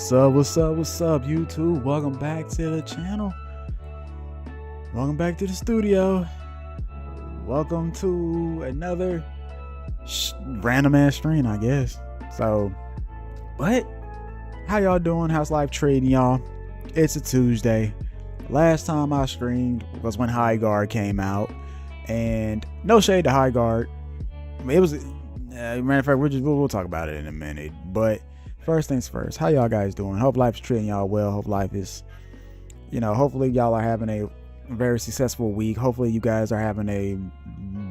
What's up, YouTube? Welcome back to the channel. Welcome back to the studio. Welcome to another random ass stream, I guess. So, but how y'all doing? How's life treating y'all? It's a Tuesday. Last time I streamed was when High Guard came out, and no shade to High Guard. It was, matter of fact, we'll talk about it in a minute. But first things first, how y'all guys doing? Hope life's treating y'all well. Hope life is, hopefully y'all are having a very successful week. Hopefully you guys are having a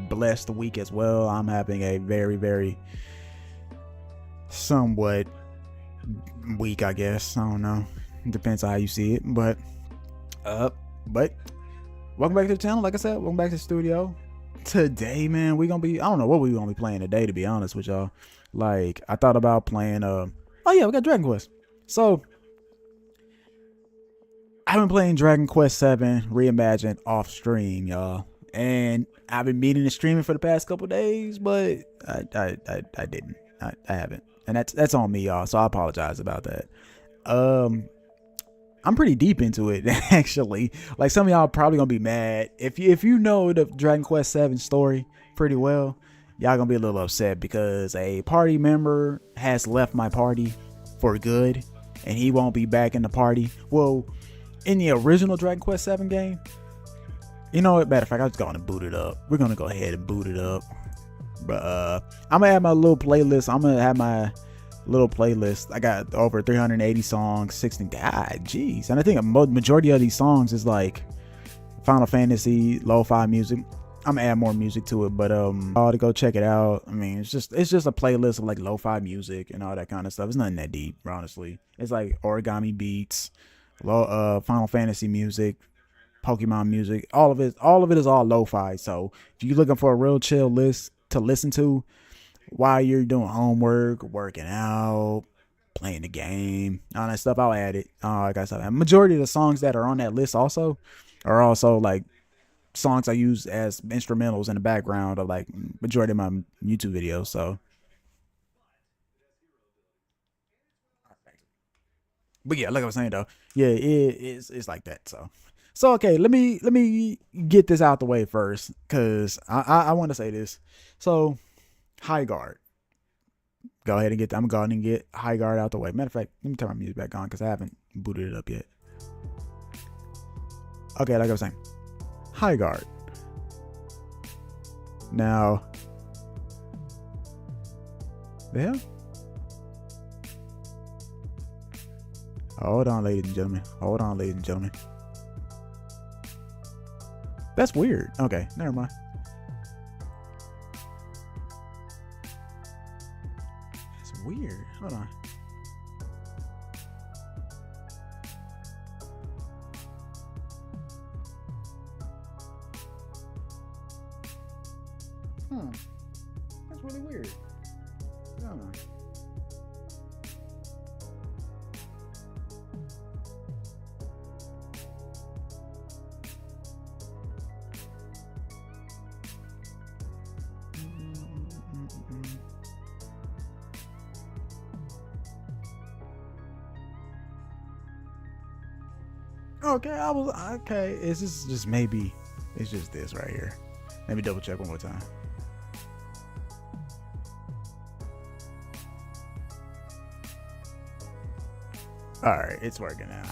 blessed week as well. I'm having a very, very somewhat week, I guess. I don't know. It depends on how you see it. But welcome back to the channel. Like I said, welcome back to the studio. Today, man, I don't know what we're gonna be playing today, to be honest with y'all. Like, I thought about playing oh yeah, we got Dragon Quest. So I've been playing Dragon Quest 7 Reimagined off stream, y'all, and I've been meaning to stream it for the past couple days, but I didn't. I haven't, and that's on me, y'all. So I apologize about that. I'm pretty deep into it, actually. Like, some of y'all are probably gonna be mad if you know the Dragon Quest 7 story pretty well. Y'all gonna be a little upset because a party member has left my party for good, and he won't be back in the party. Well, in the original Dragon Quest 7 game, you know what? Matter of fact, I'm just gonna boot it up. We're gonna go ahead and boot it up. But I'm gonna have my little playlist. I got over 380 songs, 60. Jeez, and I think a majority of these songs is like Final Fantasy lo-fi music. I'm gonna add more music to it, but all to go check it out. I mean, it's just a playlist of like lo-fi music and all that kind of stuff. It's nothing that deep, honestly. It's like origami beats, Final Fantasy music, Pokemon music. All of it is all lo-fi. So if you're looking for a real chill list to listen to while you're doing homework, working out, playing the game, all that stuff, I'll add it. Like I said, majority of the songs that are on that list are also like songs I use as instrumentals in the background of like majority of my YouTube videos. So, but yeah, like I was saying though, yeah, it's like that. So okay, let me get this out the way first, because I want to say this. So, High Guard. I'm going to get High Guard out the way. Matter of fact, let me turn my music back on because I haven't booted it up yet. Okay, like I was saying, High Guard. Now, the hell? Hold on, ladies and gentlemen. That's weird. Okay, never mind. It's weird. Hold on. That's really weird. Hold on. Okay. It's just maybe it's just this right here. Let me double check one more time. All right, it's working now.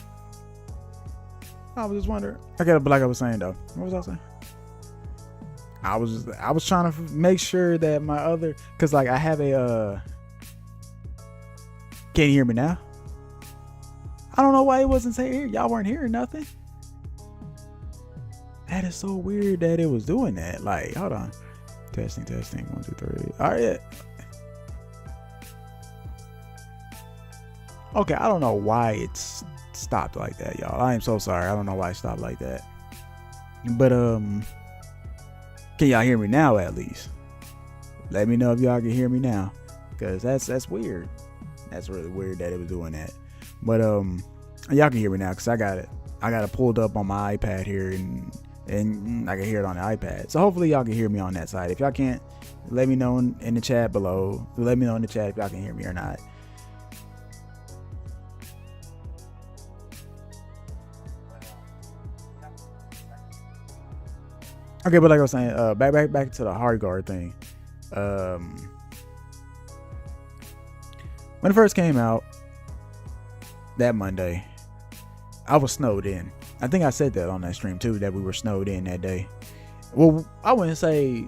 I was just wondering. Okay, but like I was saying though, what was I saying? I was trying to make sure that my other, cause like I have a can you hear me now? I don't know why it wasn't saying here. Y'all weren't hearing nothing. That is so weird that it was doing that. Like, hold on. Testing. 1, 2, 3. All right. Yeah. Okay, I don't know why it's stopped like that, y'all. I am so sorry. I don't know why it stopped like that. But can y'all hear me now at least? Let me know if y'all can hear me now, because that's weird. That's really weird that it was doing that. But y'all can hear me now because I got it pulled up on my iPad here, and I can hear it on the iPad. So hopefully y'all can hear me on that side. If y'all can't, let me know in the chat below. Let me know in the chat if y'all can hear me or not. Okay, but like I was saying, back to the hard guard thing. When it first came out that Monday, I was snowed in. I think I said that on that stream too, that we were snowed in that day. Well, I wouldn't say.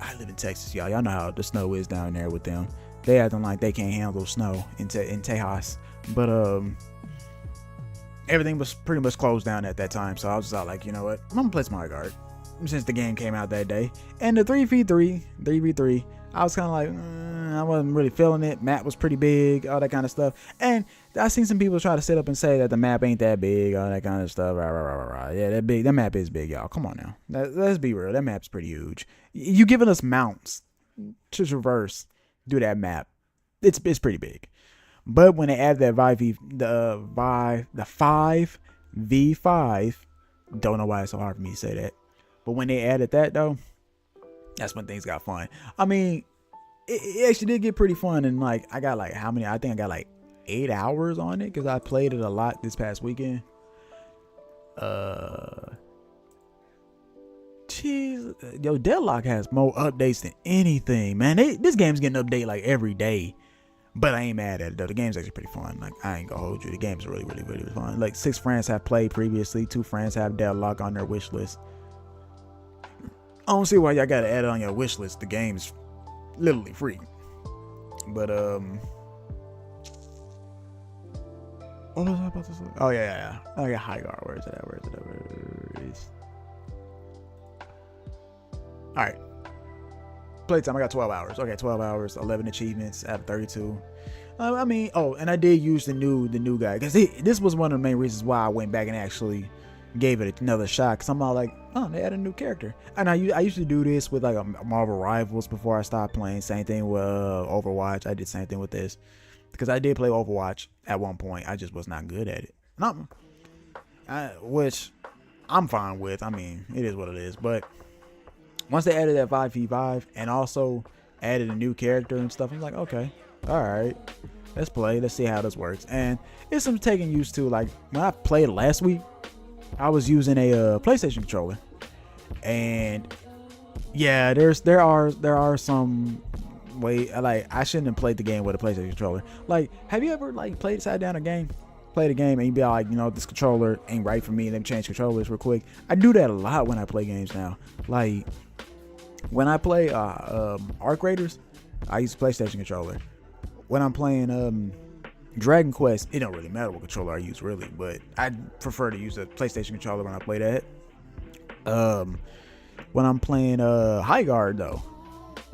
I live in Texas, y'all. Y'all know how the snow is down there with them. They acting like they can't handle snow in Tejas. But everything was pretty much closed down at that time. So I was just like, you know what? I'm gonna play some hard guard since the game came out that day. And the 3v3, I was kind of like, I wasn't really feeling it. Map was pretty big, all that kind of stuff. And I seen some people try to sit up and say that the map ain't that big, all that kind of stuff. Yeah, that big. That map is big, y'all. Come on now. Let's be real. That map's pretty huge. You giving us mounts to traverse, do that map. It's pretty big. But when they add that 5v5, don't know why it's so hard for me to say that. But when they added that though, that's when things got fun. I mean, it actually did get pretty fun. And like, I got like how many? I think I got like 8 hours on it because I played it a lot this past weekend. Jeez, yo, Deadlock has more updates than anything, man. This game's getting updated like every day. But I ain't mad at it though. The game's actually pretty fun. Like, I ain't gonna hold you. The game's really, really, really fun. Like 6 friends have played previously. 2 friends have Deadlock on their wish list. I don't see why y'all gotta add it on your wish list. The game's literally free. But what was I about to say? Oh yeah. Oh yeah, high guard. Where is it at? Where is it? Alright. Playtime, I got 12 hours. Okay, 12 hours, 11 achievements out of 32. I mean, and I did use the new guy because this was one of the main reasons why I went back and actually gave it another shot. Because I'm all like, oh, they had a new character. And I used to do this with like a Marvel Rivals before I stopped playing. Same thing with Overwatch. I did the same thing with this because I did play Overwatch at one point. I just was not good at it. Which I'm fine with. I mean, it is what it is. But once they added that 5v5 and also added a new character and stuff, I'm like, okay, all right, let's play. Let's see how this works. And it's some taking used to. Like when I played last week, I was using a PlayStation controller, and yeah, there are some way like I shouldn't have played the game with a PlayStation controller. Like, have you ever like sat down played a game and you be like, you know, this controller ain't right for me, and then change controllers real quick? I do that a lot when I play games now. Like when I play Arc Raiders, I use a PlayStation controller. When I'm playing Dragon Quest, it don't really matter what controller I use really, but I prefer to use a PlayStation controller when I play that. When I'm playing High Guard though,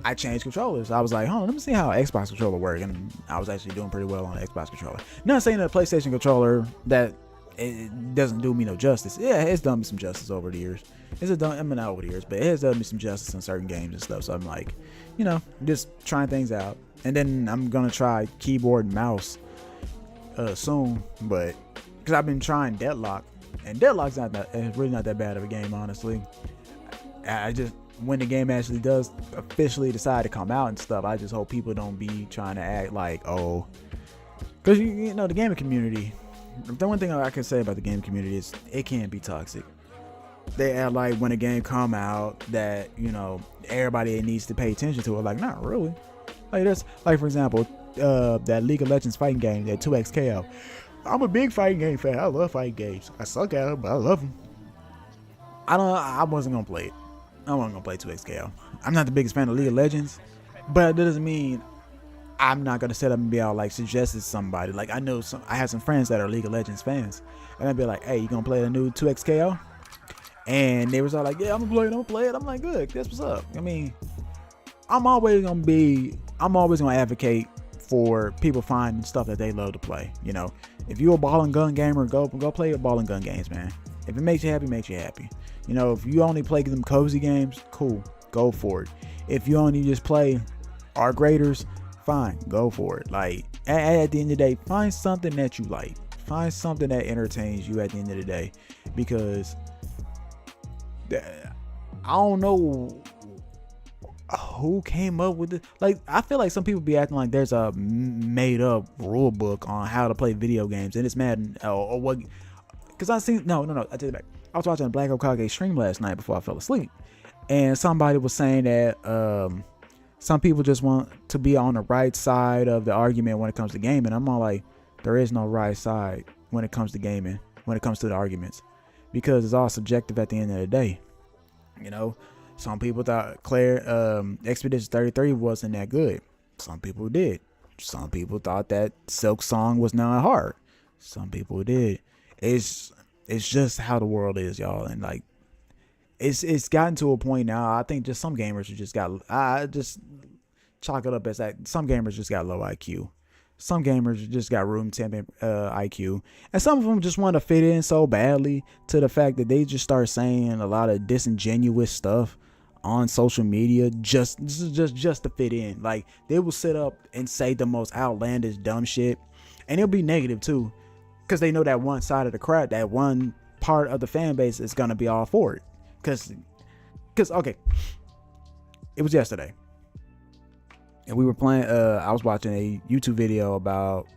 I changed controllers. I was like, let me see how Xbox controller works, and I was actually doing pretty well on the Xbox controller. Not saying that a PlayStation controller that it doesn't do me no justice. Yeah, it's done me some justice over the years. Not over the years, but it has done me some justice in certain games and stuff. So I'm like, you know, just trying things out. And then I'm gonna try keyboard and mouse soon, but because I've been trying Deadlock, and Deadlock's really not that bad of a game, honestly. I just, when the game actually does officially decide to come out and stuff, I just hope people don't be trying to act like, oh, because you know the gaming community. The one thing I can say about the gaming community is it can be toxic. They act like when a game come out that, you know, everybody needs to pay attention to it. Like, not really. Like that's like, for example, that League of Legends fighting game, that 2XKO. I'm a big fighting game fan. I love fighting games. I suck at them, but I love them. I wasn't gonna play it. I wasn't gonna play 2XKO. I'm not the biggest fan of League of Legends, but that doesn't mean I'm not gonna sit up and be all like suggest it to somebody. Like I have some friends that are League of Legends fans, and I'd be like, hey, you gonna play the new 2XKO? And they was all like, yeah, I'm gonna play it. I'm like, good, that's what's up. I mean, I'm always gonna advocate for people finding stuff that they love to play. You know, if you're a ball and gun gamer, go play your ball and gun games, man. If it makes you happy, makes you happy. You know, if you only play them cozy games, cool, go for it. If you only just play Arc Raiders, fine, go for it. Like at the end of the day, find something that you like. Find something that entertains you at the end of the day, because I don't know who came up with it. Like, I feel like some people be acting like there's a made up rule book on how to play video games, and it's Madden or what. Because I seen, no, I take it back. I was watching a Black Okage stream last night before I fell asleep. And somebody was saying that some people just want to be on the right side of the argument when it comes to gaming. I'm all like, there is no right side when it comes to gaming, when it comes to the arguments. Because it's all subjective at the end of the day. You know, some people thought Expedition 33 wasn't that good. Some people did. Some people thought that Silk Song was not hard. Some people did. It's just how the world is, y'all. And like, it's gotten to a point now. I think just some gamers just chalk it up as that. Some gamers just got low IQ. Some gamers just got room temp IQ, and some of them just want to fit in so badly to the fact that they just start saying a lot of disingenuous stuff on social media just to fit in. Like, they will sit up and say the most outlandish dumb shit, and it'll be negative too, because they know that one side of the crowd, that one part of the fan base is gonna be all for it. Because okay, it was yesterday. And we were playing, I was watching a YouTube video about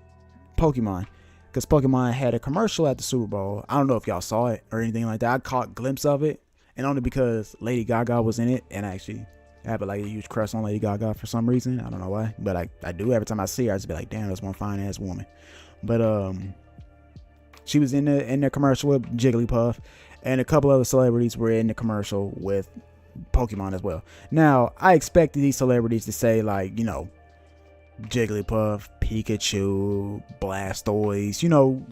Pokemon. Because Pokemon had a commercial at the Super Bowl. I don't know if y'all saw it or anything like that. I caught a glimpse of it. And only because Lady Gaga was in it. And I actually have like a huge crush on Lady Gaga for some reason. I don't know why. But I do. Every time I see her, I just be like, damn, that's one fine ass woman. But she was in the commercial with Jigglypuff. And a couple other celebrities were in the commercial with Pokemon as well. Now, I expected these celebrities to say, like, you know, Jigglypuff, Pikachu, Blastoise, you know,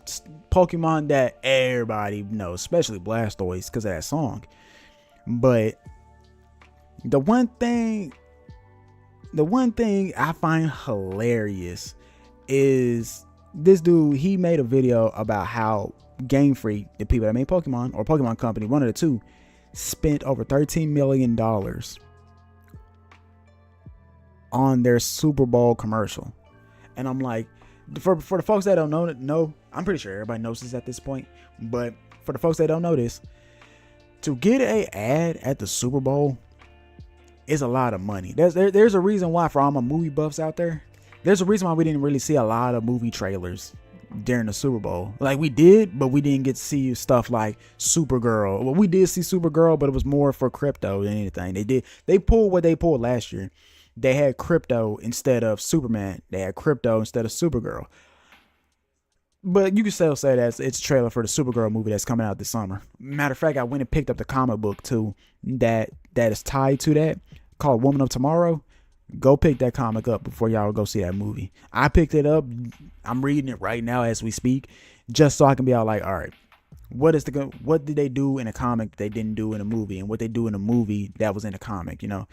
Pokemon that everybody knows, especially Blastoise because of that song. But the one thing I find hilarious is this dude. He made a video about how Game Freak, the people that made Pokemon, or Pokemon Company, one of the two, spent over $13 million on their Super Bowl commercial. And I'm like, for the folks that don't know, I'm pretty sure everybody knows this at this point, but for the folks that don't know this, to get a ad at the Super Bowl is a lot of money. There's a reason why, for all my movie buffs out there, there's a reason why we didn't really see a lot of movie trailers during the Super Bowl. Like, we did, but we didn't get to see stuff like Supergirl. Well, we did see Supergirl, but it was more for crypto than anything. They pulled what they pulled last year. They had crypto instead of Superman. They had crypto instead of Supergirl. But you can still say that it's a trailer for the Supergirl movie that's coming out this summer. Matter of fact, I went and picked up the comic book too that is tied to that, called Woman of Tomorrow. Go pick that comic up before y'all go see that movie. I picked it up. I'm reading it right now as we speak, just so I can be all like, all right, what did they do in a comic they didn't do in a movie, and what they do in a movie that was in a comic? You know,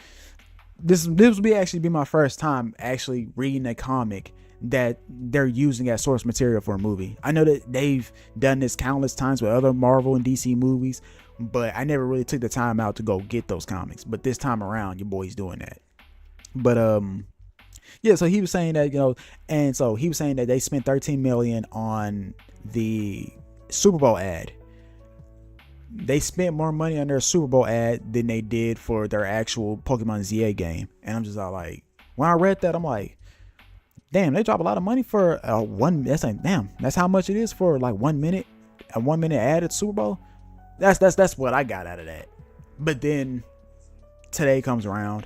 this would actually be my first time actually reading a comic that they're using as source material for a movie. I know that they've done this countless times with other Marvel and DC movies, but I never really took the time out to go get those comics. But this time around, your boy's doing that. But yeah, so he was saying that, you know, and so he was saying that they spent $13 million on the Super Bowl ad. They spent more money on their Super Bowl ad than they did for their actual Pokemon ZA game. And I'm just all like, when I read that, I'm like, damn, they drop a lot of money for that's how much it is for like a 1 minute ad at Super Bowl. That's what I got out of that. But then today comes around,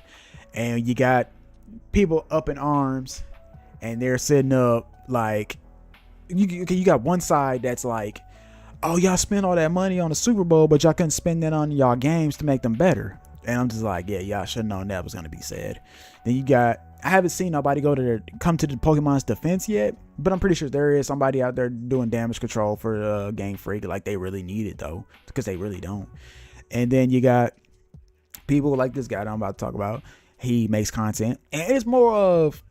and you got people up in arms, and they're sitting up like, you got one side that's like, oh, y'all spent all that money on the Super Bowl, but y'all couldn't spend that on y'all games to make them better. And I'm just like, yeah, y'all should have known that was gonna be said. Then you got, I haven't seen nobody come to the Pokemon's defense yet, but I'm pretty sure there is somebody out there doing damage control for Game Freak, like they really need it though, because they really don't. And then you got people like this guy that I'm about to talk about. He makes content, and it's more of,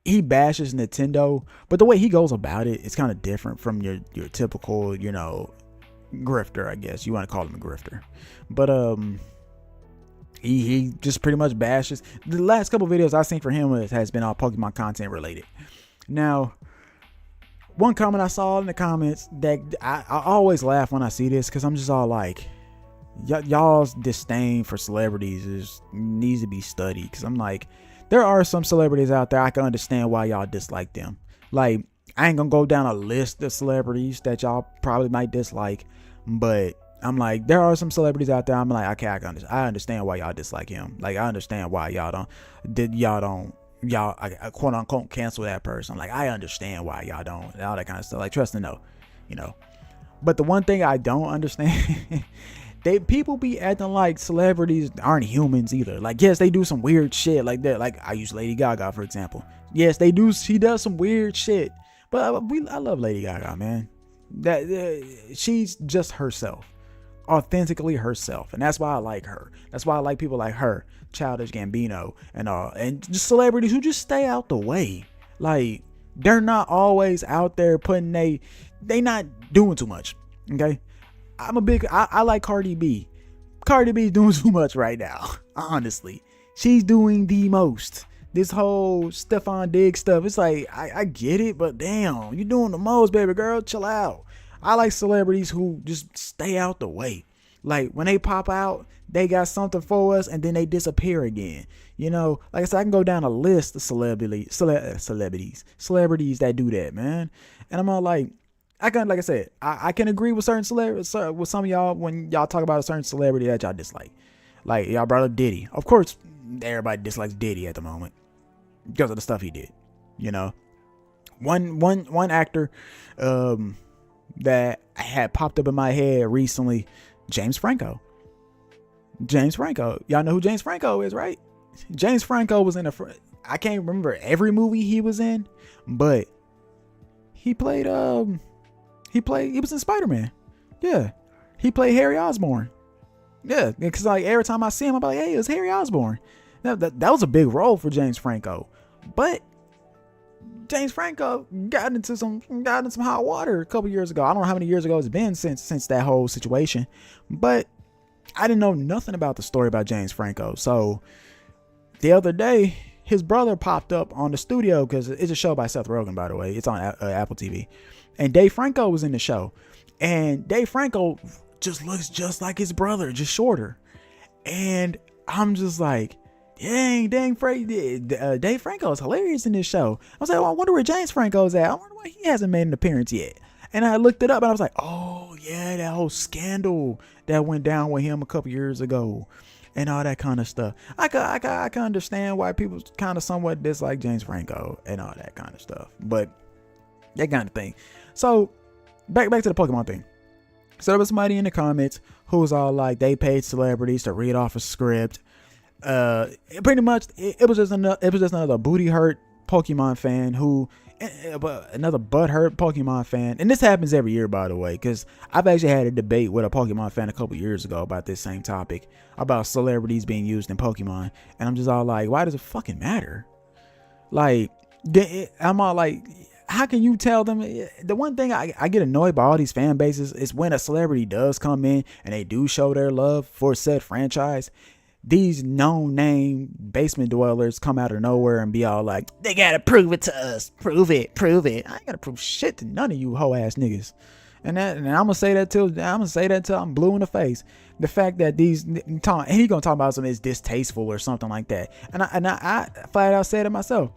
he bashes Nintendo, but the way he goes about it is kind of different from your typical, you know, grifter, I guess you want to call him a grifter. But he just pretty much bashes. The last couple videos I've seen for him has been all Pokemon content related. Now, one comment I saw in the comments that I always laugh when I see this, because I'm just all like, y'all's disdain for celebrities needs to be studied. Because I'm like, there are some celebrities out there I can understand why y'all dislike them. Like, I ain't gonna go down a list of celebrities that y'all probably might dislike, but I'm like, there are some celebrities out there I'm like, okay, I understand why y'all dislike him. Like, I understand why y'all I quote unquote cancel that person. Like, I understand why y'all don't, all that kind of stuff. Like, trust and know, you know. But the one thing I don't understand, people be acting like celebrities aren't humans either. Like, yes, they do some weird shit like that. Like, I use Lady Gaga for example. Yes, they do. She does some weird shit, but I love Lady Gaga, man. She's just herself, authentically herself, and that's why I like her. That's why I like people like her, Childish Gambino, and just celebrities who just stay out the way. Like, they're not always out there putting they not doing too much. Okay, I like Cardi B. Cardi B's doing too much right now. Honestly, she's doing the most. This whole Stefan Diggs stuff, it's like, I get it, but damn, you're doing the most, baby girl. Chill out. I like celebrities who just stay out the way. Like, when they pop out, they got something for us, and then they disappear again. You know, like I said, I can go down a list of celebrities that do that, man. And I'm all like I can agree with certain celebrities, with some of y'all when y'all talk about a certain celebrity that y'all dislike. Like, y'all brought up Diddy. Of course, everybody dislikes Diddy at the moment because of the stuff he did. You know, one actor that had popped up in my head recently, James Franco. Y'all know who James Franco is, right? James Franco was in I can't remember every movie he was in, but he was in Spider-Man. Yeah. He played Harry Osborn. Yeah, because like every time I see him, I'm like, hey, it's Harry Osborn. That was a big role for James Franco. But James Franco got into some hot water a couple years ago. I don't know how many years ago it's been since that whole situation, but I didn't know nothing about the story about James Franco. So the other day, his brother popped up on the studio, because it's a show by Seth Rogen, by the way. It's on Apple TV, and Dave Franco was in the show, and Dave Franco just looks just like his brother, just shorter. And I'm just like, dang, Dave Franco is hilarious in this show. I was like, well, I wonder where James Franco's at. I wonder why he hasn't made an appearance yet. And I looked it up, and I was like, oh yeah, that whole scandal that went down with him a couple years ago and all that kind of stuff. I can understand why people kind of somewhat dislike James Franco and all that kind of stuff, but that kind of thing. So back to the Pokemon thing. So there was somebody in the comments who was all like, they paid celebrities to read off a script. Pretty much it was just another booty hurt Pokemon fan another butthurt Pokemon fan. And this happens every year, by the way, because I've actually had a debate with a Pokemon fan a couple years ago about this same topic, about celebrities being used in Pokemon. And I'm just all like, why does it fucking matter? Like, I'm all like, how can you tell them? The one thing I get annoyed by all these fan bases is when a celebrity does come in and they do show their love for said franchise, these no-name basement dwellers come out of nowhere and be all like, they gotta prove it to us. Prove it. I ain't gotta prove shit to none of you hoe-ass niggas. And I'm gonna say that till I'm blue in the face. The fact that he gonna talk about something that's distasteful or something like that. And I flat out said it myself.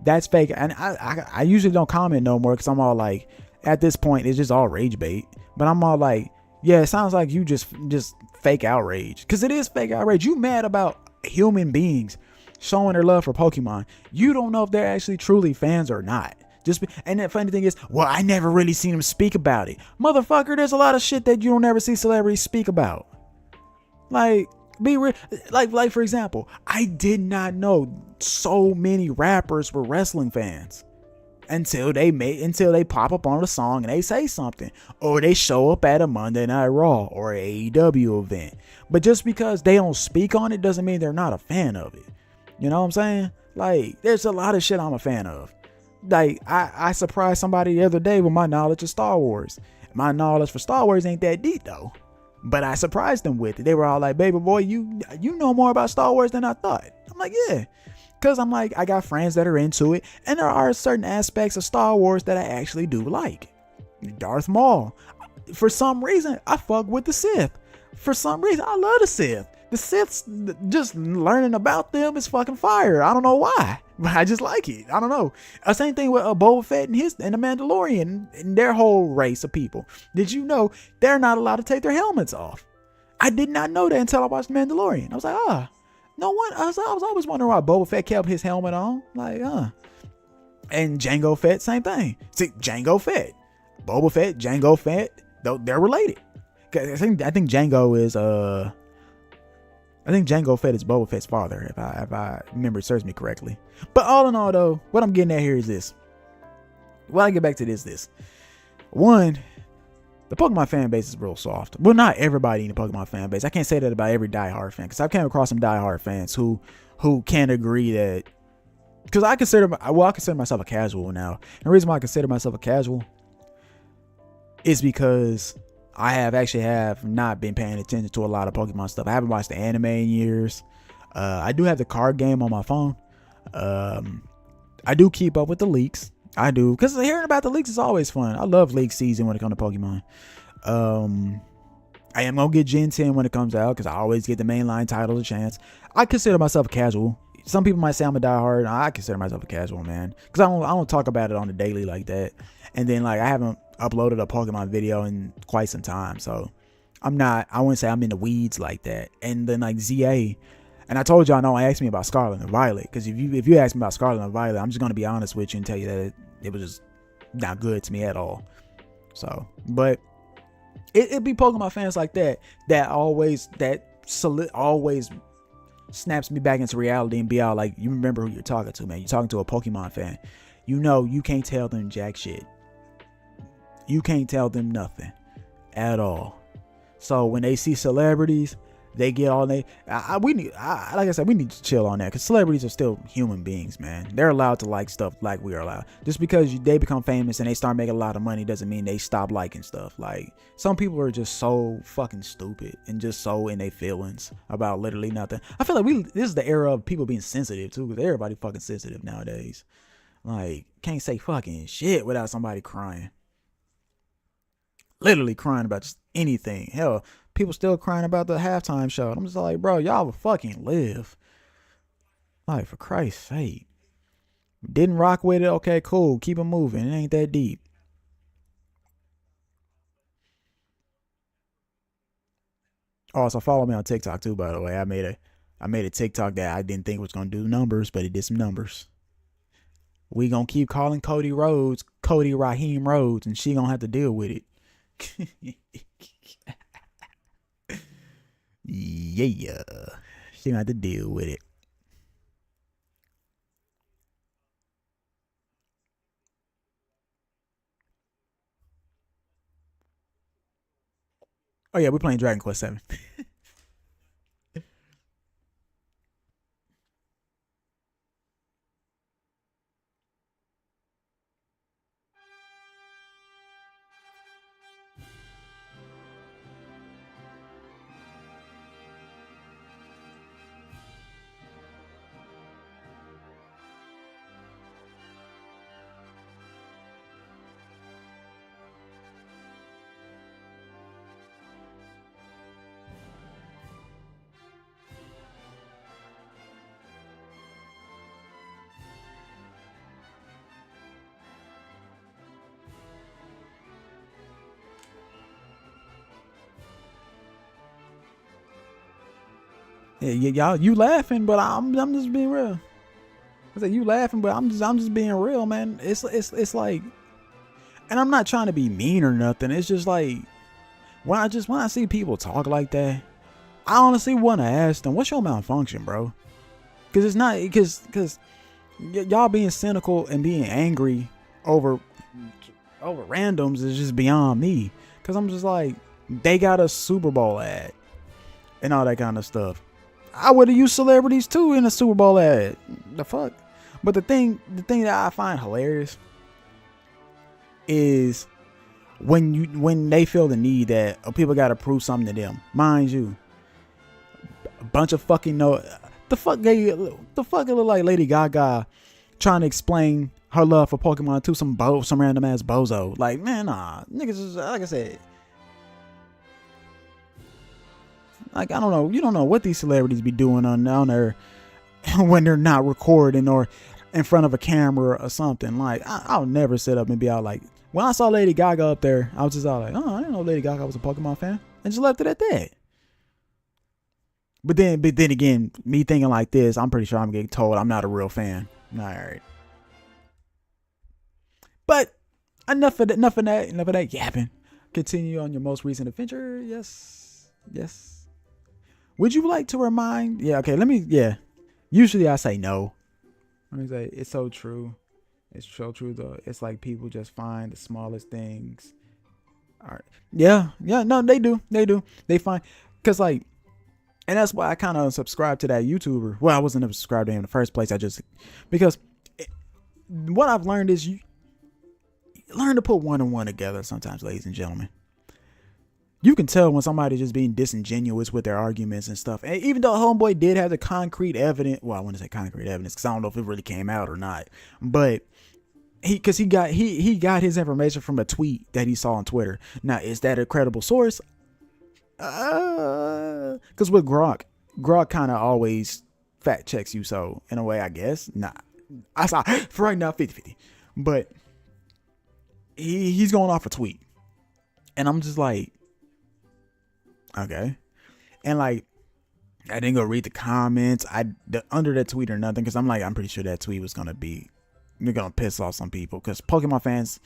That's fake. And I usually don't comment no more, because I'm all like, at this point, it's just all rage bait. But I'm all like, yeah, it sounds like you just fake outrage, because it is fake outrage. You mad about human beings showing their love for Pokemon. You don't know if they're actually truly fans or not. And the funny thing is, well, I never really seen them speak about it. Motherfucker, there's a lot of shit that you don't ever see celebrities speak about. Like, be real. Like for example, I did not know so many rappers were wrestling fans until they pop up on a song and they say something, or they show up at a Monday Night Raw or a AEW event. But just because they don't speak on it doesn't mean they're not a fan of it. You know what I'm saying? Like, there's a lot of shit I'm a fan of. Like, I surprised somebody the other day with my knowledge of Star Wars. My knowledge for Star Wars ain't that deep though, but I surprised them with it. They were all like, baby boy, you know more about Star Wars than I thought. I'm like, yeah. Because I'm like, I got friends that are into it, and there are certain aspects of Star Wars that I actually do like. Darth Maul. For some reason, I fuck with the Sith. For some reason, I love the Sith. The Siths, just learning about them is fucking fire. I don't know why, but I just like it. I don't know. Same thing with Boba Fett and the Mandalorian and their whole race of people. Did you know they're not allowed to take their helmets off? I did not know that until I watched The Mandalorian. I was like, no one. I was always wondering why Boba Fett kept his helmet on. Like, And Jango Fett, same thing. See, Jango Fett, Boba Fett, Jango Fett, they're related. I think Jango is I think Jango Fett is Boba Fett's father, if I remember serves me correctly. But all in all, though, what I'm getting at here is this. Well, I get back to this. One, the Pokemon fan base is real soft. Well, not everybody in the Pokemon fan base. I can't say that about every diehard fan, because I've came across some diehard fans who can't agree that. Because I consider myself a casual now. And the reason why I consider myself a casual is because I have not been paying attention to a lot of Pokemon stuff. I haven't watched the anime in years. I do have the card game on my phone. I do keep up with the leaks. I do, because hearing about the leaks is always fun. I love leak season when it comes to Pokemon. I am gonna get Gen 10 when it comes out, because I always get the mainline title a chance. I consider myself a casual. Some people might say I'm a diehard. I consider myself a casual, man, because I don't talk about it on the daily like that. And then, like, I haven't uploaded a Pokemon video in quite some time, so I wouldn't say I'm in the weeds like that. And then, like, ZA, and I told y'all, no, ask me about Scarlet and Violet, because if you ask me about Scarlet and Violet, I'm just gonna be honest with you and tell you that it was just not good to me at all. So, but it be Pokemon fans like that always snaps me back into reality and be all like, you remember who you're talking to, man. You're talking to a Pokemon fan. You know, you can't tell them jack shit. You can't tell them nothing at all. So when they see celebrities, they get all like I said, we need to chill on that, because celebrities are still human beings, man. They're allowed to like stuff like we are allowed. Just because they become famous and they start making a lot of money doesn't mean they stop liking stuff. Like, some people are just so fucking stupid and just so in their feelings about literally nothing. I feel like this is the era of people being sensitive too, because everybody fucking sensitive nowadays. Like, can't say fucking shit without somebody crying. Literally crying about just anything. Hell, people still crying about the halftime show. I'm just like, bro, y'all will fucking live. Like, for Christ's sake. Didn't rock with it? Okay, cool. Keep it moving. It ain't that deep. Also, follow me on TikTok too, by the way. I made a TikTok that I didn't think was gonna do numbers, but it did some numbers. We gonna keep calling Cody Raheem Rhodes, and she gonna have to deal with it. Yeah, she gonna have to deal with it. Oh yeah, we're playing Dragon Quest 7. Yeah, y'all, you laughing, but I'm just being real. I said, you laughing, but I'm just being real, man. It's like, and I'm not trying to be mean or nothing. It's just like, when I see people talk like that, I honestly want to ask them, what's your malfunction, bro? Because it's not, because y'all being cynical and being angry over randoms is just beyond me. Because I'm just like, they got a Super Bowl ad and all that kind of stuff. I would have used celebrities too in a Super Bowl ad. The fuck? But the thing that I find hilarious is when they feel the need that people got to prove something to them. Mind you, a bunch of fucking the fuck it look like Lady Gaga trying to explain her love for Pokemon to some random ass bozo. Like, man, nah, niggas is, like I said, Like, I don't know. You don't know what these celebrities be doing on there when they're not recording or in front of a camera or something. Like, I'll never sit up and be all like, when I saw Lady Gaga up there, I was just all like, oh, I didn't know Lady Gaga was a Pokemon fan. And just left it at that. But then again, me thinking like this, I'm pretty sure I'm getting told I'm not a real fan. All right. But enough of that yapping. Continue on your most recent adventure. Yes. Would you like to remind? Yeah, okay, usually I say no. Let me say, it's so true. It's so true though. It's like people just find the smallest things. All right. Yeah, no, they do. They find, cause like, and that's why I kind of subscribe to that YouTuber. Well, I wasn't subscribed to him in the first place. Because what I've learned is you learn to put one and one together sometimes, ladies and gentlemen. You can tell when somebody's just being disingenuous with their arguments and stuff. And even though homeboy did have the concrete evidence, well, I want to say concrete evidence because I don't know if it really came out or not. But he got his information from a tweet that he saw on Twitter. Now, is that a credible source? Because with Grok kind of always fact checks you. So in a way, I guess, nah. I saw for right now 50-50. But he's going off a tweet, and I'm just like, okay. And like, I didn't go read the comments under that tweet or nothing, because I'm like, I'm pretty sure that tweet was gonna piss off some people, because Pokemon fans,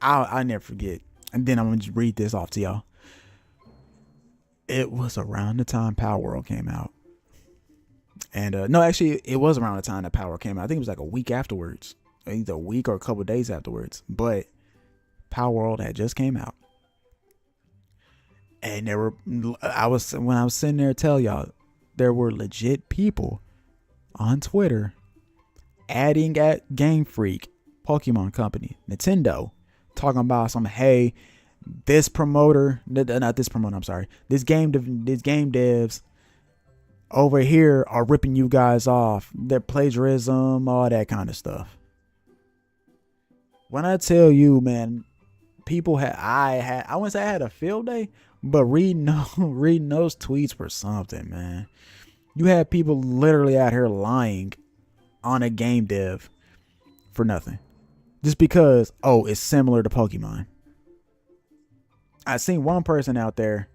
I'll never forget. And then I'm gonna just read this off to y'all. It was around the time Power World came out, and no, actually, it was around the time that Power came out. I think it was like a week afterwards, either a week or a couple of days afterwards. But Power World had just came out. And when I was sitting there to tell y'all, there were legit people on Twitter adding at Game Freak, Pokemon Company, Nintendo, talking about this game devs over here are ripping you guys off. Their plagiarism, all that kind of stuff. When I tell you, man, people I wouldn't say I had a field day, but reading those tweets were something, man. You had people literally out here lying on a game dev for nothing. Just because, it's similar to Pokemon. I seen one person out there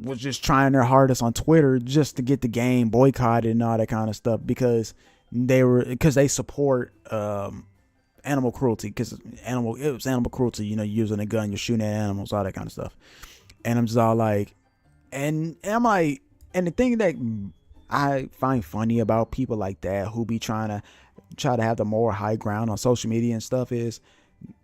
was just trying their hardest on Twitter just to get the game boycotted and all that kind of stuff, because they support animal cruelty, because it was animal cruelty, using a gun, you're shooting at animals, all that kind of stuff. And I'm just all like, and I'm like, and the thing that I find funny about people like that who be trying to have the more high ground on social media and stuff is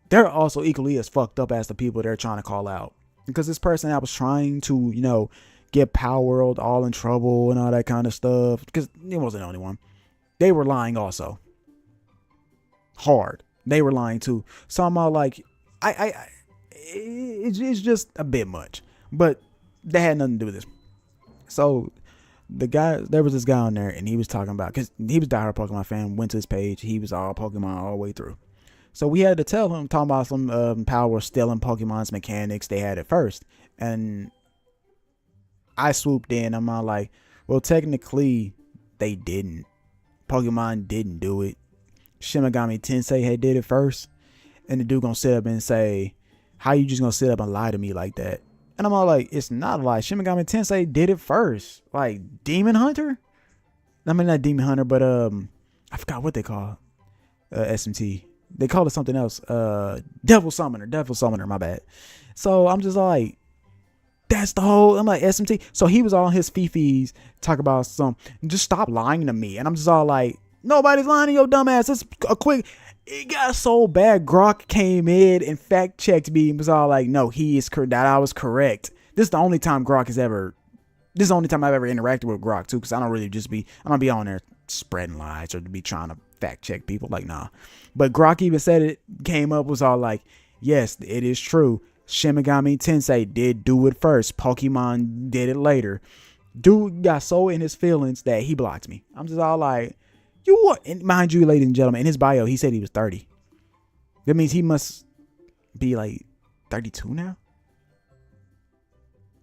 they're also equally as fucked up as the people they're trying to call out. Because this person that was trying to, get Power World all in trouble and all that kind of stuff, because it wasn't the only one. They were lying also. Hard. They were lying too. So I'm all like, it's just a bit much. But that had nothing to do with this. So there was this guy on there, and he was talking about, because he was a diehard Pokemon fan, went to his page, he was all Pokemon all the way through. So we had to tell him, talking about some Power stealing Pokemon's mechanics they had at first. And I swooped in. I'm all like, well, technically, they didn't. Pokemon didn't do it. Shin Megami Tensei had did it first. And the dude gonna sit up and say, how you just gonna sit up and lie to me like that? And I'm all like, it's not a lie. Shin Megami Tensei did it first. Like, Demon Hunter? I mean, not Demon Hunter, but I forgot what they call SMT. They called it something else. Devil Summoner, my bad. So I'm just like, that's the whole, I'm like, SMT. So he was all on his fifis talk about just stop lying to me. And I'm just all like, nobody's lying to your dumb ass. It's a quick, it got so bad. Grok came in and fact checked me and was all like, no, he is correct. That I was correct. This is the only time I've ever interacted with Grok too. Cause I don't be on there spreading lies or to be trying to fact check people. Like, nah. But Grok even said it, came up, was all like, yes, it is true. Shin Megami Tensei did do it first. Pokemon did it later. Dude got so in his feelings that he blocked me. I'm just all like, you what? And mind you, ladies and gentlemen, in his bio, he said he was 30. That means he must be like 32 now.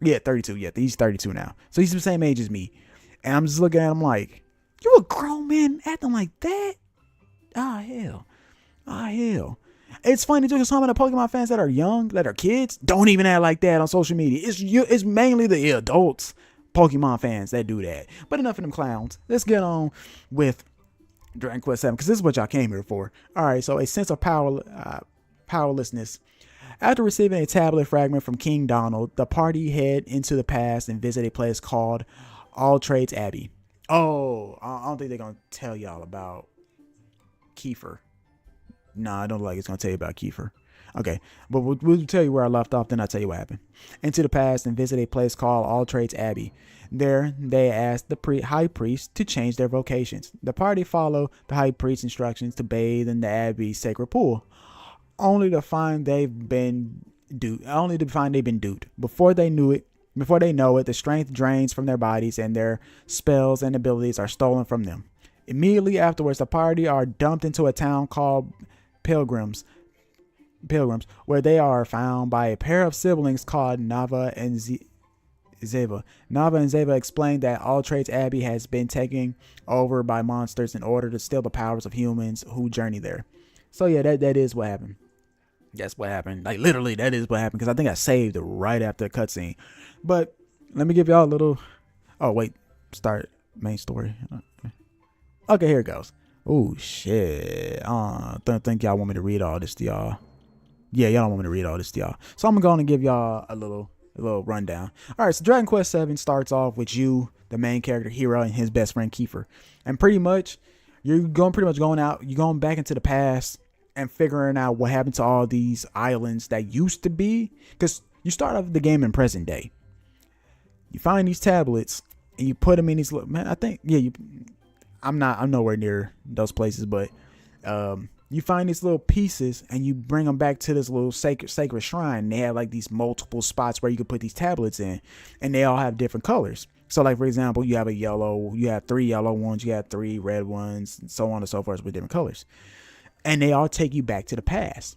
Yeah, 32. Yeah, he's 32 now. So he's the same age as me. And I'm just looking at him like, you a grown man acting like that? Ah, hell. Ah, hell. It's funny too, because some of the Pokemon fans that are young, that are kids, don't even act like that on social media. It's mainly the adults Pokemon fans that do that. But enough of them clowns. Let's get on with Dragon Quest 7, because this is what y'all came here for. All right, so a sense of powerlessness. After receiving a tablet fragment from King Donald, the party head into the past and visit a place called All Trades Abbey. Oh, I don't think they're gonna tell y'all about Kiefer. Nah, I don't like it's gonna tell you about Kiefer. Okay, but we'll tell you where I left off, then I'll tell you what happened. Into the past and visit a place called All Trades Abbey. There, they asked the high priest to change their vocations. The party followed the high priest's instructions to bathe in the Abbey's sacred pool, only to find they've been duped. Before they know it, the strength drains from their bodies and their spells and abilities are stolen from them. Immediately afterwards, the party are dumped into a town called Pilgrims, where they are found by a pair of siblings called Nava and Zeva. Nava and Zeva explain that All Trades Abbey has been taken over by monsters in order to steal the powers of humans who journey there. So yeah, that is what happened. That's what happened. Like literally, that is what happened, because I think I saved it right after the cutscene. But let me give y'all a little. Oh wait, start main story. Okay, here it goes. Oh shit! Don't think y'all want me to read all this to y'all. Yeah, y'all don't want me to read all this to y'all. So I'm going to give y'all a little rundown. All right, so Dragon Quest 7 starts off with you, the main character Hero, and his best friend Kiefer, and you're going back into the past and figuring out what happened to all these islands that used to be, because you start off the game in present day. You find these tablets and you put them in these I'm nowhere near those places, but you find these little pieces and you bring them back to this little sacred shrine. They have like these multiple spots where you can put these tablets in, and they all have different colors. So like, for example, you have you have 3 yellow ones, you have 3 red ones, and so on and so forth with different colors. And they all take you back to the past.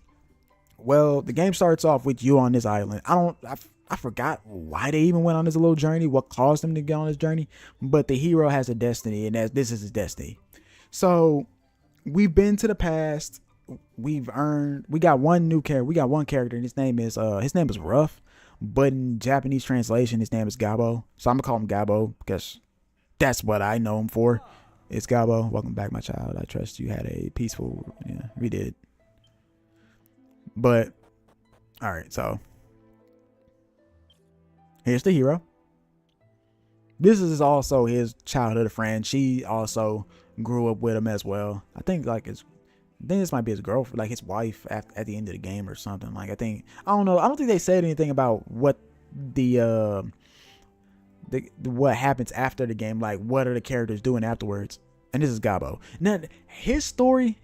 Well, the game starts off with you on this island. I forgot why they even went on this little journey, what caused them to get on this journey, but the hero has a destiny, and this is his destiny. So we've been to the past. We got one new character. We got one character, and his name is Ruff, but in Japanese translation, his name is Gabo. So I'm gonna call him Gabo because that's what I know him for. It's Gabo. Welcome back, my child. I trust you had a peaceful. Yeah, we did. But all right, so here's the hero. This is also his childhood friend. She also grew up with him as well. I think this might be his girlfriend, like his wife at the end of the game or something. Like I don't know. I don't think they said anything about what what happens after the game. Like what are the characters doing afterwards? And this is Gabo. Now his story,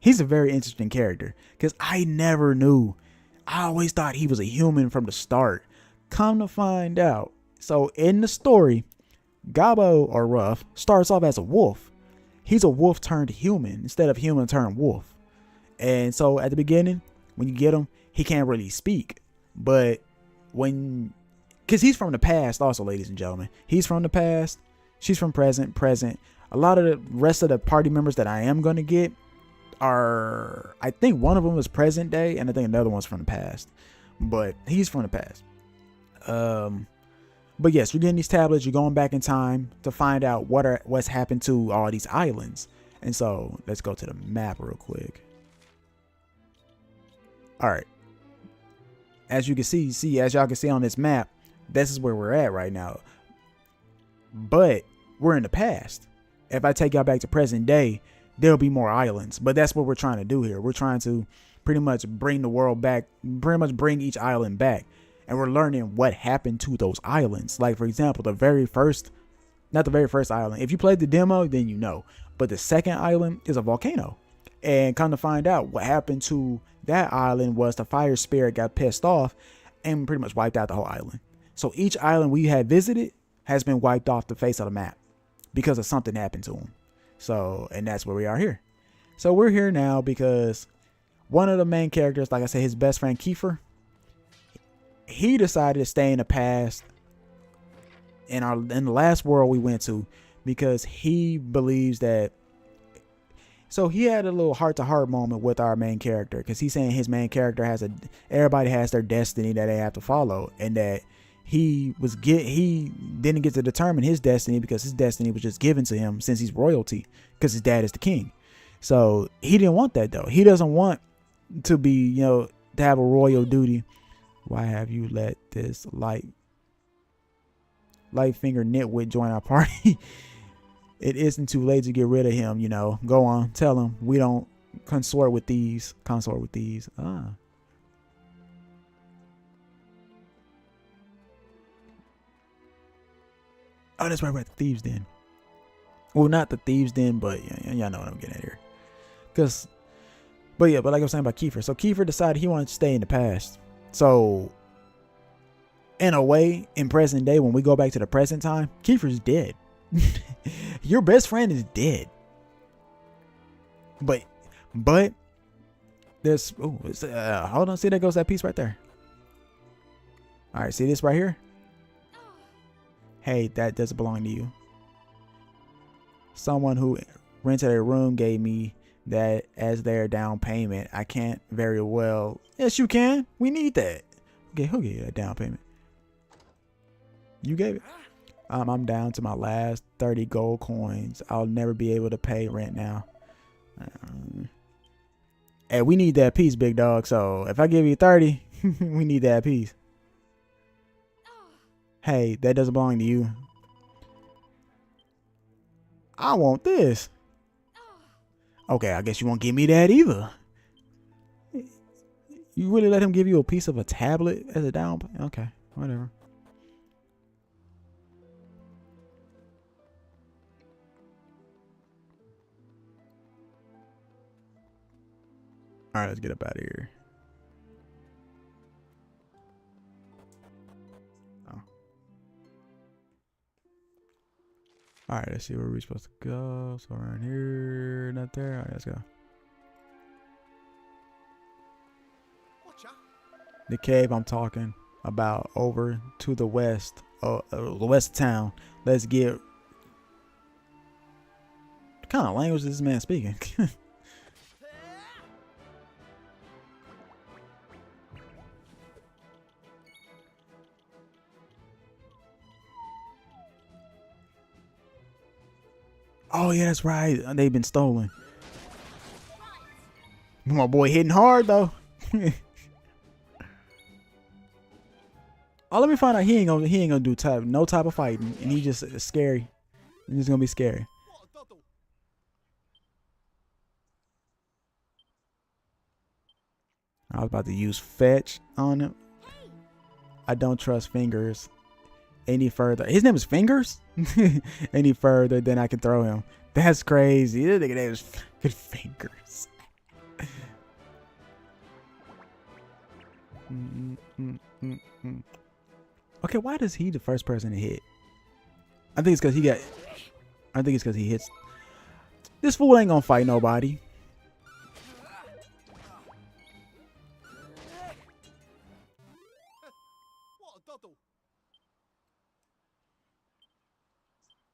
he's a very interesting character because I never knew. I always thought he was a human from the start. Come to find out. So in the story, Gabo or Ruff starts off as a wolf. He's a wolf turned human instead of human turned wolf. And so at the beginning, when you get him, he can't really speak. But because he's from the past also, ladies and gentlemen. He's from the past. She's from present. A lot of the rest of the party members that I am going to get are, I think one of them is present day, and I think another one's from the past. But he's from the past. But yes, you're getting these tablets. You're going back in time to find out what's happened to all these islands. And so let's go to the map real quick. All right. As y'all can see on this map, this is where we're at right now. But we're in the past. If I take y'all back to present day, there'll be more islands. But that's what we're trying to do here. We're trying to pretty much bring the world back, pretty much bring each island back. And we're learning what happened to those islands. Like, for example, not the very first island. If you played the demo, then you know. But the second island is a volcano. And come to find out, what happened to that island was the fire spirit got pissed off and pretty much wiped out the whole island. So each island we had visited has been wiped off the face of the map because of something happened to them. So, and that's where we are here. So we're here now because one of the main characters, like I said, his best friend Kiefer, he decided to stay in the past in the last world we went to, because he believes that. So he had a little heart-to-heart moment with our main character, because he's saying his main character everybody has their destiny that they have to follow, and that he didn't get to determine his destiny because his destiny was just given to him since he's royalty, because his dad is the king. So he didn't want that though. He doesn't want to be, to have a royal duty. Why have you let this light finger nitwit join our party? It isn't too late to get rid of him, Go on, tell him we don't consort with these. Ah. Oh, that's right, we're at the thieves' den. Well, not the thieves' den, but y'all know what I'm getting at here. But like I was saying about Kiefer. So Kiefer decided he wanted to stay in the past. So, in a way, in present day, when we go back to the present time, Kiefer's dead. Your best friend is dead. But there's hold on, see, there goes that piece right there. All right, see this right here? Hey, that doesn't belong to you. Someone who rented a room gave me that as their down payment. I can't very well. Yes, you can. We need that. Okay, who gave you that down payment? You gave it. I'm down to my last 30 gold coins. I'll never be able to pay rent now. Hey, we need that piece, big dog. So if I give you 30, we need that piece. Hey, that doesn't belong to you. I want this. Okay, I guess you won't give me that either. You really let him give you a piece of a tablet as a down payment? Okay, whatever. All right, let's get up out of here. Oh. All right, let's see where we're supposed to go. So around here, not there. All right, let's go. The cave I'm talking about over to the west, the west town. Let's get. What kind of language is this man speaking? Oh yeah, that's right. They've been stolen. My boy hitting hard though. Oh, let me find out he ain't gonna do no type of fighting, and he just scary. He's gonna be scary. I was about to use fetch on him. I don't trust Fingers any further. His name is Fingers? Any further than I can throw him. That's crazy. This nigga name is Fingers. Okay, why does he the first person to hit? I think it's because he hits. This fool ain't gonna fight nobody.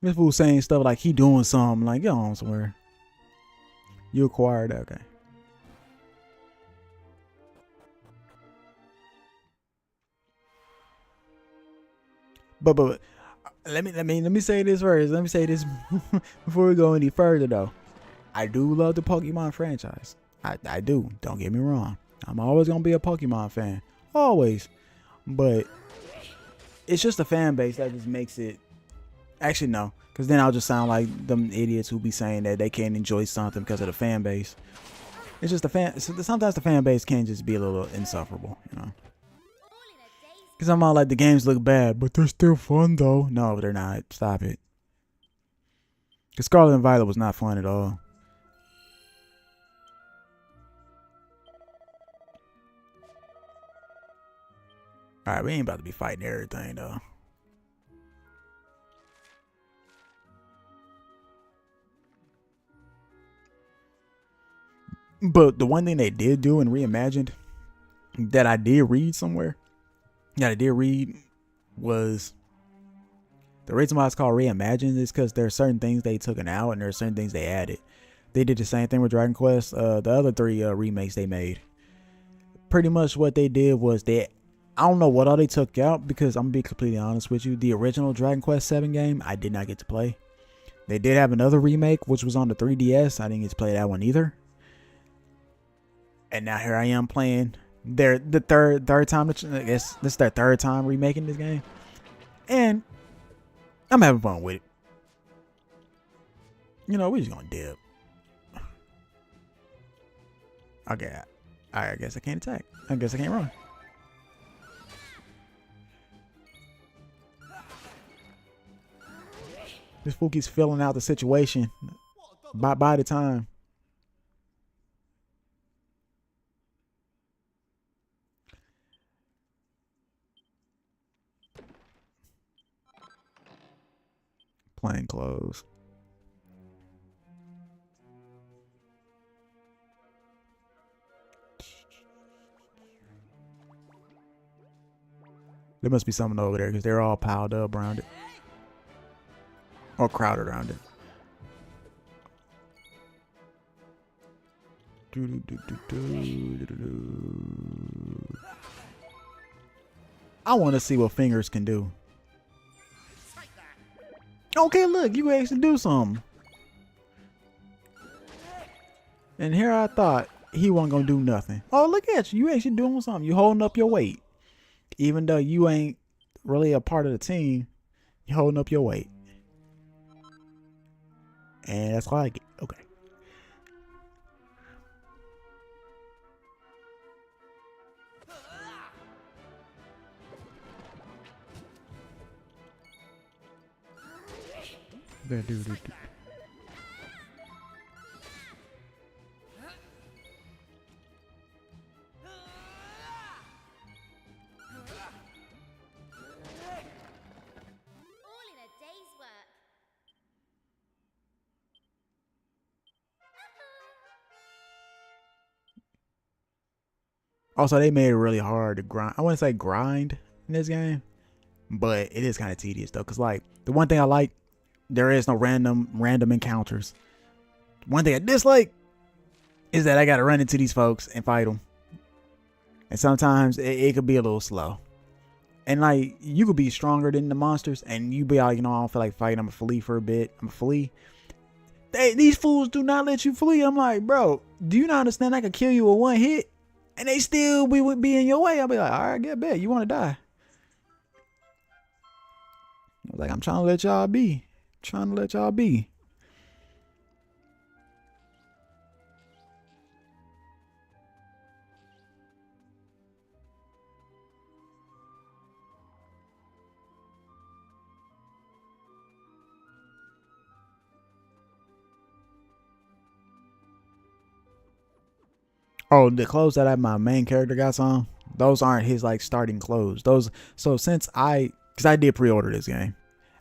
This fool saying stuff like he doing something. Like, get on somewhere. You acquired that, okay. But let me say this first. Let me say this before we go any further though. I do love the Pokemon franchise. I do. Don't get me wrong. I'm always gonna be a Pokemon fan. Always. But it's just the fan base that just makes it. Actually, no, because then I'll just sound like them idiots who be saying that they can't enjoy something because of the fan base. It's just the fan. Sometimes the fan base can just be a little insufferable, Because I'm all like, the games look bad, but they're still fun though. No, they're not. Stop it. Because Scarlet and Violet was not fun at all. All right, we ain't about to be fighting everything though. But the one thing they did do and reimagined that I did read somewhere Yeah, they did read was the reason why it's called reimagined is because there are certain things they took out and there are certain things they added. They did the same thing with Dragon Quest. The other three remakes they made. Pretty much what they did was I don't know what all they took out because I'm gonna be completely honest with you. The original Dragon Quest 7 game I did not get to play. They did have another remake which was on the 3DS. I didn't get to play that one either. And now here I am playing the third time. I guess this is their third time remaking this game, and I'm having fun with it. You know, we're just gonna dip. Okay, I guess I can't attack. I guess I can't run. This fool keeps filling out the situation by the time. Plain clothes. There must be something over there because they're all piled up around it. Or crowded around it. I want to see what fingers can do. Okay, look, you actually do something. And here I thought he wasn't gonna do nothing. Oh, look at you. You actually doing something. You holding up your weight. Even though you ain't really a part of the team, you holding up your weight. And that's why I get. Okay. Also, they made it really hard to grind. I wouldn't say grind in this game, but it is kind of tedious though. Cause like the one thing I like, there is no random encounters. One thing I dislike is that I gotta run into these folks and fight them, and sometimes it could be a little slow. And like you could be stronger than the monsters, and you be like, you know, I don't feel like fighting. I'm gonna flee for a bit. I'm gonna flee. These fools do not let you flee. I'm like, bro, do you not understand? I could kill you with one hit. And they still would be in your way. I'll be like, all right, get back. You want to die? I was like, I'm trying to let y'all be. Trying to let y'all be. Oh, the clothes that my main character got on, those aren't his like starting clothes. Those, so since because I did pre-order this game,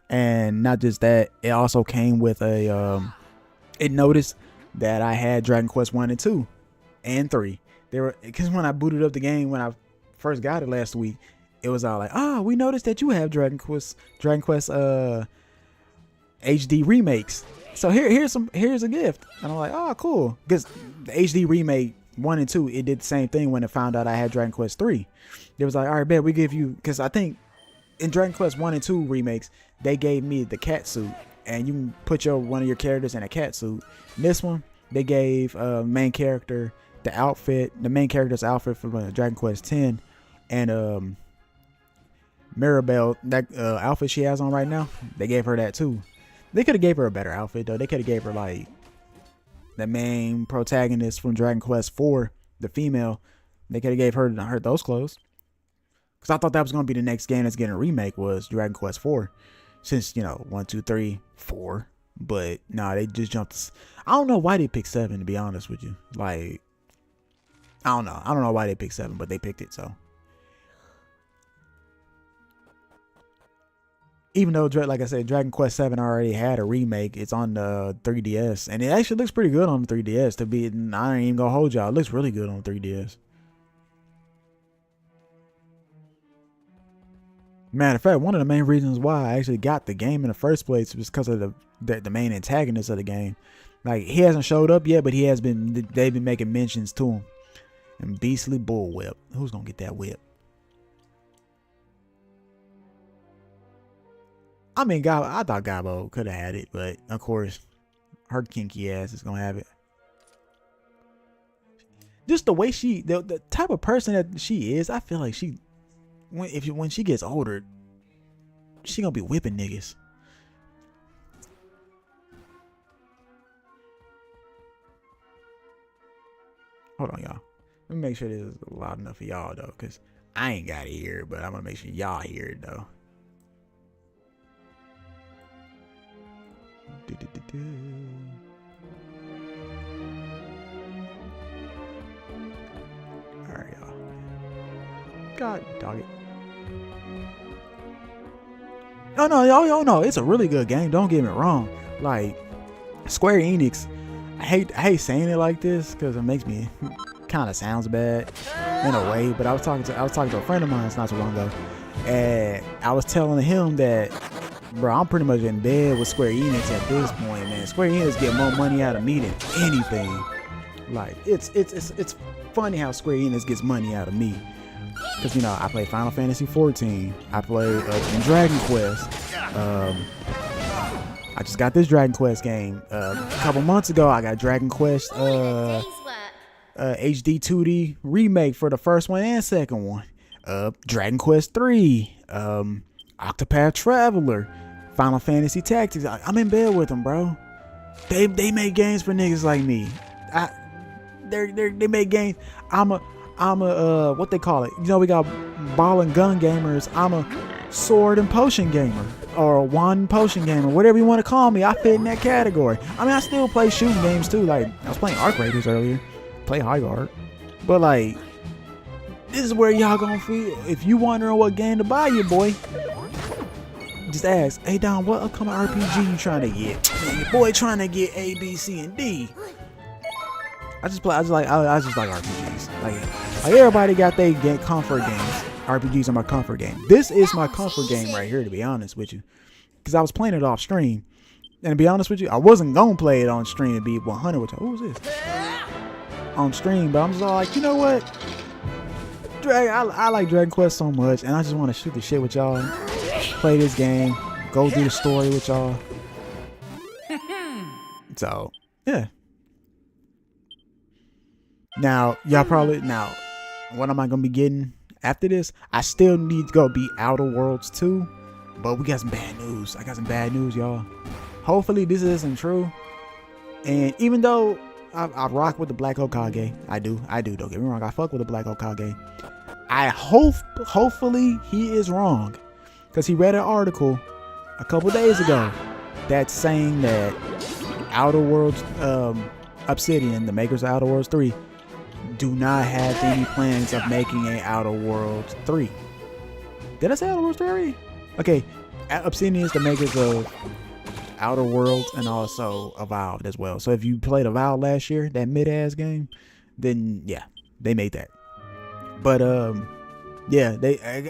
and not just that, it also came with it noticed that I had Dragon Quest 1 and 2 and 3. They were, because when I booted up the game when I first got it last week, it was all like, we noticed that you have Dragon Quest HD remakes. So here's a gift. And I'm like, oh, cool. Because the HD remake 1 and 2, it did the same thing when it found out I had Dragon Quest 3. It was like, all right, bet we give you, because I think in Dragon Quest 1 and 2 remakes, they gave me the cat suit, and you can put one of your characters in a cat suit. In this one, they gave main character the main character's outfit from Dragon Quest 10, and Mirabelle, that outfit she has on right now, they gave her that too. They could have gave her a better outfit though. They could have gave her like the main protagonist from Dragon Quest 4, the female. They could have gave her those clothes. Because I thought that was going to be the next game that's getting a remake was Dragon Quest 4. Since, 1, 2, 3, 4. But, nah, they just jumped. I don't know why they picked 7, to be honest with you. Like, I don't know. I don't know why they picked 7, but they picked it, so. Even though, like I said, Dragon Quest 7 already had a remake. It's on the 3DS. And it actually looks pretty good on the 3DS. I ain't even going to hold y'all. It looks really good on the 3DS. Matter of fact, one of the main reasons why I actually got the game in the first place was because of the main antagonist of the game. Like, he hasn't showed up yet, but they've been making mentions to him. And beastly bullwhip. Who's gonna get that whip? I mean, I thought Gabo could have had it, but of course, her kinky ass is gonna have it. Just the way the type of person that she is, I feel like when she gets older, she gonna be whipping niggas. Hold on, y'all. Let me make sure this is loud enough for y'all though, cause I ain't got it here, but I'm gonna make sure y'all hear it though. Alright, y'all. God dog it. No, it's a really good game. Don't get me wrong. Like, Square Enix, I hate saying it like this because it makes me kind of sounds bad in a way. But I was talking to a friend of mine not too long ago, and I was telling him that, bro, I'm pretty much in bed with Square Enix at this point, man. Square Enix get more money out of me than anything. Like, it's funny how Square Enix gets money out of me. Because, you know, I play Final Fantasy 14. I play Dragon Quest. I just got this Dragon Quest game. A couple months ago, I got Dragon Quest HD 2D remake for the first one and second one. Dragon Quest 3. Octopath Traveler. Final Fantasy Tactics. I'm in bed with them, bro. They make games for niggas like me. They make games. I'm a what they call it? You know, we got ball and gun gamers. I'm a sword and potion gamer, or a wand and potion gamer, whatever you want to call me. I fit in that category. I mean, I still play shooting games too. Like, I was playing Arc Raiders earlier, play High Guard, but like, this is where y'all gonna feel. If you wondering what game to buy you, boy, just ask, hey Don, what upcoming RPG you trying to get? Man, your boy trying to get A, B, C, and D. I just like RPGs. Like everybody got their comfort games. RPGs are my comfort game. This is my comfort game right here, to be honest with you, because I was playing it off stream, and to be honest with you, I wasn't gonna play it on stream and be 100 with you. Who was this on stream? But I'm just all like, you know what? I like Dragon Quest so much, and I just want to shoot the shit with y'all, play this game, go through the story with y'all. So yeah. Now, y'all probably, what am I going to be getting after this? I still need to go beat Outer Worlds 2, but we got some bad news. I got some bad news, y'all. Hopefully this isn't true. And even though I rock with the Black Hokage, I do, don't get me wrong, I fuck with the Black Hokage. Hopefully he is wrong, because he read an article a couple days ago that's saying that Outer Worlds, Obsidian, the makers of Outer Worlds 3, do not have any plans of making a Outer Worlds 3. Did I say Outer Worlds 3 already? Okay, Obsidian is the makers of Outer Worlds and also Avowed as well. So if you played Avowed last year, that mid-ass game, then yeah, they made that. But yeah,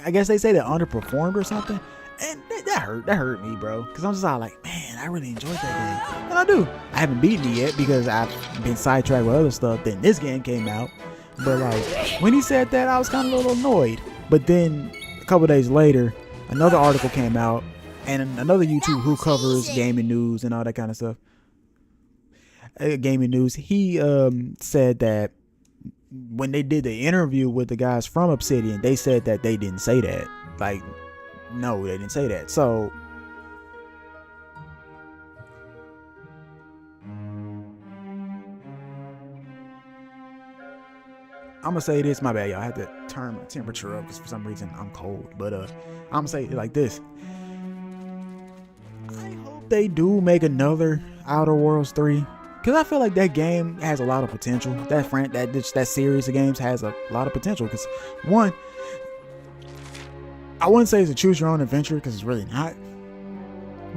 I guess they say they underperformed or something. And that hurt me, bro, because I'm just all like, man, I really enjoyed that game, and I do. I haven't beaten it yet because I've been sidetracked with other stuff. Then this game came out, but like, when he said that, I was kind of a little annoyed. But then a couple days later, another article came out, and another YouTube who covers gaming news and all that kind of stuff, gaming news, he said that when they did the interview with the guys from Obsidian, they said that they didn't say that. Like, no, they didn't say that. So I'm gonna say this, my bad, y'all. I had to turn my temperature up because for some reason I'm cold. But I'm gonna say it like this. I hope they do make another Outer Worlds 3, because I feel like that game has a lot of potential. That series of games has a lot of potential. Because one, I wouldn't say it's a choose your own adventure, because it's really not.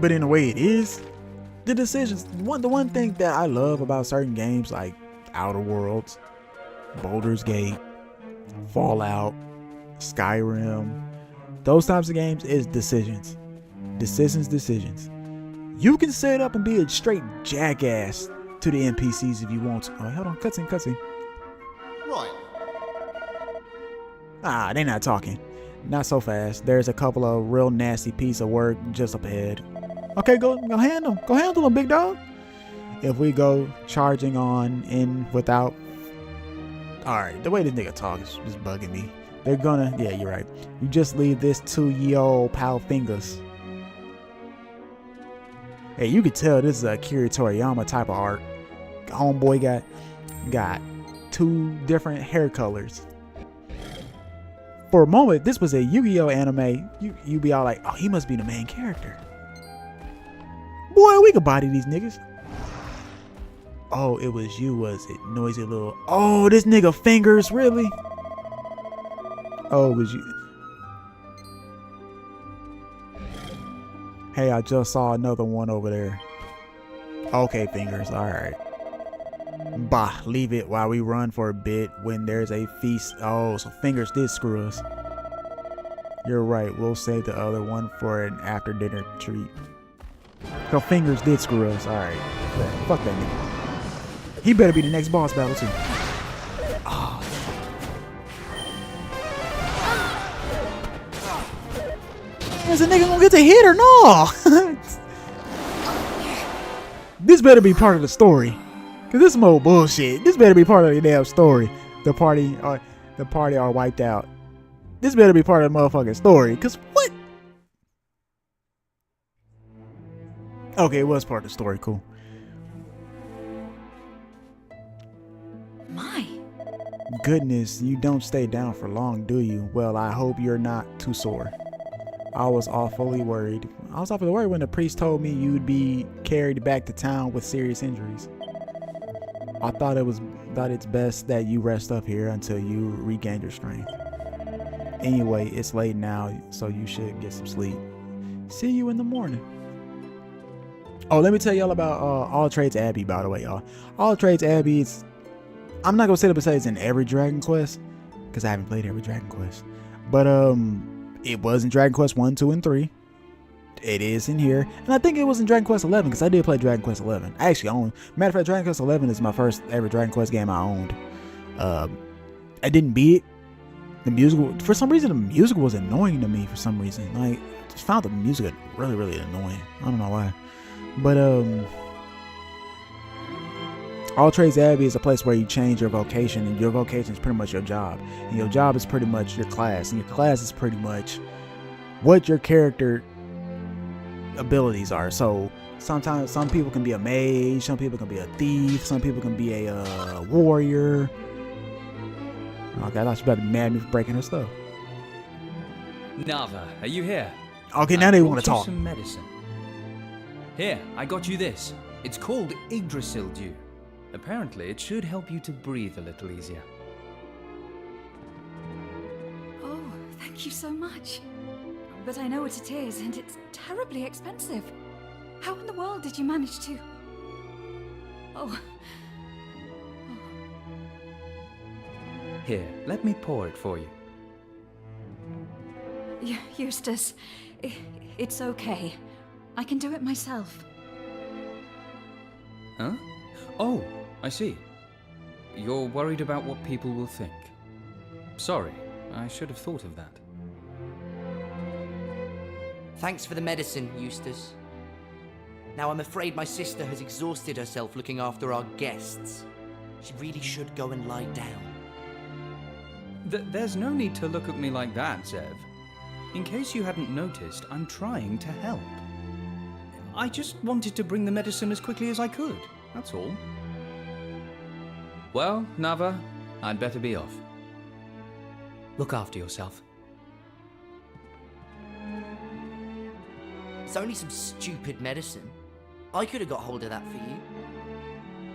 But in a way it is. The decisions, the one thing that I love about certain games like Outer Worlds, Baldur's Gate, Fallout, Skyrim, Those types of games is decisions. Decisions. You can set up and be a straight jackass to the NPCs if you want to. Oh, hold on. Cutscene. Right. Ah, they not talking. Not so fast. There's a couple of real nasty piece of work just up ahead. Okay, go handle them. Go handle them, big dog. If we go charging on in without... Alright, the way this nigga talks is bugging me. They're gonna... Yeah, you're right. You just leave this to your old pal fingers. Hey, you can tell this is a Akira Toriyama type of art. Homeboy got 2 different hair colors. For a moment, this was a Yu-Gi-Oh anime. You be all like, oh, he must be the main character. Boy, we could body these niggas. Oh, it was you, was it? Noisy little... Oh, this nigga fingers, really? Oh, it was you. Hey, I just saw another one over there. Okay, fingers, alright. Bah, leave it while we run for a bit when there's a feast. Oh, so fingers did screw us. You're right, we'll save the other one for an after dinner treat. So fingers did screw us, alright. Fuck that nigga. He better be the next boss battle too. Oh. Is a nigga gonna get to hit or no? This better be part of the story. Cause this is more bullshit. This better be part of the damn story. The party are wiped out. This better be part of the motherfucking story. Cause what? Okay, it was part of the story. Cool. My goodness, you don't stay down for long, do you? Well, I hope you're not too sore. I was awfully worried. I was awfully worried when the priest told me you'd be carried back to town with serious injuries. I thought it's best that you rest up here until you regain your strength. Anyway, it's late now, so you should get some sleep. See you in the morning. Oh, let me tell y'all about All Trades Abbey, by the way, y'all. All Trades Abbey, I'm not gonna sit up and say it's in every Dragon Quest, because I haven't played every Dragon Quest. But it was in Dragon Quest 1, 2, and 3. It is in here. And I think it was in Dragon Quest 11, because I did play Dragon Quest 11. I actually own. Matter of fact, Dragon Quest 11 is my first ever Dragon Quest game I owned. I didn't beat it. The music, for some reason, the music was annoying to me for some reason. Like, I just found the music really, really annoying. I don't know why. But, All Trades Abbey is a place where you change your vocation, and your vocation is pretty much your job. And your job is pretty much your class. And your class is pretty much what your character abilities are. So sometimes some people can be a mage, some people can be a thief, some people can be a warrior. Okay, I thought you about to be mad at me for breaking her stuff. Nava, are you here? Okay, now they want to talk. Some medicine. Here, I got you this. It's called Yggdrasil dew. Apparently, it should help you to breathe a little easier. Oh, thank you so much. But I know what it is, and it's terribly expensive. How in the world did you manage to... Oh. Here, let me pour it for you. Eustace, it's okay. I can do it myself. Huh? Oh, I see. You're worried about what people will think. Sorry, I should have thought of that. Thanks for the medicine, Eustace. Now I'm afraid my sister has exhausted herself looking after our guests. She really should go and lie down. There's no need to look at me like that, Zev. In case you hadn't noticed, I'm trying to help. I just wanted to bring the medicine as quickly as I could, that's all. Well, Nava, I'd better be off. Look after yourself. It's only some stupid medicine. I could have got hold of that for you.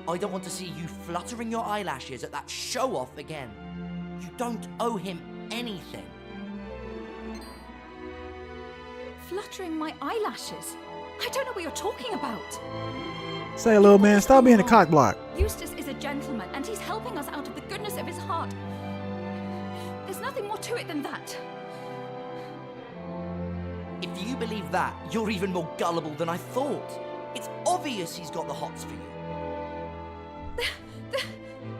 I don't want to see you fluttering your eyelashes at that show-off again. You don't owe him anything. Fluttering my eyelashes? I don't know what you're talking about. Say, little man, stop being a cock block. Eustace is a gentleman, and he's helping us out of the goodness of his heart. There's nothing more to it than that. If you believe that, you're even more gullible than I thought. It's obvious he's got the hots for you.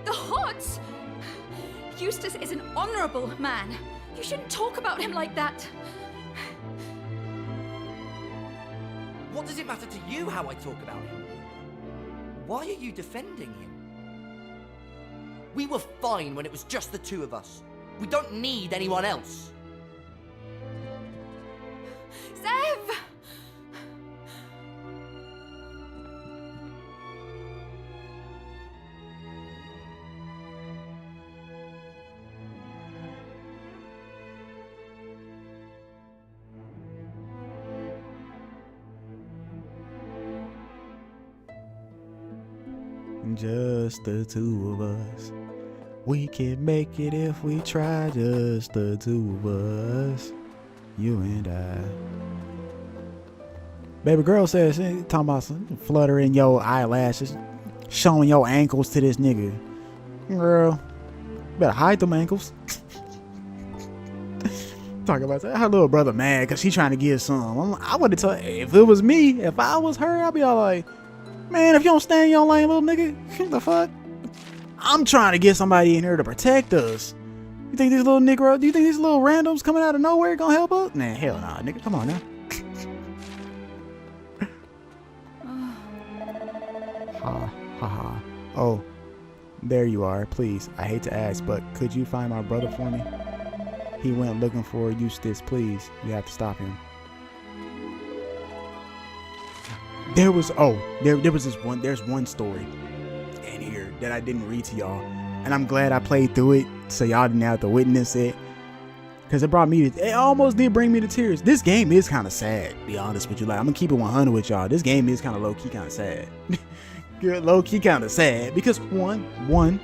The Hots! Eustace is an honorable man. You shouldn't talk about him like that. What does it matter to you how I talk about him? Why are you defending him? We were fine when it was just the two of us. We don't need anyone else. Zev! Just the two of us. We can make it if we try. Just the two of us. You and I. Baby girl says, talking about some fluttering your eyelashes, showing your ankles to this nigga. Girl, better hide them ankles. Talking about that. Her little brother mad because she trying to get some. I would have told, if it was me, if I was her, I'd be all like, man, if you don't stay in your lane, little nigga, what the fuck? I'm trying to get somebody in here to protect us. You think these little Negro, do you think these little randoms coming out of nowhere gonna help us? Nah, hell nah, nigga. Come on now. Ha, ha, ha. Oh, there you are. Please, I hate to ask, but could you find my brother for me? He went looking for Eustace. Please, you have to stop him. There was there's one story in here that I didn't read to y'all, and I'm glad I played through it so y'all didn't have to witness it, because it almost did bring me to tears. This game is kind of sad, to be honest with you. Like, I'm gonna keep it 100 with y'all. This game is kind of low-key kind of sad. Low-key kind of sad because one,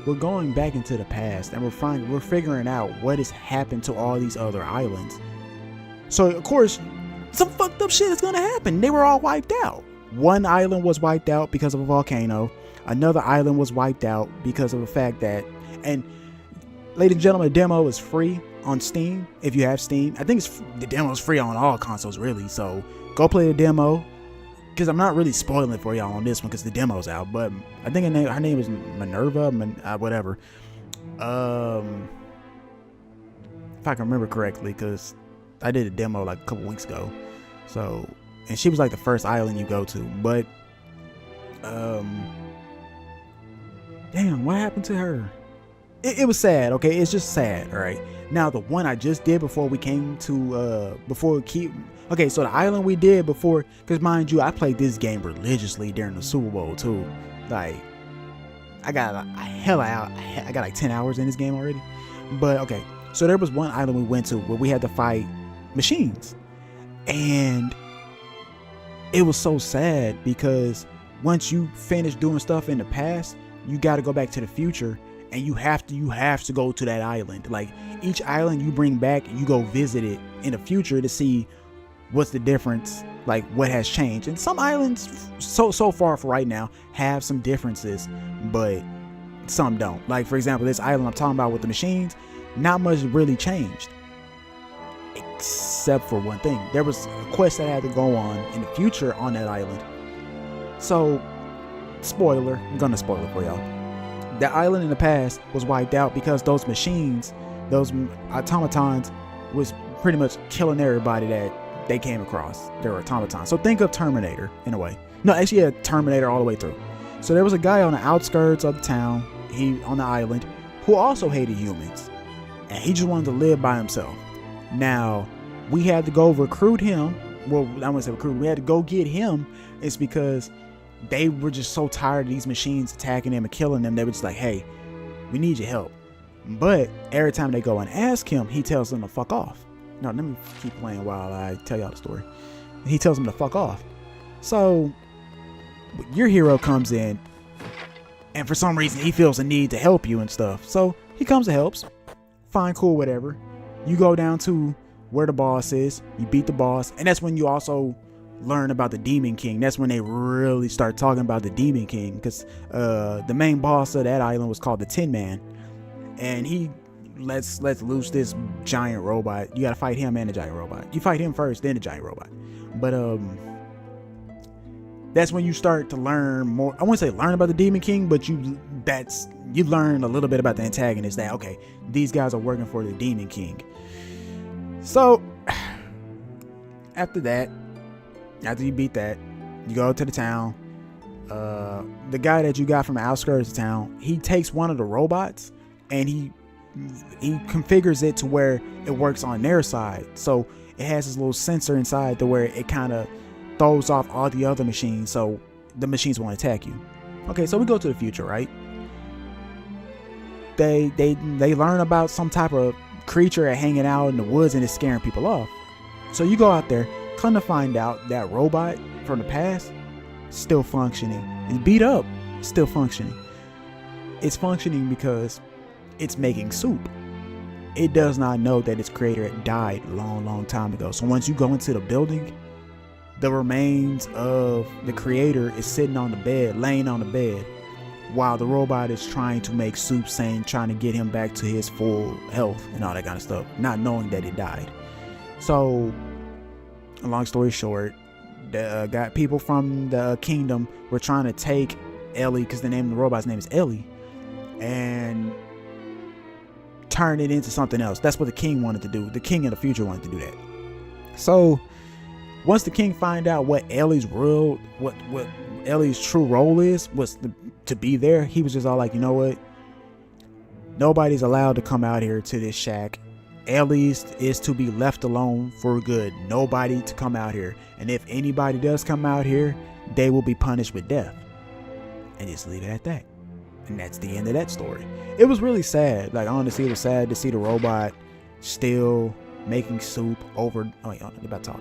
we're going back into the past and we're figuring out what has happened to all these other islands. So of course, some fucked up shit is gonna happen. They were all wiped out. One island was wiped out because of a volcano. Another island was wiped out because of the fact that, and ladies and gentlemen, the demo is free on Steam if you have Steam. I think the demo is free on all consoles really. So go play the demo, because I'm not really spoiling it for y'all on this one because the demo's out. But I think her name is Minerva, whatever. If I can remember correctly, because I did a demo like a couple weeks ago. So, and she was like the first island you go to. But, damn, what happened to her? It was sad, okay? It's just sad, all right? Now, the one I just did before we came to, okay, so the island we did before, because mind you, I played this game religiously during the Super Bowl, too. Like, I got I got like 10 hours in this game already. But, okay, so there was one island we went to where we had to fight machines. And it was so sad because once you finish doing stuff in the past, you got to go back to the future. And you have to go to that island. Like, each island you bring back, you go visit it in the future to see what's the difference, like what has changed. And some islands so far for right now have some differences, but some don't. Like, for example, this island I'm talking about with the machines, not much really changed. Except for one thing. There was a quest that I had to go on in the future on that island. So, spoiler, I'm gonna spoil it for y'all. The island in the past was wiped out because those machines, those automatons, was pretty much killing everybody that they came across. They were automatons. So think of Terminator in a way. No, actually, yeah, Terminator all the way through. So there was a guy on the outskirts of the town, on the island, who also hated humans. And he just wanted to live by himself. Now, we had to go recruit him. Well, I wouldn't say recruit. We had to go get him. It's because they were just so tired of these machines attacking them and killing them. They were just like, hey, we need your help. But every time they go and ask him, he tells them to fuck off. No, let me keep playing while I tell y'all the story. He tells them to fuck off. So your hero comes in, and for some reason he feels a need to help you and stuff. So he comes and helps. Fine, cool, whatever. You go down to where the boss is. You beat the boss. And that's when you also learn about the Demon King. That's when they really start talking about the Demon King, because the main boss of that island was called the Tin Man, and he let's loose this giant robot. You gotta fight him and the giant robot. You fight him first, then the giant robot. But that's when you start to learn more. I wouldn't say learn about the Demon King, but you learn a little bit about the antagonist, that okay, these guys are working for the Demon King. So after you beat that, you go to the town. The guy that you got from the outskirts of town, he takes one of the robots and he configures it to where it works on their side. So it has this little sensor inside to where it kind of throws off all the other machines, so the machines won't attack you. Okay, so we go to the future, right? They learn about some type of creature hanging out in the woods and it's scaring people off. So you go out there, come to find out that robot from the past still functioning. It's beat up, still functioning. It's functioning because it's making soup. It does not know that its creator had died long time ago. So once you go into the building, the remains of the creator is sitting on the bed, laying on the bed, while the robot is trying to make soup, trying to get him back to his full health and all that kind of stuff, not knowing that it died. So, long story short, got people from the kingdom were trying to take Ellie, because the name of the robot's name is Ellie, and turn it into something else. That's what the king wanted to do. The king in the future wanted to do that. So once the king find out what Ellie's true role is, was to be there, he was just all like, you know what? Nobody's allowed to come out here to this shack. Ellie's is to be left alone for good. Nobody to come out here. And if anybody does come out here, they will be punished with death. And just leave it at that. And that's the end of that story. It was really sad. Like, honestly, it was sad to see the robot still making soup over. Oh, yeah, I'm about to talk.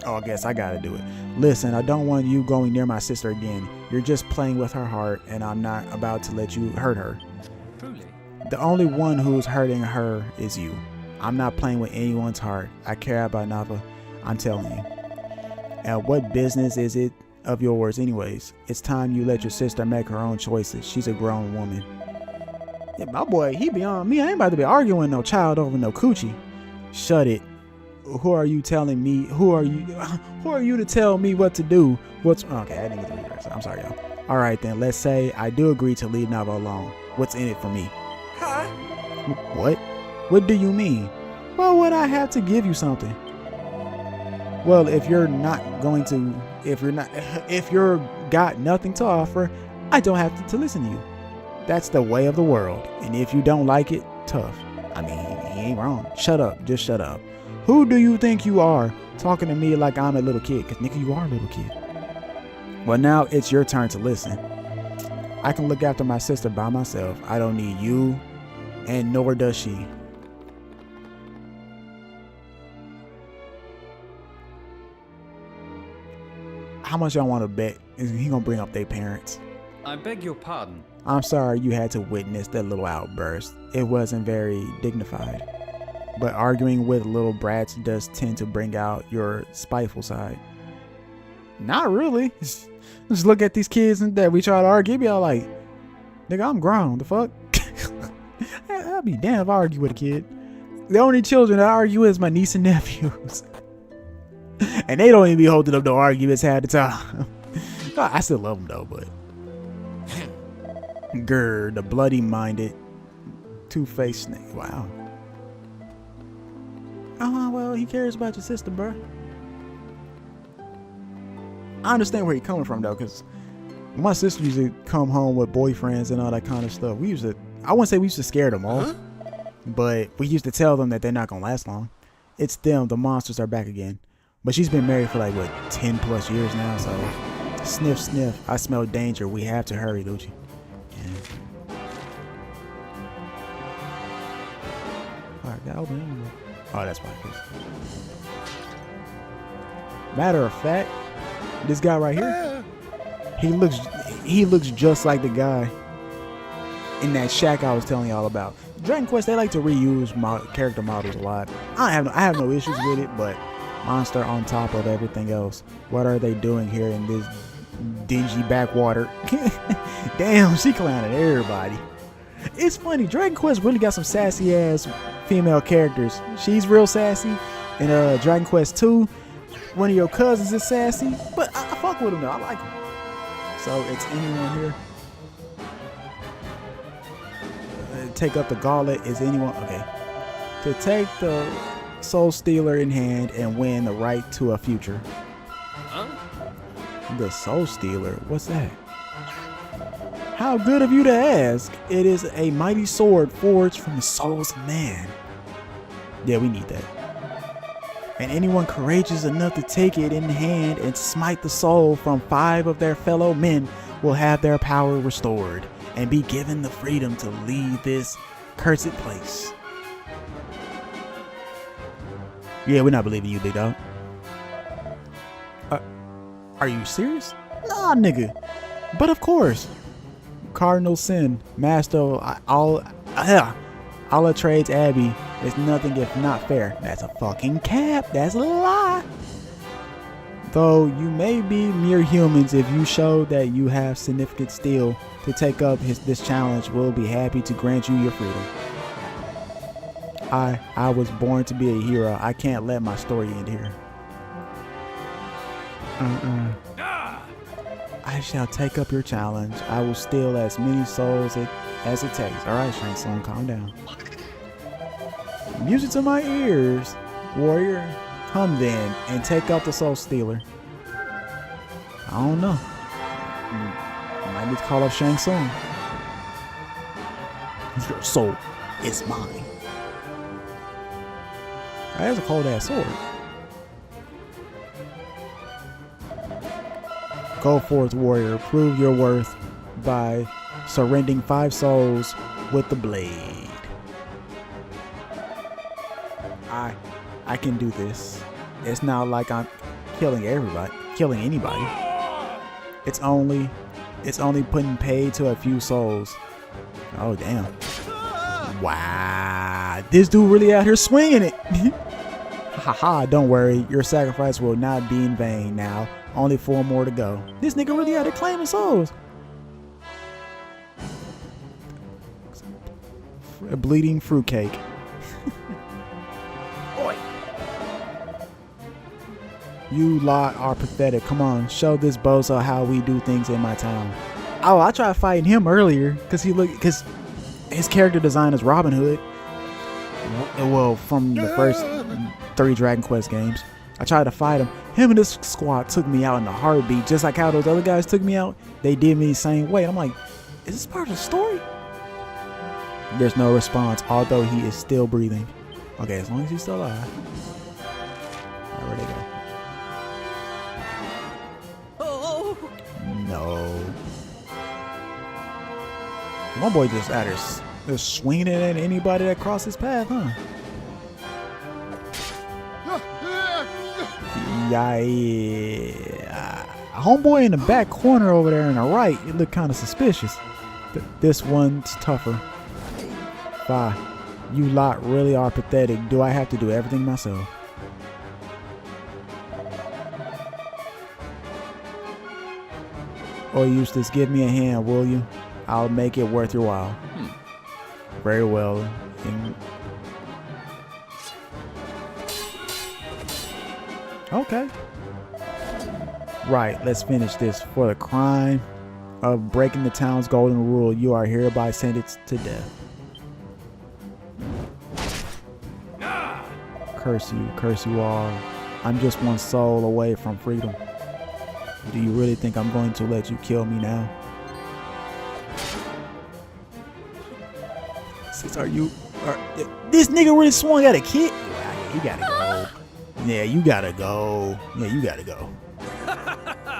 Oh, I guess I gotta do it. Listen, I don't want you going near my sister again. You're just playing with her heart, and I'm not about to let you hurt her. Truly. The only one who's hurting her is you. I'm not playing with anyone's heart. I care about Nava. I'm telling you. And what business is it of yours anyways? It's time you let your sister make her own choices. She's a grown woman. Yeah, my boy, he beyond me. I ain't about to be arguing with no child over no coochie. Shut it. Who are you telling me? Who are you to tell me what to do? Okay, I didn't get the read. I'm sorry, y'all. All right, then. Let's say I do agree to leave Nava alone. What's in it for me? Huh? What? What do you mean? Well, would I have to give you something? Well, if you're got nothing to offer, I don't have to listen to you. That's the way of the world. And if you don't like it, tough. I mean, he ain't wrong. Shut up. Just shut up. Who do you think you are, talking to me like I'm a little kid? Because, nigga, you are a little kid. Well, now it's your turn to listen. I can look after my sister by myself. I don't need you, and nor does she. How much y'all want to bet is he gonna bring up their parents? I beg your pardon. I'm sorry you had to witness that little outburst. It wasn't very dignified. But arguing with little brats does tend to bring out your spiteful side. Not really. Just look at these kids and that we try to argue. Be all like, nigga, I'm grown. The fuck? I'll be damned if I argue with a kid. The only children I argue with is my niece and nephews. And they don't even be holding up no arguments half the time. I still love them though, but grr, the bloody-minded two-faced snake. Wow. Well, he cares about your sister, bro. I understand where you're coming from though, because my sister used to come home with boyfriends and all that kind of stuff. I wouldn't say we used to scare them off, but we used to tell them that they're not gonna last long. It's them, the monsters are back again. But she's been married for like, what, 10 plus years now, so sniff, sniff. I smell danger. We have to hurry, Lucci. Yeah. Alright, got open it. Oh, that's why. Matter of fact, this guy right here, he looks just like the guy in that shack I was telling y'all about. Dragon Quest, they like to reuse character models a lot. I have no issues with it, but Monster on top of everything else. What are they doing here in this dingy backwater. Damn, she clowning everybody. It's funny, Dragon Quest really got some sassy ass female characters. She's real sassy. In Dragon Quest 2, one of your cousins is sassy, but I fuck with him though. I like him. So it's anyone here. Take up the gauntlet is anyone. Okay. To take the Soul Stealer in hand and win the right to a future. Huh? The Soul Stealer? What's that? How good of you to ask. It is a mighty sword forged from the souls of man. Yeah, we need that. And anyone courageous enough to take it in hand and smite the soul from 5 of their fellow men will have their power restored and be given the freedom to leave this cursed place. Yeah, we're not believing you, big dog. Are you serious? Nah, nigga. But of course. Cardinal Sin, Master all trades Abbey is nothing if not fair. That's a fucking cap. That's a lie. Though you may be mere humans, if you show that you have significant skill to take up this challenge, we'll be happy to grant you your freedom. I was born to be a hero. I can't let my story end here. I shall take up your challenge. I will steal as many souls as it takes. Alright, Shang Tsung, calm down. Music to my ears, warrior. Come then and take up the Soul Stealer. I don't know. Might need to call up Shang Tsung. Your soul is mine. That's a cold ass sword. Go forth, warrior. Prove your worth by surrendering 5 souls with the blade. I can do this. It's not like I'm killing anybody. It's only putting pay to a few souls. Oh damn. Wow. This dude really out here swinging it. Haha, don't worry. Your sacrifice will not be in vain now. Only 4 more to go. This nigga really out here claiming souls. A bleeding fruitcake. Oi! You lot are pathetic. Come on, show this bozo how we do things in my town. Oh, I tried fighting him earlier because his character design is Robin Hood. Well, from the first 3 Dragon Quest games. I tried to fight him. Him and this squad took me out in a heartbeat. Just like how those other guys took me out. They did me the same way. I'm like, is this part of the story? There's no response, although he is still breathing. Okay, as long as he's still alive. Alright, where'd they go? Oh! No. My boy just out here just swinging it at anybody that crosses his path, huh? Yeah. Homeboy in the back corner over there on the right, it looked kind of suspicious. This one's tougher. 5. You lot really are pathetic. Do I have to do everything myself? Oh, Eustace, give me a hand, will you? I'll make it worth your while. Very well. Okay. Right, let's finish this. For the crime of breaking the town's golden rule, you are hereby sentenced to death. Curse you all. I'm just one soul away from freedom. Do you really think I'm going to let you kill me now? This nigga really swung at a kid? Yeah, you gotta go. Yeah, you gotta go. Yeah, you gotta go.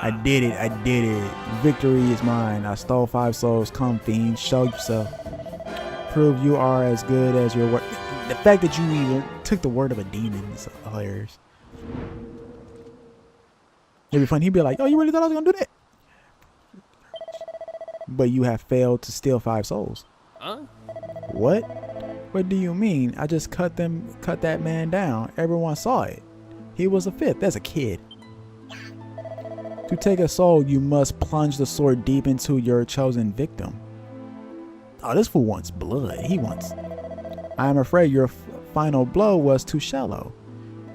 I did it. Victory is mine. I stole 5 souls. Come, fiend. Show yourself. Prove you are as good as your word. The fact that you even took the word of a demon is hilarious. It'd be funny. He'd be like, oh, you really thought I was gonna do that? But you have failed to steal 5 souls. Huh? What? What do you mean? I just cut that man down. Everyone saw it. He was a 5th. That's a kid. To take a soul, you must plunge the sword deep into your chosen victim. Oh, this fool wants blood. He wants... I am afraid your final blow was too shallow.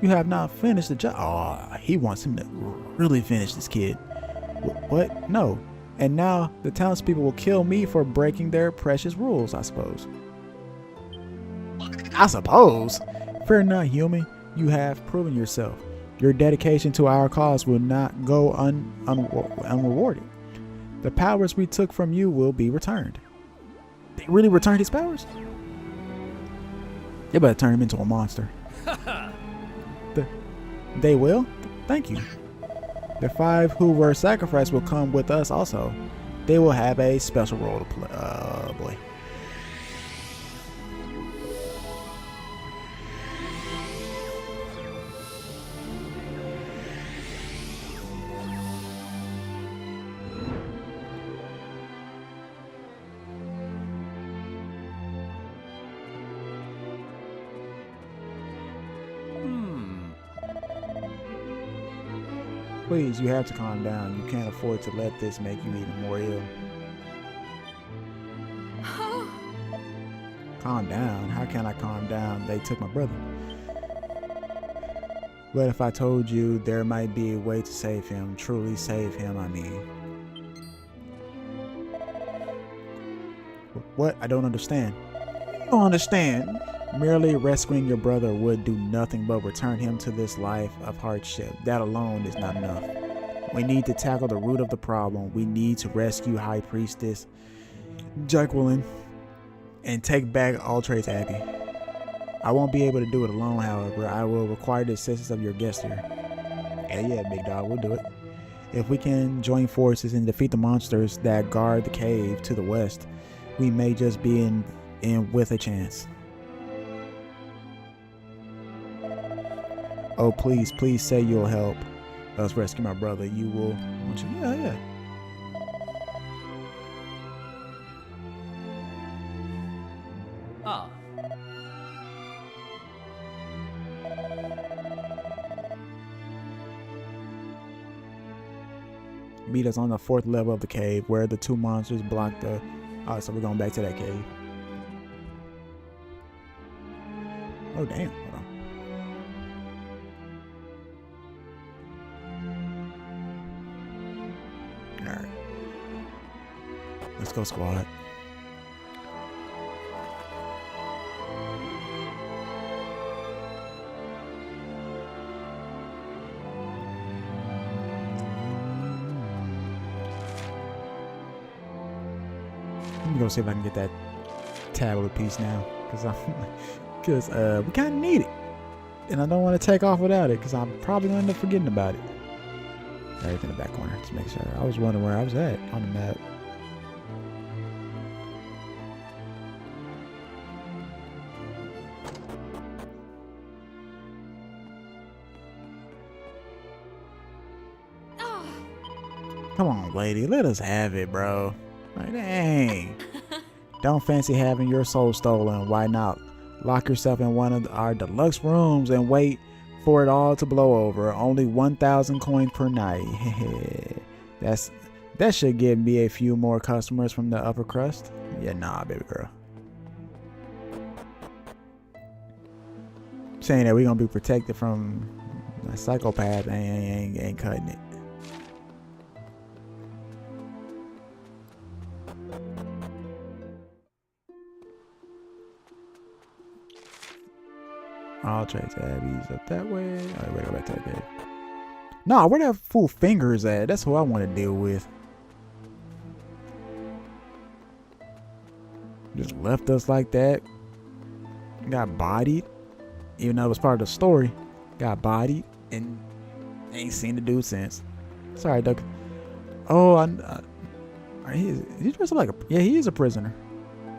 You have not finished the job. Oh, he wants him to really finish this kid. What? No. And now the townspeople will kill me for breaking their precious rules, I suppose. I suppose? Fear not, human. You have proven yourself. Your dedication to our cause will not go unrewarded. The powers we took from you will be returned. They really returned his powers? They better turn him into a monster. They will? Thank you. The 5 who were sacrificed will come with us also. They will have a special role to play. Oh boy. Please, you have to calm down. You can't afford to let this make you even more ill. Calm down? How can I calm down? They took my brother. What if I told you there might be a way to save him? Truly save him, I mean. What? I don't understand. You don't understand. Merely rescuing your brother would do nothing but return him to this life of hardship. That alone is not enough. We need to tackle the root of the problem. We need to rescue High Priestess Jacqueline and take back Altre's Abbey. I won't be able to do it alone, however. I will require the assistance of your guest here. Yeah, big dog, we'll do it. If we can join forces and defeat the monsters that guard the cave to the west, we may just be in with a chance. Oh, please say you'll help us rescue my brother. You will. Won't you? Yeah. Ah. Meet us on the 4th level of the cave where the 2 monsters block the... Oh, so we're going back to that cave. Oh, damn. Hold on. Alright. Let's go, squad. Let me go see if I can get that tablet piece now, because we kind of need it, and I don't want to take off without it, because I'm probably going to end up forgetting about it. Right in the back corner, to make sure. I was wondering where I was at on the map. Come on, lady, let us have it, bro. Like, dang. Don't fancy having your soul stolen? Why not lock yourself in one of our deluxe rooms and wait for it all to blow over? Only 1,000 coins per night. That should give me a few more customers from the upper crust. Yeah, nah, baby girl. Saying that we're gonna be protected from a psychopath ain't cutting it. I'll trade Abby's up that way. All right, go back to that cave. Nah, where that fool fingers at? That's who I want to deal with. Just left us like that. Got bodied. Even though it was part of the story. Got bodied and ain't seen the dude since. Sorry, Doug. Oh, is he dressed up like a... Yeah, he is a prisoner.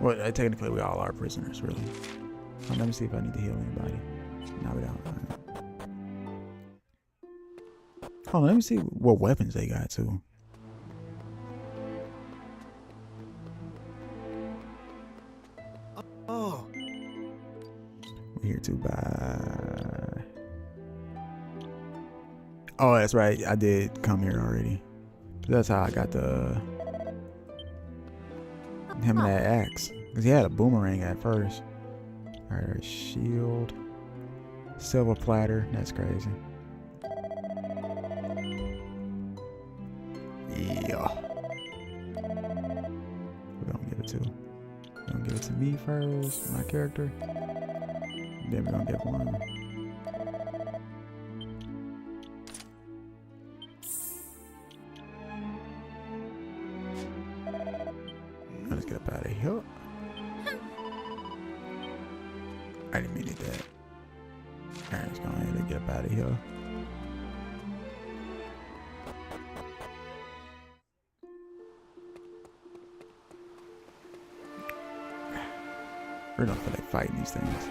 Well, technically we all are prisoners, really. Let me see if I need to heal anybody. No, we don't. Hold on, let me see what weapons they got too. Oh. We're here to buy. Oh, that's right. I did come here already. That's how I got the him and that axe. Cause he had a boomerang at first. All right, shield, silver platter. That's crazy. Yeah. We're gonna give it to. We're gonna give it to me first, my character. Then we're gonna get one. Let's get up out of here. I didn't mean that. Alright, let's go ahead and get up out of here. We're not feel like fighting these things.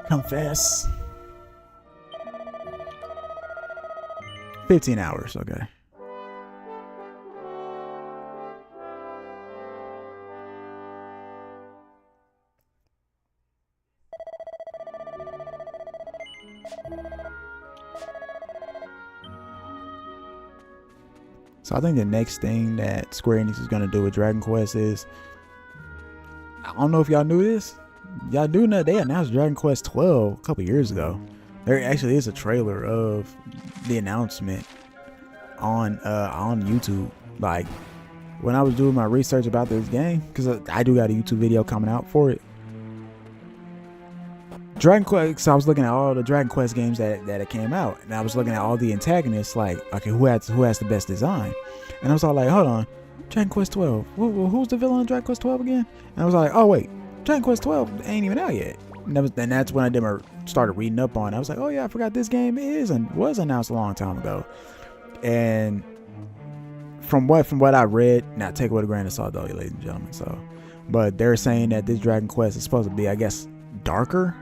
Confess. 15 hours, okay. So I think the next thing that Square Enix is going to do with Dragon Quest is, I don't know if y'all knew this. Y'all do know they announced Dragon Quest 12 a couple years ago. There actually is a trailer of the announcement on YouTube. Like when I was doing my research about this game, because I do got a YouTube video coming out for it. Dragon Quest. So I was looking at all the Dragon Quest games that came out, and I was looking at all the antagonists. Like, okay, who has the best design? And I was all like, hold on, Dragon Quest 12. Who's the villain in Dragon Quest 12 again? And I was like, oh wait, Dragon Quest 12 ain't even out yet. And that's when I started reading up on it. I was like, oh yeah, I forgot this game was announced a long time ago. And from what I read, now take it with a grain of salt though, ladies and gentlemen. So, but they're saying that this Dragon Quest is supposed to be, I guess, darker,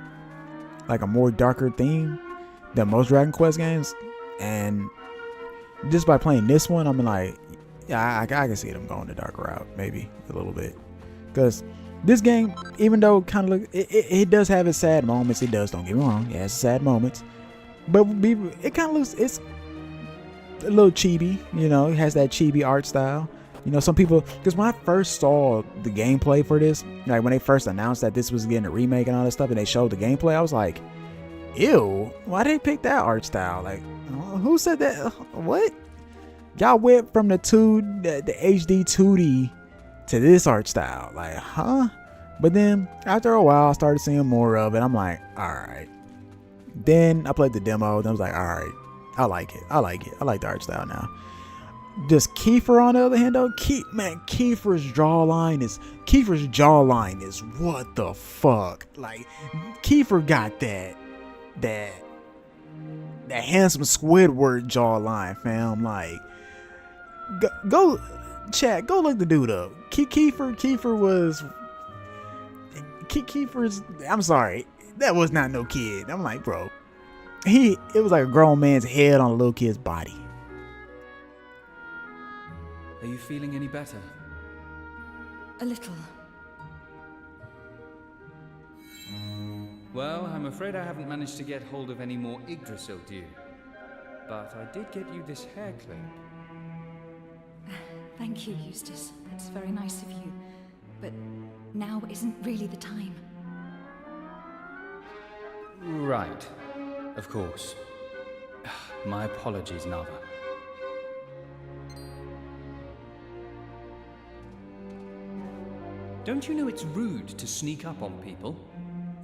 like a more darker theme than most Dragon Quest games. And just by playing this one, I'm like, yeah, I can see them going the darker route, maybe a little bit, because this game, even though kind of it does have its sad moments. It does, don't get me wrong. It has sad moments, but it kind of looks, it's a little chibi. You know, it has that chibi art style. You know, some people, because when I first saw the gameplay for this, like when they first announced that this was getting a remake and all that stuff, and they showed the gameplay, I was like, ew, why did they pick that art style? Like, who said that? What? Y'all went from the HD 2D to this art style, like, huh? But then after a while I started seeing more of it. I'm like, all right. Then I played the demo and I was like, all right, I like it. I like the art style now. Just Kiefer, on the other hand, though, Kiefer's jawline is what the fuck. Like, Kiefer got that handsome Squidward jawline, fam. Like, go chat, go look the dude up. Kiefer's, I'm sorry, that was not no kid. I'm like, bro, it was like a grown man's head on a little kid's body. Are you feeling any better? A little. Well, I'm afraid I haven't managed to get hold of any more Yggdrasil dew. But I did get you this hair clip. Thank you, Eustace. That's very nice of you. But now isn't really the time. Right. Of course. My apologies, Nava. Don't you know it's rude to sneak up on people?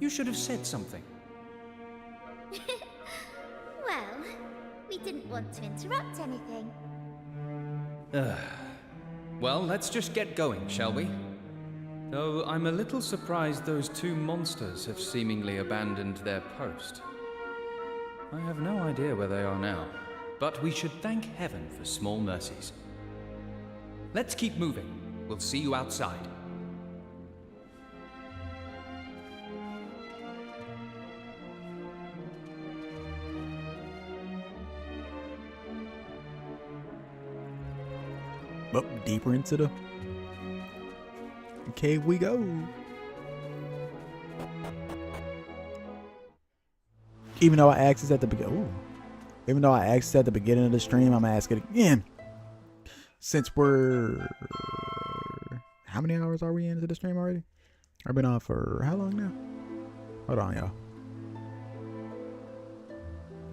You should have said something. Well, we didn't want to interrupt anything. Well, let's just get going, shall we? Though I'm a little surprised those two monsters have seemingly abandoned their post. I have no idea where they are now, but we should thank heaven for small mercies. Let's keep moving. We'll see you outside. Up deeper into the cave we go. Even though I asked this at the beginning, even though I asked at the beginning of the stream, I'm asking it again. Since we're, how many hours are we into the stream already? I've been on for how long now? Hold on, y'all.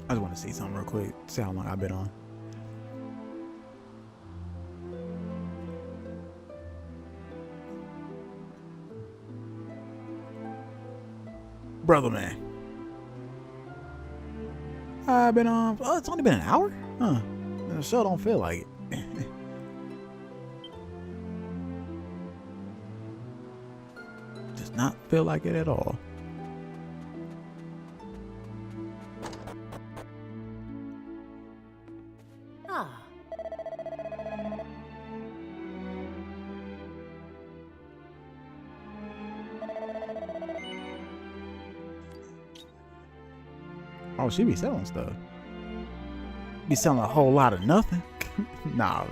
I just want to see something real quick. See how long I've been on. Brother man. I've been on, oh, it's only been an hour? Huh. The show don't feel like it. Does not feel like it at all. Ah. Oh, she be selling stuff. Be selling a whole lot of nothing. Nah,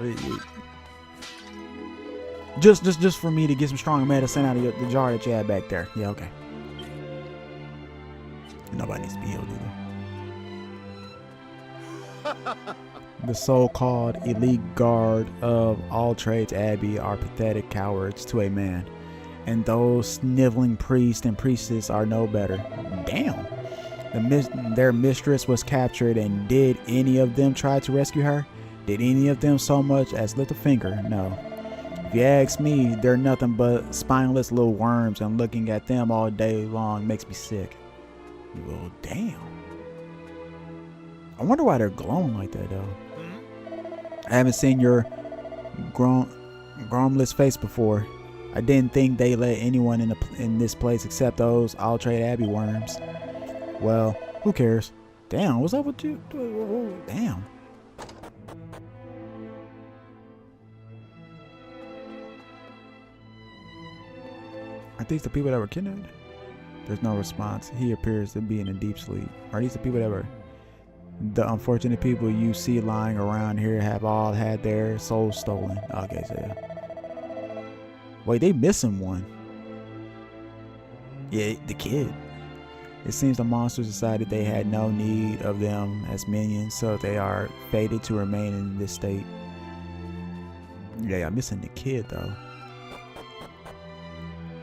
just for me to get some strong medicine out of the jar that you had back there. Yeah, okay. Nobody needs to be healed either. The so-called elite guard of all trades Abbey are pathetic cowards to a man, and those sniveling priests and priestesses are no better. Damn. Their mistress was captured, and did any of them try to rescue her? Did any of them so much as lift a finger? No. If you ask me, they're nothing but spineless little worms, and looking at them all day long makes me sick. Well, damn. I wonder why they're glowing like that, though. I haven't seen your gromless face before. I didn't think they let anyone in this place except those all-trade Abbey worms. Well, who cares? Damn, what's up with you? Damn. Are these the people that were kidnapped? There's no response. He appears to be in a deep sleep. Are these the people that were... The unfortunate people you see lying around here have all had their souls stolen. Okay, so yeah. Wait, they missing one. Yeah, the kid. It seems the monsters decided they had no need of them as minions, so they are fated to remain in this state. Yeah, I'm missing the kid though.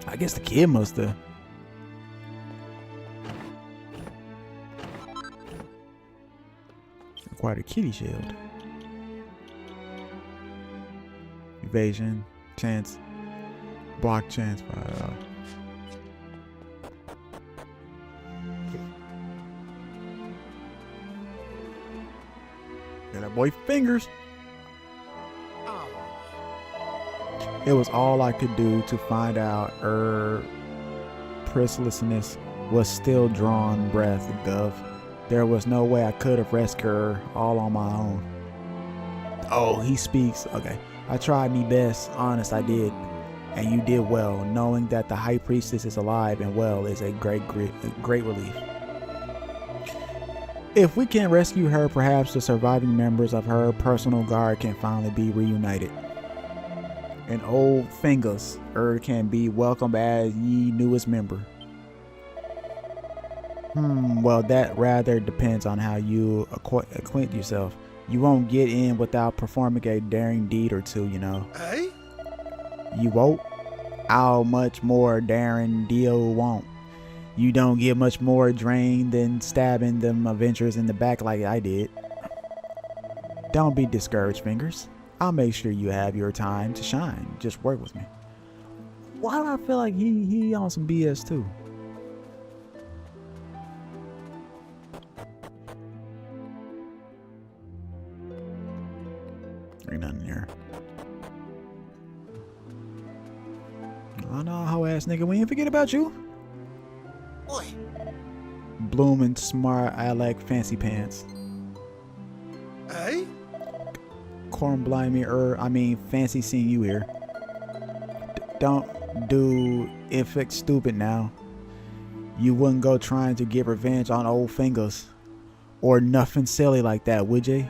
I guess the kid must have. Acquired a kitty shield. Evasion, chance, block chance. Yeah, that boy fingers. It was all I could do to find out her prisonlessness was still drawn breath, Gov. There was no way I could have rescued her all on my own. Oh, he speaks. Okay. I tried me best. Honest, I did. And you did well. Knowing that the High Priestess is alive and well is a great relief. If we can rescue her, perhaps the surviving members of her personal guard can finally be reunited. And old Fingers can be welcomed as ye newest member. Well, that rather depends on how you acquaint yourself. You won't get in without performing a daring deed or two, you know. Hey? You won't? How much more daring deal won't? You don't get much more drain than stabbing them adventurers in the back like I did. Don't be discouraged, Fingers. I'll make sure you have your time to shine. Just work with me. Why do I feel like he on some BS too? Ain't nothing here. Oh no, hoe ass nigga, we ain't forget about you. Oi. Blooming smart, I like fancy pants. Hey? Corn blimey, I mean fancy seeing you here. Don't do if it's stupid now. You wouldn't go trying to get revenge on old Fingers. Or nothing silly like that, would you?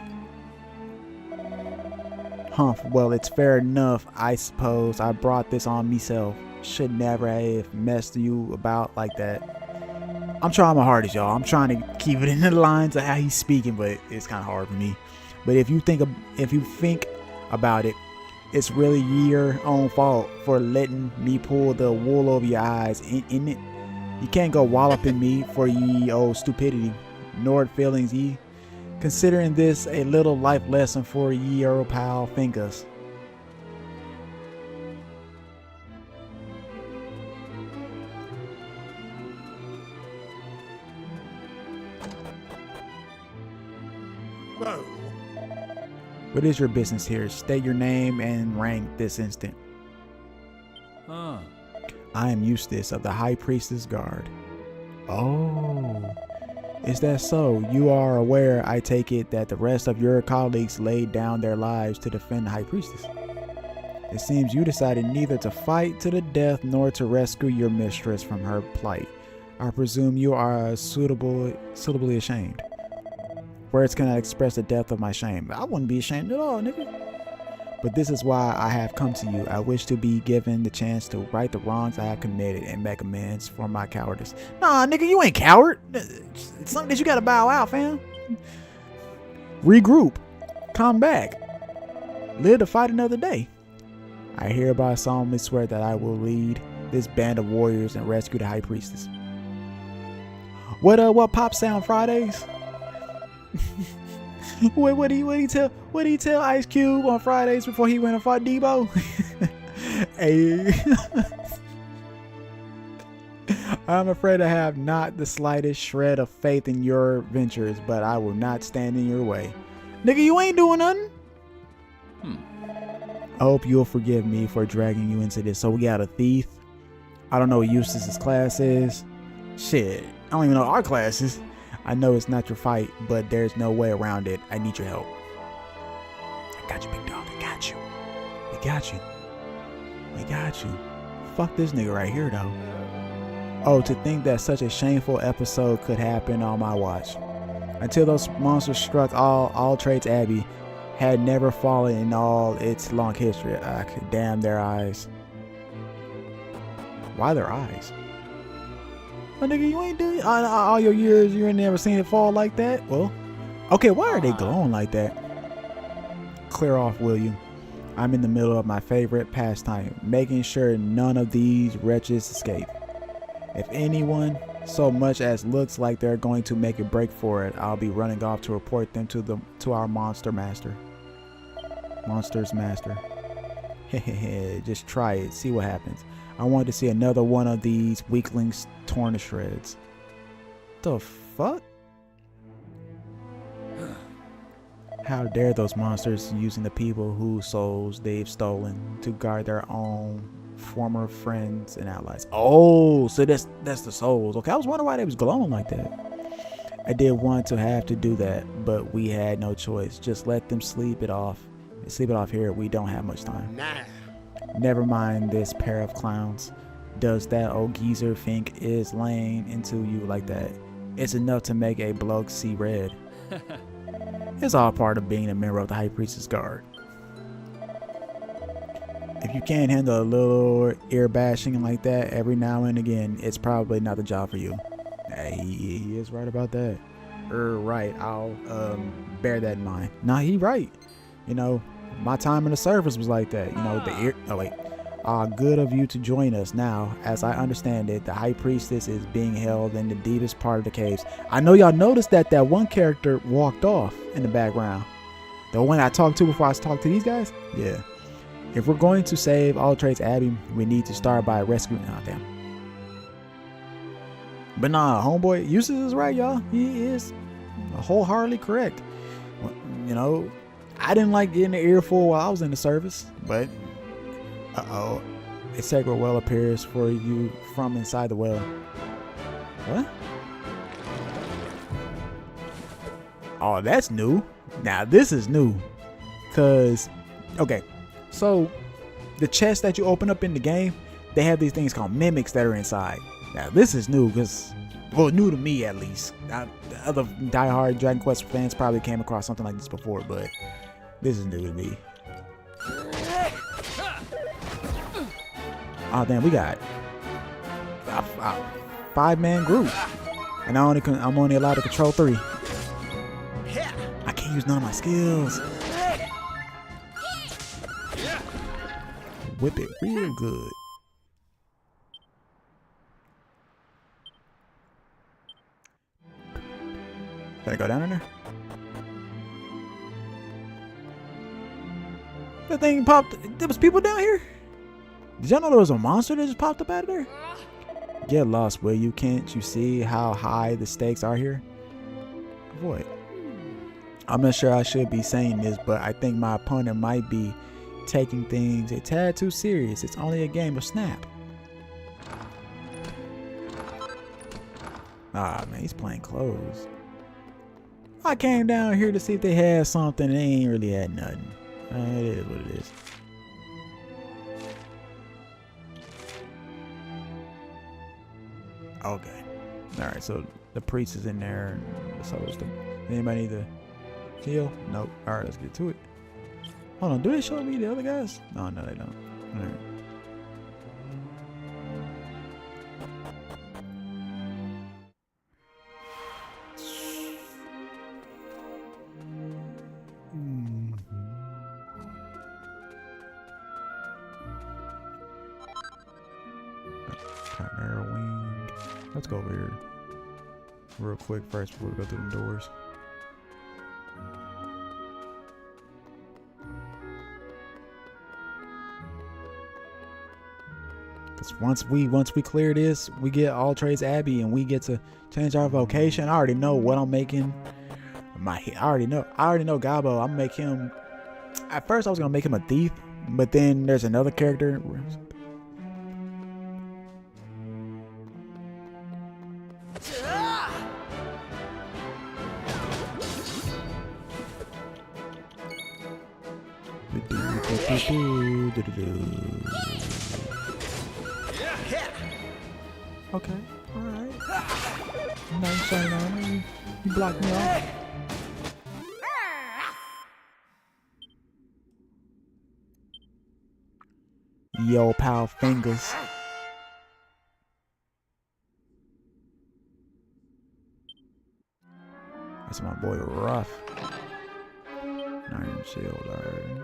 Humph, well, it's fair enough, I suppose. I brought this on myself. Should never have messed you about like that. I'm trying my hardest, y'all. I'm trying to keep it in the lines of how he's speaking, but it's kind of hard for me. But if you think about it, it's really your own fault for letting me pull the wool over your eyes. In it, you can't go walloping me for ye old stupidity, nor feelings ye. Considering this a little life lesson for ye old pal thinkers. Whoa. What is your business here? State your name and rank this instant. Ah, I am Eustace of the High Priestess Guard. Oh, is that so? You are aware, I take it, that the rest of your colleagues laid down their lives to defend the High Priestess. It seems you decided neither to fight to the death nor to rescue your mistress from her plight. I presume you are suitably ashamed. Words cannot express the depth of my shame. I wouldn't be ashamed at all, nigga. But this is why I have come to you. I wish to be given the chance to right the wrongs I have committed and make amends for my cowardice. Nah, nigga, you ain't coward. It's something that you gotta bow out, fam. Regroup. Come back. Live to fight another day. I hereby solemnly swear that I will lead this band of warriors and rescue the High Priestess. What pop sound Fridays? What do you tell Ice Cube on Fridays before he went and fought Debo? Hey. I'm afraid I have not the slightest shred of faith in your ventures, but I will not stand in your way. Nigga, you ain't doing nothing. I hope you'll forgive me for dragging you into this. So we got a thief. I don't know what Eustace's class is. Shit, I don't even know our class is. I know it's not your fight, but there's no way around it. I need your help. I got you, big dog. I got you. We got you. We got you. Fuck this nigga right here, though. Oh, to think that such a shameful episode could happen on my watch. Until those monsters struck, all Trades Abbey had never fallen in all its long history. I could damn their eyes. Why their eyes? Oh, nigga, you ain't doing all your years. You ain't never seen it fall like that. Well, okay, why are they glowing like that? Clear off, will you? I'm in the middle of my favorite pastime, making sure none of these wretches escape. If anyone so much as looks like they're going to make a break for it, I'll be running off to report them to our monster's master. Just try it, see what happens. I want to see another one of these weaklings torn to shreds. The fuck? How dare those monsters using the people whose souls they've stolen to guard their own former friends and allies. Oh, so that's the souls. Okay, I was wondering why they was glowing like that. I did want to have to do that, but we had no choice. Just let them sleep it off. Sleep it off here. We don't have much time. Nah. Never mind this pair of clowns. Does that old geezer think is laying into you like that? It's enough to make a bloke see red. It's all part of being a member of the High Priestess Guard. If you can't handle a little ear bashing like that every now and again, it's probably not the job for you. Hey, he is right about that. Right, I'll bear that in mind. Nah, he right. You know, my time in the service was like that. You know, the ear. Oh wait. Good of you to join us now. As I understand it, the High Priestess is being held in the deepest part of the caves. I know y'all noticed that one character walked off in the background. The one I talked to before I talked to these guys. Yeah. If we're going to save all Trades Abbey, we need to start by rescuing. Oh damn. But nah, homeboy, Eustace is right, y'all. He is wholeheartedly correct. You know, I didn't like getting the earful while I was in the service, but uh-oh, a sacred well appears for you from inside the well. What? Oh, that's new. Now this is new, cause okay, so the chest that you open up in the game, they have these things called mimics that are inside. Now this is new, cause well, new to me at least. Other diehard Dragon Quest fans probably came across something like this before, but this is new to me. Oh damn, we got a 5-man group, and I'm only allowed to control 3. I can't use none of my skills. Whip it real good. Can I go down in there? That thing popped. There was people down here. Did y'all know there was a monster that just popped up out of there? Get lost, will you? Can't you see how high the stakes are here? What? I'm not sure I should be saying this, but I think my opponent might be taking things a tad too serious. It's only a game of Snap. Ah, man, he's playing close. I came down here to see if they had something. They ain't really had nothing. It is what it is. Okay. Alright, so the priest is in there. So is anybody need to heal? Nope. Alright, let's get to it. Hold on, do they show me the other guys? No, no, they don't. Alright. Let's go over here real quick first before we go through the doors. Cause once we clear this, we get all trades Abbey and we get to change our vocation. I already know what I'm making. I already know Gabo. I'm gonna make him. At first I was gonna make him a thief, but then there's another character. Okay, alright. Nice shine on me. You blocked me off. Yo, pal fingers. That's my boy Rough. Iron Shield, alright.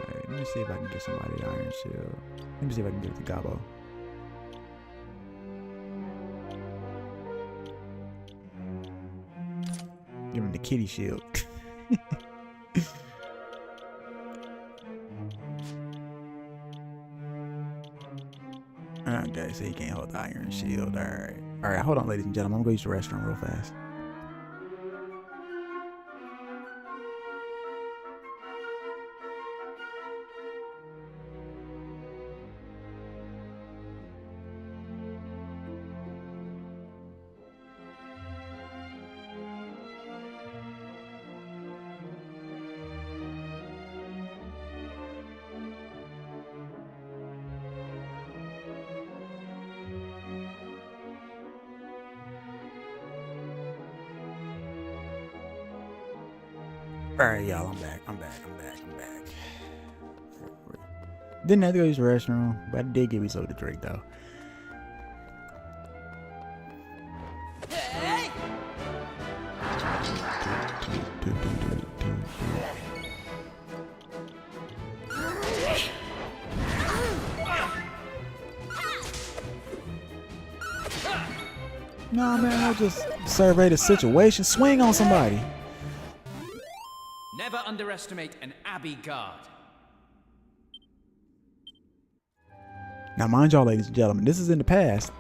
Alright, let me see if I can get somebody to Iron Shield. Let me see if I can get it to Gabo. Give him the kitty shield. Okay, so he can't hold the Iron Shield. Alright. Alright, hold on, ladies and gentlemen. I'm gonna go use the restroom real fast. Alright, y'all, I'm back. Didn't have to go use the restroom, but I did give me something to drink, though. Nah, man, I just survey the situation. Swing on somebody. Never underestimate an Abbey guard. Now, mind y'all, ladies and gentlemen, this is in the past.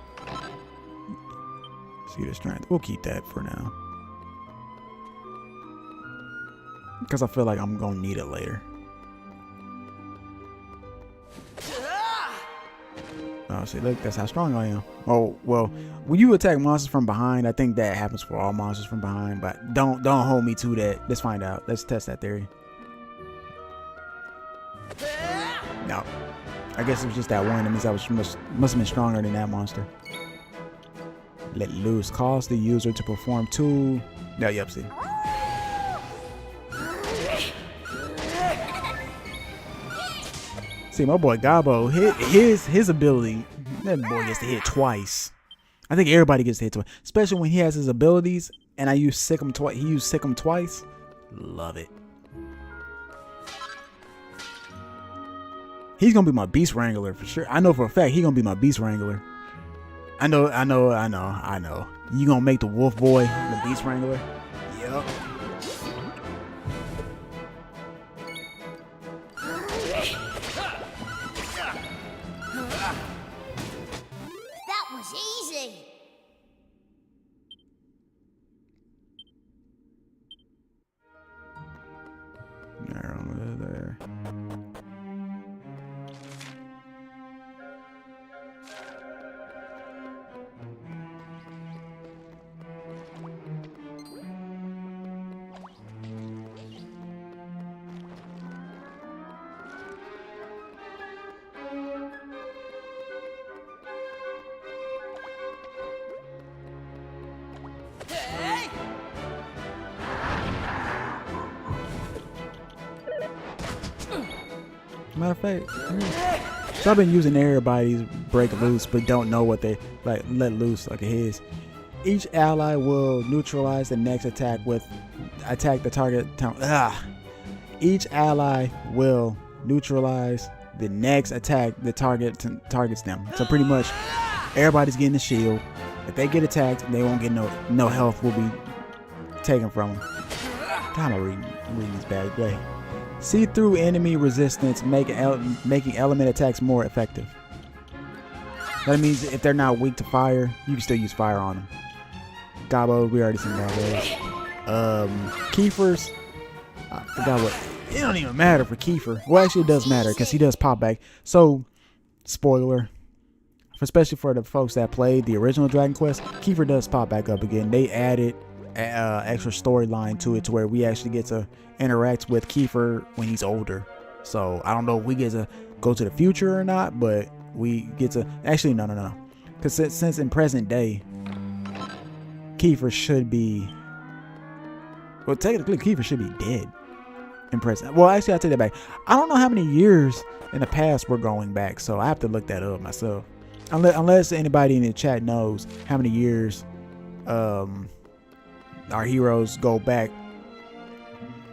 See the strength. We'll keep that for now. Because I feel like I'm going to need it later. Oh, see, look, that's how strong I am. Oh, well, when you attack monsters from behind, I think that happens for all monsters from behind, but don't hold me to that. Let's find out. Let's test that theory. No. I guess it was just that one. That means I must have been stronger than that monster. Let loose. Cause the user to perform two. No, yep, see. See, my boy Gabo, his ability, that boy gets to hit twice. I think everybody gets to hit twice, especially when he has his abilities. And I use sick him twice. He used sick him twice. Love it. He's gonna be my beast wrangler for sure. I know for a fact he's gonna be my beast wrangler. I know. You gonna make the wolf boy the beast wrangler? Yep. That was easy. There. Matter of fact, so I've been using everybody's break loose, but don't know what they like let loose like his. Each ally will neutralize the next attack with attack the target. Each ally will neutralize the next attack the target targets them. So pretty much everybody's getting a shield. If they get attacked, they won't get no health will be taken from them. God, I'm reading these bad day. See through enemy resistance, making element attacks more effective. That means if they're not weak to fire, you can still use fire on them. Gabo, we already seen Gabo. Kiefer's, I forgot what. It don't even matter for Kiefer. Well, actually, it does matter because he does pop back. So, spoiler, especially for the folks that played the original Dragon Quest, Kiefer does pop back up again. They added extra storyline to it to where we actually get to interact with Kiefer when he's older. So I don't know if we get to go to the future or not, but we get to actually no, because since in present day Kiefer should be, well, technically Kiefer should be dead in present. Well, actually I'll take that back. I don't know how many years in the past we're going back, so I have to look that up myself, unless anybody in the chat knows how many years our heroes go back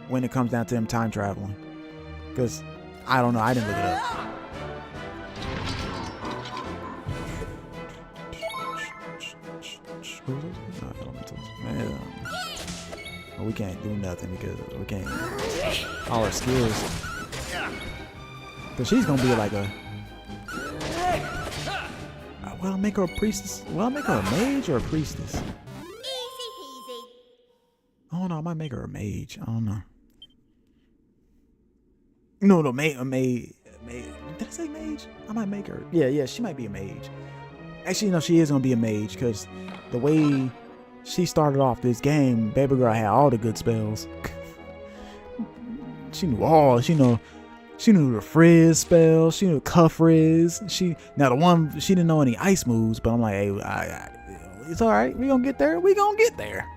when it comes down to them time traveling, because I don't know, I didn't look it up. We can't do nothing because we can't all our skills, because she's gonna be like a well, I'll make her a priestess. Well, I'll make her a mage or a priestess. Easy peasy. I don't know, I might make her a mage. I don't know. No, a mage. Did I say mage? I might make her. Yeah, she might be a mage. Actually, no, she is gonna be a mage because the way she started off this game, baby girl had all the good spells. She knew all. She knew the frizz spell. She knew cuff frizz. Now the one she didn't know any ice moves, but I'm like, hey, it's all right. We gonna get there. We gonna get there.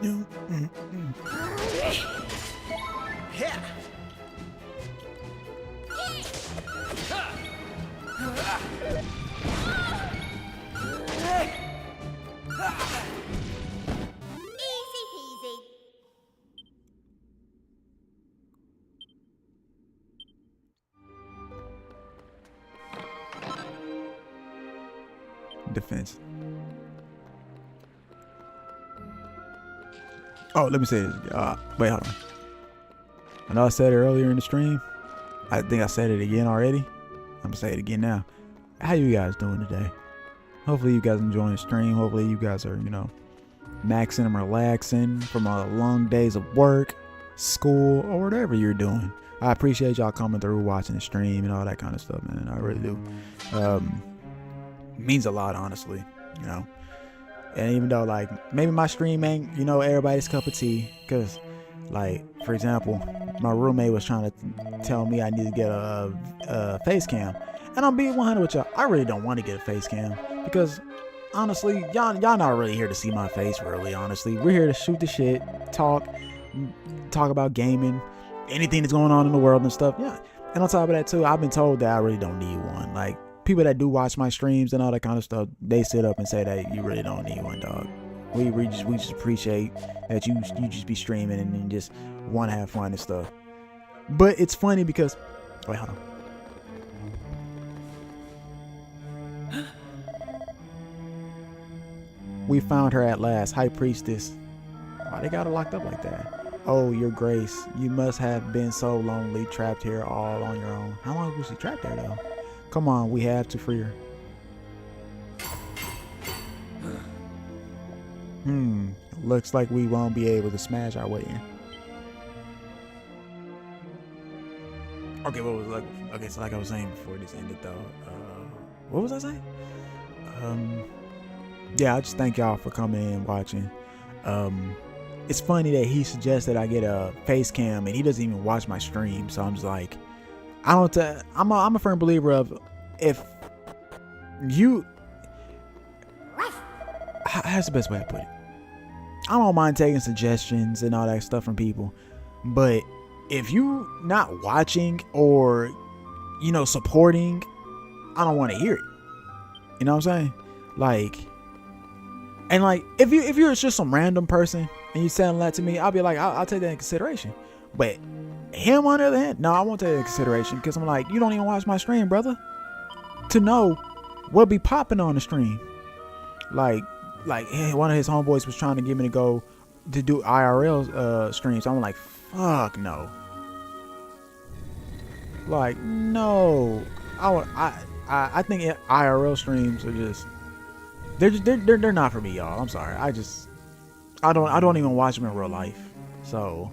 Easy peasy. Defense. Oh, let me say this. Wait, hold on. I know I said it earlier in the stream. I think I said it again already. I'm gonna say it again now. How you guys doing today? Hopefully you guys enjoying the stream. Hopefully you guys are, maxing and relaxing from long days of work, school, or whatever you're doing. I appreciate y'all coming through, watching the stream and all that kind of stuff, man. I really do. It means a lot, honestly, And even though, like, maybe my stream ain't, everybody's cup of tea, because, like, for example, my roommate was trying to tell me I need to get a face cam. And I'm being 100 with y'all. I really don't want to get a face cam because honestly, y'all not really here to see my face, really, honestly. We're here to shoot the shit, talk about gaming, anything that's going on in the world and stuff. Yeah. And on top of that too, I've been told that I really don't need one. Like, people that do watch my streams and all that kind of stuff, they sit up and say that you really don't need one, dog. We just appreciate that you just be streaming and just want to have fun and stuff. But it's funny because, wait, hold on. We found her at last, High Priestess. Why they got her locked up like that? Oh, your grace, you must have been so lonely, trapped here all on your own. How long was she trapped there though? Come on, we have to free her. Looks like we won't be able to smash our way in. Okay, what was like? Okay, so like I was saying before this ended though, what was I saying? Yeah, I just thank y'all for coming in and watching. It's funny that he suggested I get a face cam and he doesn't even watch my stream, so I'm just like, I'm a firm believer of, if you, how's the best way to put it? I don't mind taking suggestions and all that stuff from people, but if you not watching or, you know, supporting, I don't want to hear it. You know what I'm saying? Like, and like, if you're just some random person and you saying that to me, I'll be like, I'll take that in consideration. But him, on the other hand, no, I won't take that in consideration, because I'm like, you don't even watch my stream, brother, to know what be popping on the stream. Like one of his homeboys was trying to get me to go to do IRL streams. I'm like, fuck no. Like, no. I think IRL streams are just, they're not for me, y'all. I'm sorry. I don't even watch them in real life. So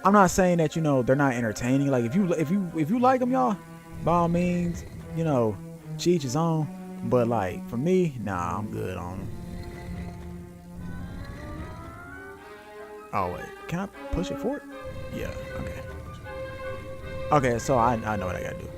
I'm not saying that, you know, they're not entertaining. Like, if you like them, y'all, by all means, you know, to each his own. But like, for me, nah, I'm good on them. Oh wait, can I push it forward? Yeah, okay. Okay, so I know what I gotta do.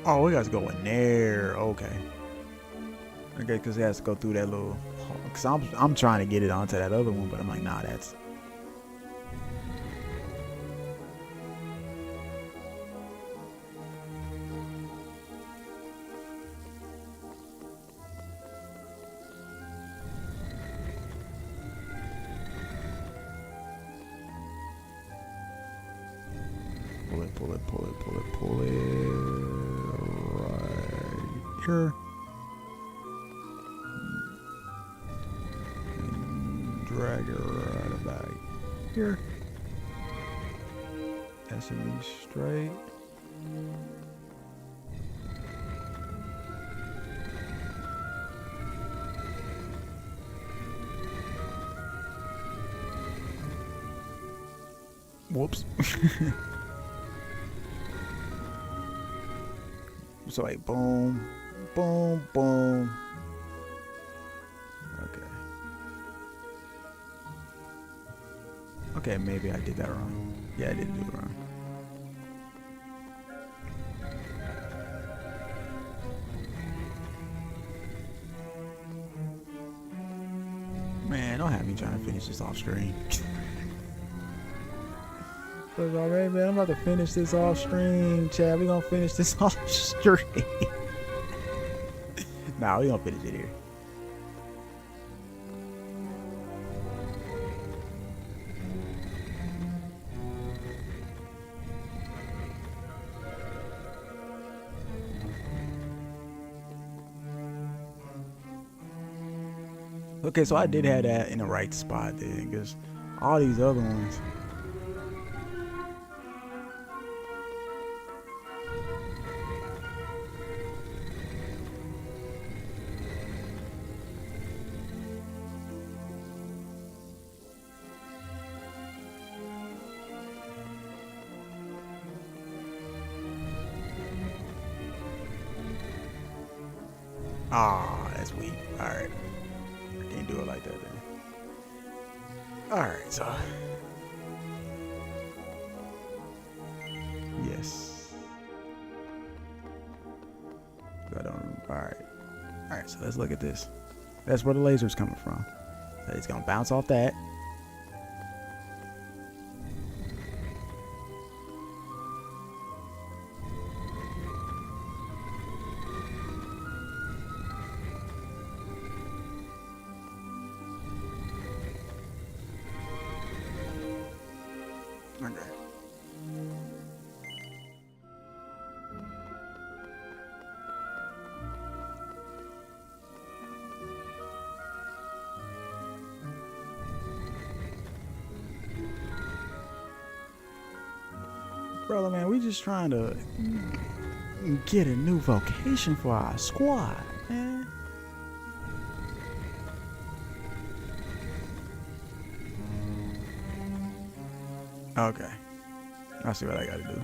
Oh, we got to go in there. Okay. Okay, because it has to go through that little. Because I'm trying to get it onto that other one, but I'm like, nah, that's. Pull it. Right here. And drag it right about here. That should be straight. Whoops. So like boom, boom, boom. Okay. Okay, maybe I did that wrong. Yeah, I did do it wrong. Man, don't have me trying to finish this off stream. Cause already, man, I'm about to finish this off stream, Chad. We gonna finish this off stream. Nah, we gonna finish it here. Okay, so I did have that in the right spot then, because all these other ones. Ah, that's weak. Alright. I can't do it like that then. Alright, so. Yes. I don't. Alright. Alright, so let's look at this. That's where the laser's coming from. So it's gonna bounce off that. Okay. Brother, man, we just trying to get a new vocation for our squad, man. Okay. I see what I gotta do.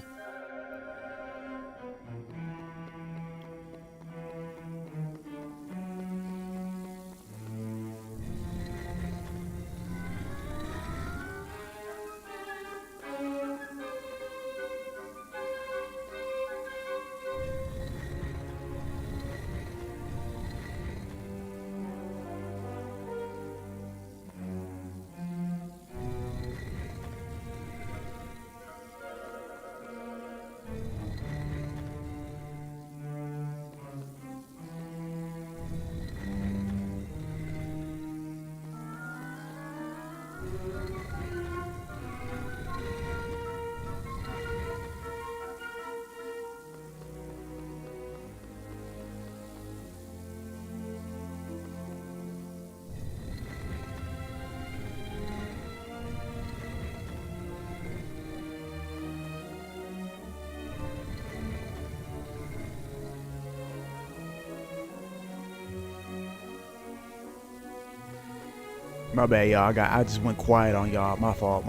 My bad, y'all. I just went quiet on y'all. My fault.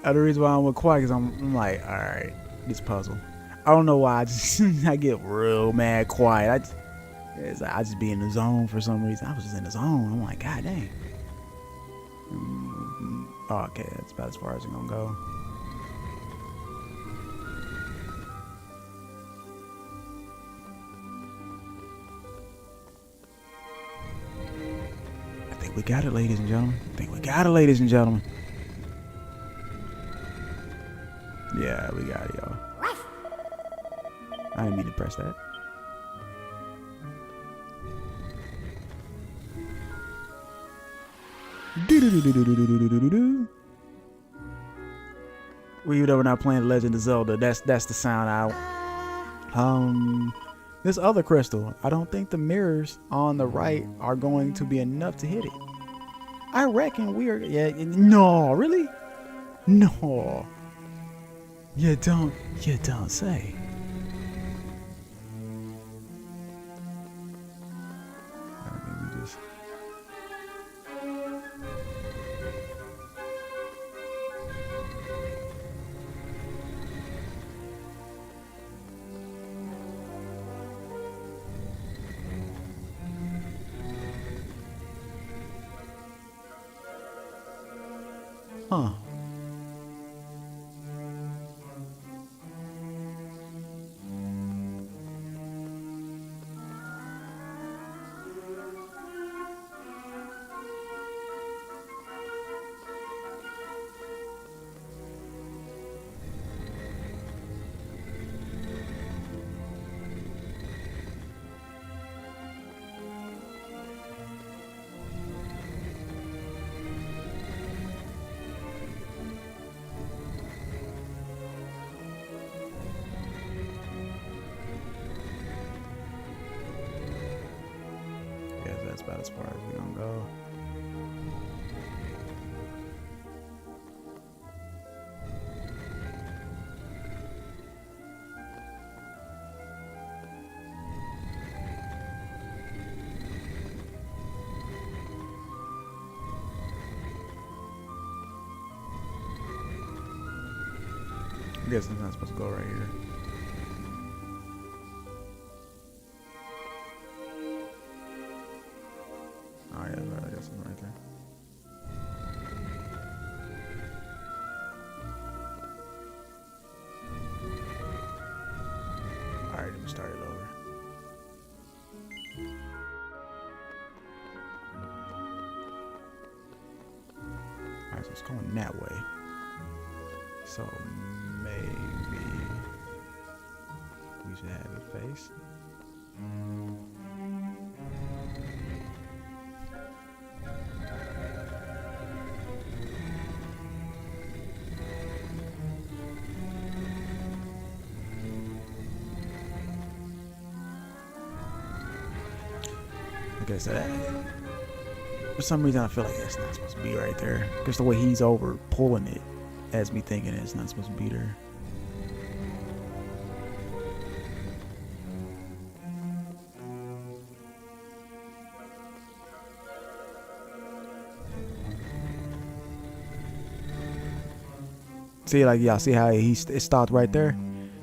The reason why I went quiet is I'm like, all right, this puzzle. I don't know why. I get real mad quiet. I just be in the zone for some reason. I was just in the zone. I'm like, God dang. Oh, okay, that's about as far as it's gonna go. We got it, ladies and gentlemen. Yeah, we got it, y'all. I didn't mean to press that. We know we're not playing Legend of Zelda. That's the sound this other crystal. I don't think the mirrors on the right are going to be enough to hit it. I reckon no, really? No. You don't say. Huh. as far as we gonna go. I guess I'm not supposed to go right here. Oh yeah, right. I guess I'm right there. Alright, let me start it over. Alright, so it's going that way. So maybe we should have it face. Okay, so that, for some reason I feel like it's not supposed to be right there. Just the way he's over pulling it has me thinking it's not supposed to be there. See, like, y'all see how it stopped right there?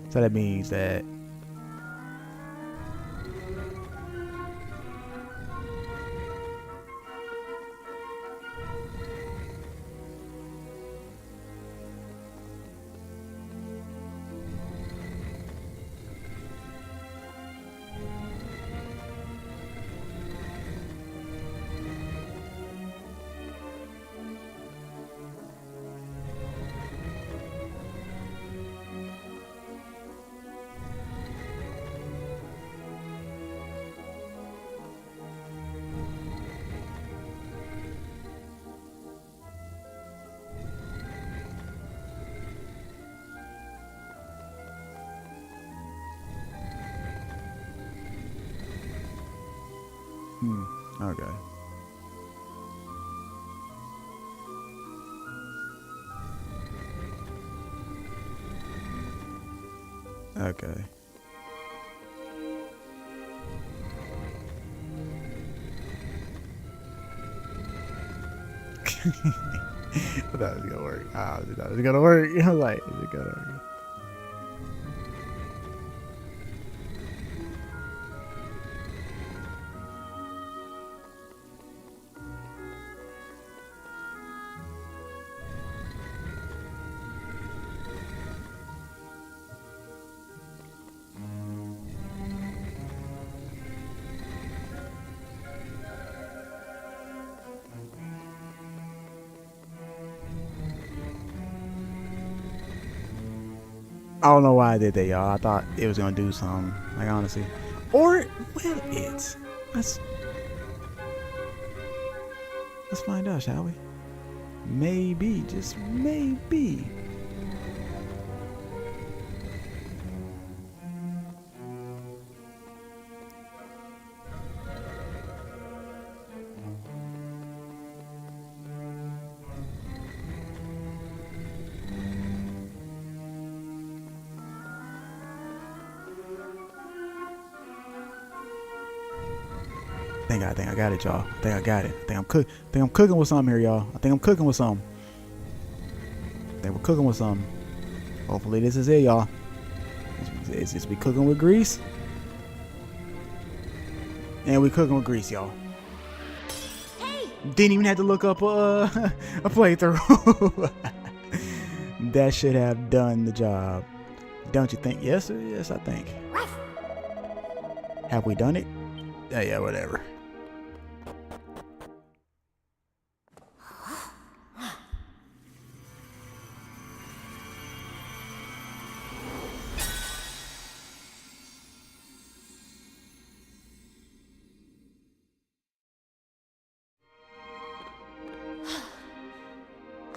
So that means that okay. Okay. I thought it was gonna work. I thought it was gonna work. I was like, is it gonna work? I don't know why I did that, y'all. I thought it was gonna do something. Like, honestly. Or will it? Let's find out, shall we? Maybe, just maybe. I think I got it, y'all. I think I got it. I think I'm cooking with something here, y'all. I think I'm cooking with something. I think we're cooking with something. Hopefully this is it, y'all. Is this we cooking with grease? And we cooking with grease, y'all. Hey! Didn't even have to look up a playthrough. That should have done the job. Don't you think? Yes, yes, I think. Have we done it? Yeah, whatever.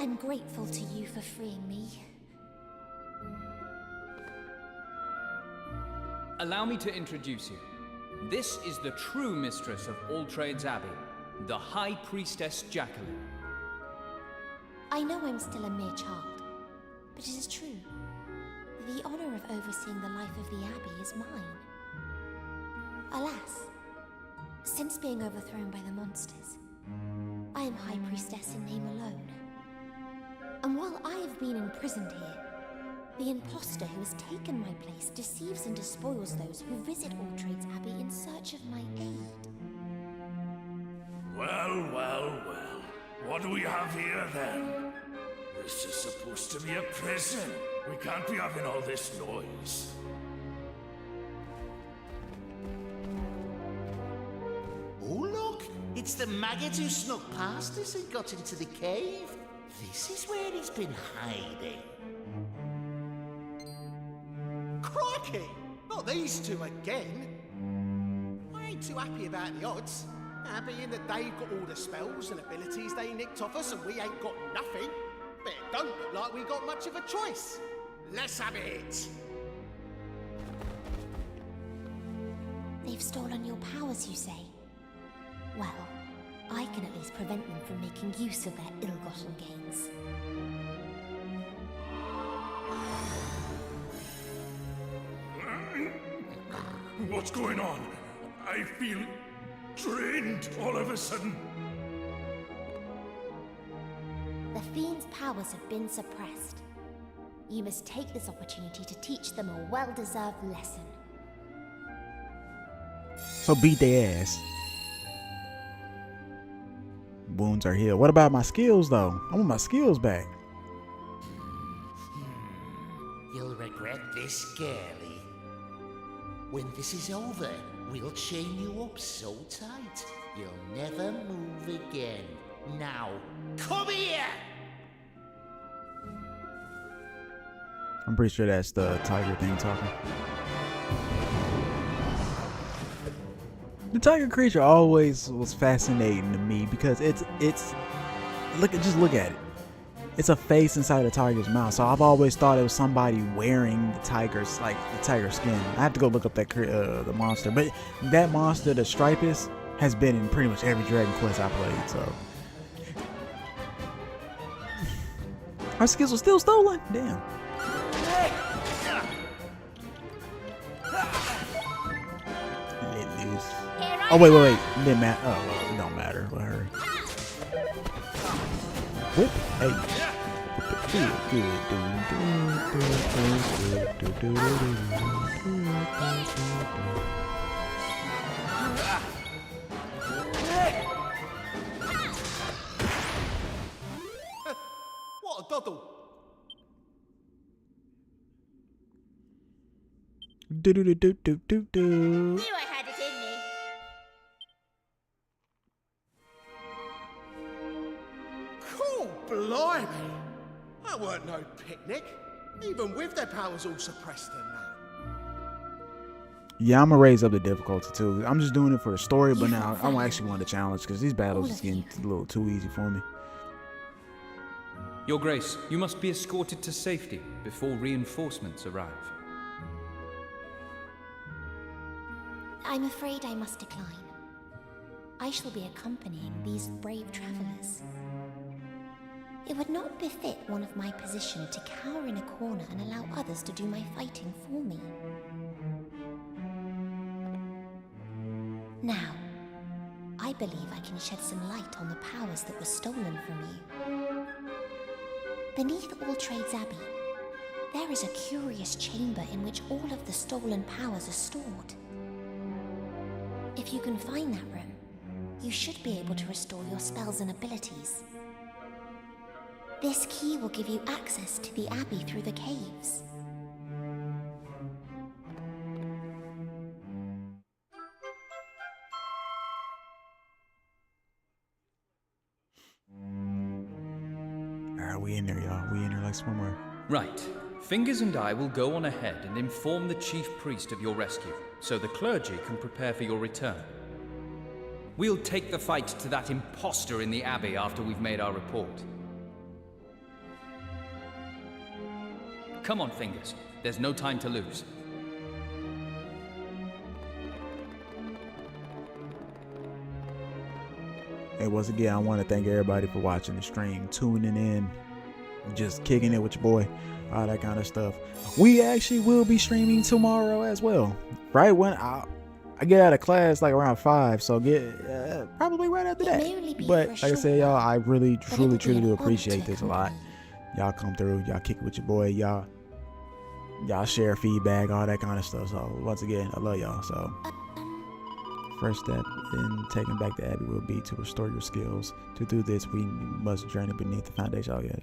I'm grateful to you for freeing me. Allow me to introduce you. This is the true mistress of All Trades Abbey, the High Priestess Jacqueline. I know I'm still a mere child, but it is true. The honor of overseeing the life of the Abbey is mine. Alas, since being overthrown by the monsters, I am High Priestess in name alone. And while I have been imprisoned here, the imposter who has taken my place deceives and despoils those who visit All Trades Abbey in search of my aid. Well, well, well. What do we have here then? This is supposed to be a prison. We can't be having all this noise. Oh look, it's the maggot who snuck past us and got into the cave. This is where he's been hiding. Crikey! Not these two again. I ain't too happy about the odds. Being that they've got all the spells and abilities they nicked off us and we ain't got nothing. But it don't look like we got much of a choice. Let's have it! They've stolen your powers, you say? Well, I can at least prevent them from making use of their ill-gotten gains. What's going on? I feel drained all of a sudden. The Fiend's powers have been suppressed. You must take this opportunity to teach them a well-deserved lesson. So beat their ass. Wounds are healed. What about my skills though? I want my skills back. You'll regret this, girlie. When this is over, we'll chain you up so tight, you'll never move again. Now, come here! I'm pretty sure that's the tiger thing talking. The tiger creature always was fascinating to me because it's just look at it. It's a face inside a tiger's mouth. So I've always thought it was somebody wearing the tiger's tiger skin. I have to go look up that the monster, but that monster, the Stripus, has been in pretty much every Dragon Quest I played. So our skills were still stolen. Damn. Let loose. Oh wait. It didn't matter. Oh, well, it don't matter with her. Whoop. Hey. What a doddle! Knew I had it in me. Cool, blimey! That weren't no picnic, even with their powers all suppressed and that. Yeah, I'm gonna raise up the difficulty too. I'm just doing it for the story, but now I actually want the challenge because these battles is getting a little too easy for me. Your Grace, you must be escorted to safety before reinforcements arrive. I'm afraid I must decline. I shall be accompanying these brave travelers. It would not befit one of my position to cower in a corner and allow others to do my fighting for me. Now, I believe I can shed some light on the powers that were stolen from you. Beneath All Trades Abbey, there is a curious chamber in which all of the stolen powers are stored. If you can find that room, you should be able to restore your spells and abilities. This key will give you access to the Abbey through the caves. Alright, we in there, y'all. We in there like swimwear. Right. Fingers and I will go on ahead and inform the chief priest of your rescue, so the clergy can prepare for your return. We'll take the fight to that imposter in the Abbey after we've made our report. Come on, Fingers. There's no time to lose. And once again, I want to thank everybody for watching the stream, tuning in, just kicking it with your boy, all that kind of stuff. We actually will be streaming tomorrow as well, right when I get out of class, like around 5, so get probably right after that. But like I said, y'all, I really, truly do appreciate this a lot. Y'all come through, y'all kick it with your boy, y'all share feedback, all that kind of stuff. So once again, I love y'all. So first step in taking back the Abbey will be to restore your skills. To do this, we must journey beneath the foundation. Oh yeah,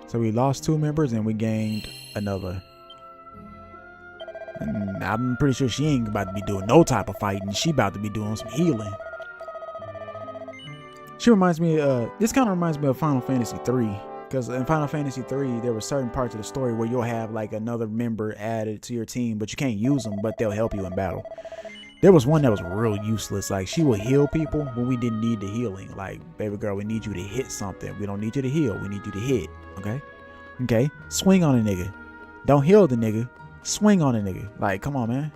so we lost 2 members and we gained another. And I'm pretty sure she ain't about to be doing no type of fighting. She about to be doing some healing. She reminds me, this kind of reminds me of Final Fantasy 3. Because in Final Fantasy 3, there were certain parts of the story where you'll have like another member added to your team, but you can't use them, but they'll help you in battle. There was one that was real useless. Like, she would heal people when we didn't need the healing. Like, baby girl, we need you to hit something. We don't need you to heal. We need you to hit. Okay? Okay? Swing on a nigga. Don't heal the nigga. Swing on a nigga. Like, come on, man.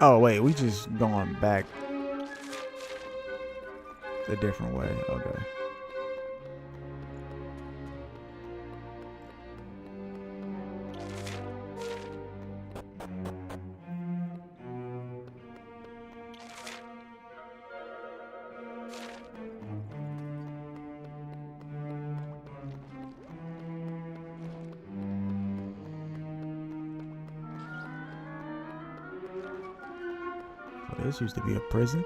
Oh wait, we just going back a different way. Okay. This used to be a prison.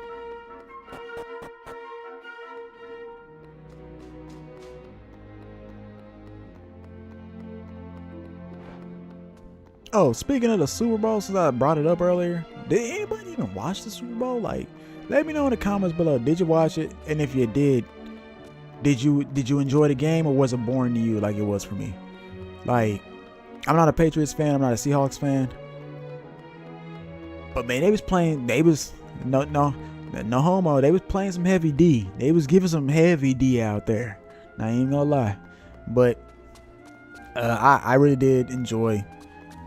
Oh, speaking of the Super Bowl, since I brought it up earlier, did anybody even watch the Super Bowl? Like, let me know in the comments below. Did you watch it? And if you did you enjoy the game, or was it boring to you like it was for me? Like, I'm not a Patriots fan. I'm not a Seahawks fan. But man, they was no homo. They was playing some heavy D. They was giving some heavy D out there. I ain't gonna lie. But I really did enjoy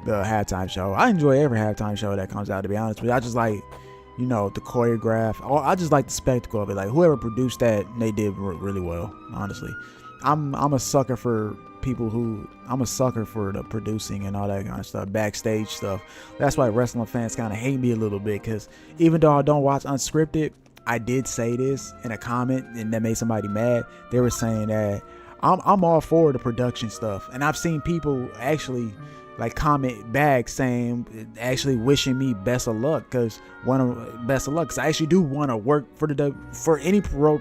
the halftime show. I enjoy every halftime show that comes out, to be honest with you. I just like, you know, the choreograph. I just like the spectacle of it. Like, whoever produced that, they did really well, honestly. I'm a sucker for I'm a sucker for the producing and all that kind of stuff, backstage stuff. That's why wrestling fans kind of hate me a little bit, because even though I don't watch unscripted, I did say this in a comment and that made somebody mad. They were saying that I'm all for the production stuff, and I've seen people actually like comment back saying, actually wishing me best of luck, because I actually do want to work for any pro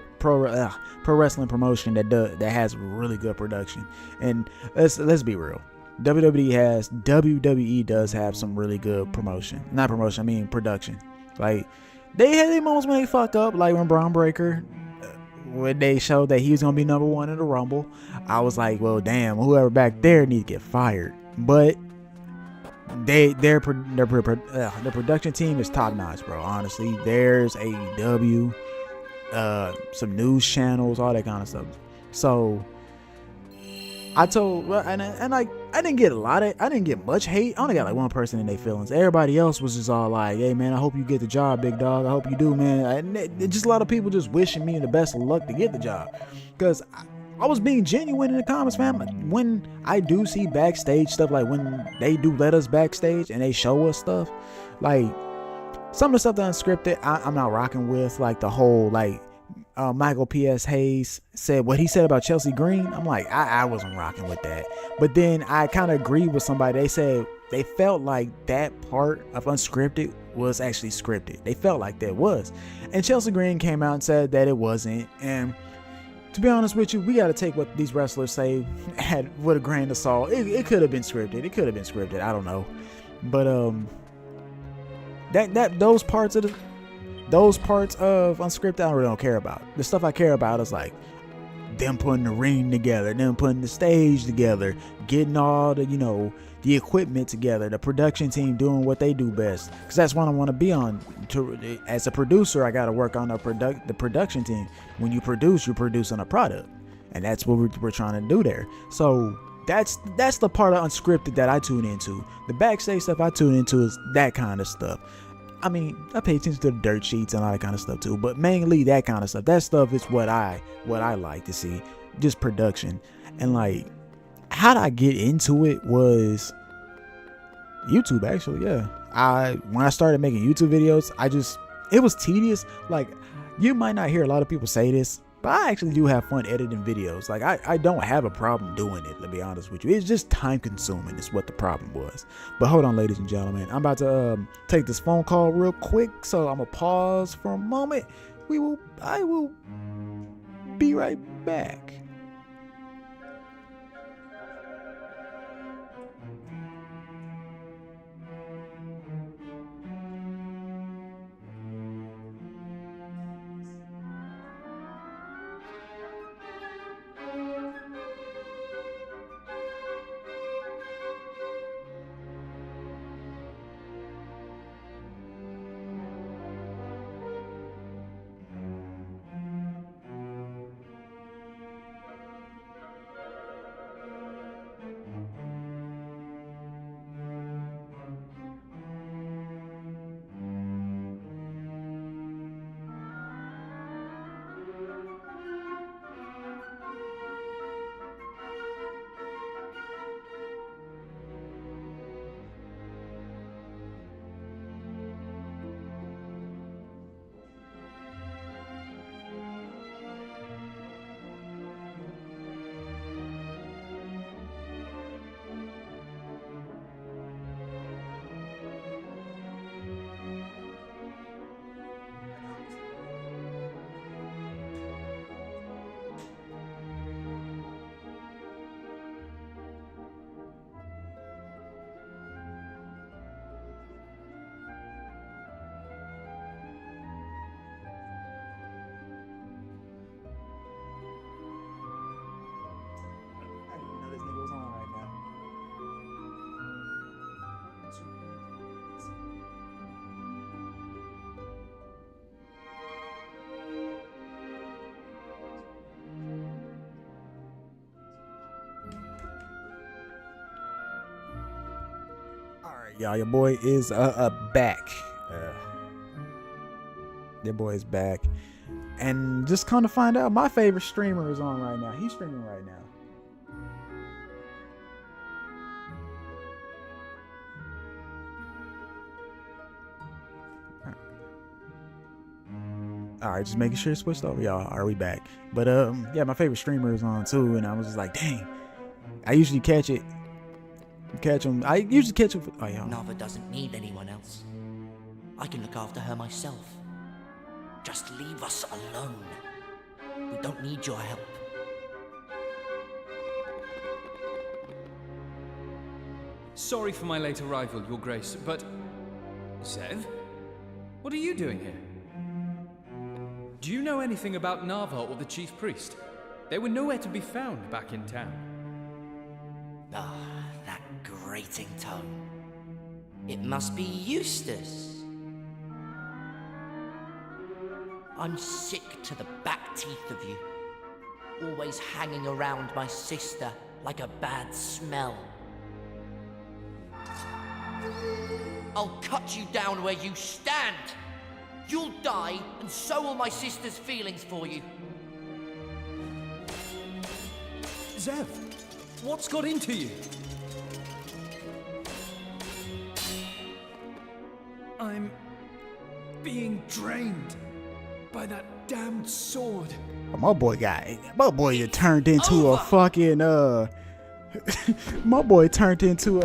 wrestling promotion that has really good production. And let's be real, WWE does have some really good production. Like, they had their moments when they fuck up, like when Braun Breaker, when they showed that he was gonna be number 1 in the Rumble. I was like, well, damn, whoever back there needs to get fired. But their production team is top notch, bro. Honestly, there's AEW, some news channels, all that kind of stuff. So I told, and like, I didn't get much hate. I only got like one person in their feelings. Everybody else was just all like, hey man, I hope you get the job, big dog. I hope you do, man. Just a lot of people just wishing me the best of luck to get the job, because I was being genuine in the comments, fam. When I do see backstage stuff, like when they do let us backstage and they show us stuff, like some of the stuff that unscripted, I'm not rocking with. Like the whole, like Michael P.S. Hayes said what he said about Chelsea Green. I'm like, I wasn't rocking with that. But then I kind of agreed with somebody. They said they felt like that part of unscripted was actually scripted. They felt like that was. And Chelsea Green came out and said that it wasn't. And to be honest with you, we got to take what these wrestlers say with a grain of salt. It could have been scripted. I don't know. But those parts of unscripted, I really don't care about. The stuff I care about is like them putting the ring together, them putting the stage together, getting all the, you know, the equipment together, the production team doing what they do best. Because that's what I want to be on. As a producer, I got to work on the production team. When you produce, you're producing a product. And that's what we're trying to do there. So that's the part of unscripted that I tune into. The backstage stuff I tune into is that kind of stuff. I mean, I pay attention to the dirt sheets and all that kind of stuff too, but mainly that kind of stuff. That stuff is what I like to see, just production. And like, how did I get into it was YouTube, actually. Yeah, when I started making YouTube videos, it was tedious. Like, you might not hear a lot of people say this, but I actually do have fun editing videos. Like, I don't have a problem doing it, to be honest with you. It's just time consuming is what the problem was. But hold on, ladies and gentlemen. I'm about to take this phone call real quick. So I'm going to pause for a moment. I will be right back. Y'all, your boy is back. Your boy is back, and just kind of find out my favorite streamer is on right now. He's streaming right now. All right, just making sure it switched over, y'all. Are we back? But yeah, my favorite streamer is on too, and I was just like, dang. I usually catch him. I usually catch him. Oh, yeah. Nava doesn't need anyone else. I can look after her myself. Just leave us alone. We don't need your help. Sorry for my late arrival, Your Grace, but... Zev? What are you doing here? Do you know anything about Nava or the Chief Priest? They were nowhere to be found back in town. Ah, that grating tone. It must be Eustace. I'm sick to the back teeth of you. Always hanging around my sister like a bad smell. I'll cut you down where you stand. You'll die, and so will my sister's feelings for you. Zev, what's got into you? I'm being drained by that damned sword. My boy turned into a fucking my boy turned into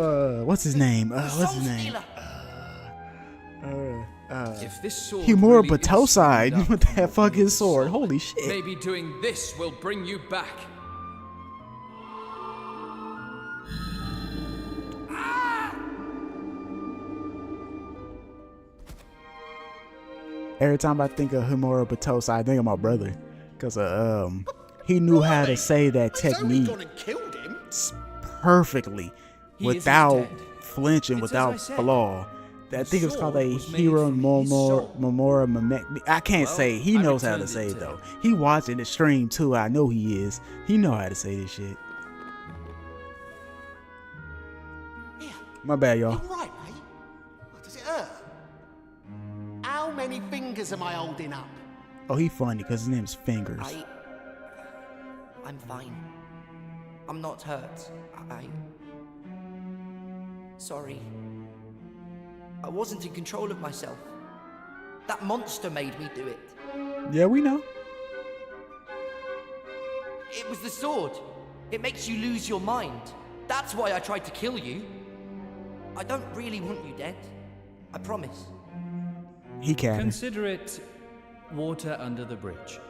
what's his name? If this sword Humor really is Batoside speeded up with that fucking sword. Holy shit. maybe doing this will bring you back. Every time I think of Humor Batoside, I think of my brother. Because he knew how to say that He's only technique gone and killed him. perfectly, He isn't without dead. flinching, It's as I without said. flaw. I think it's called a sword was made hero from his soul. memora. I can't Well, say. He I knows how to returned say it it to though. him. He watching the stream too. I know he is. He know how to say this shit. Here, My bad, you y'all. right, mate? What, does it hurt? How many fingers am I holding up? Oh, he funny because his name's Fingers. I'm fine. I'm not hurt. Sorry. I wasn't in control of myself. That monster made me do it. Yeah, we know. It was the sword. It makes you lose your mind. That's why I tried to kill you. I don't really want you dead. I promise. He can. Consider it water under the bridge.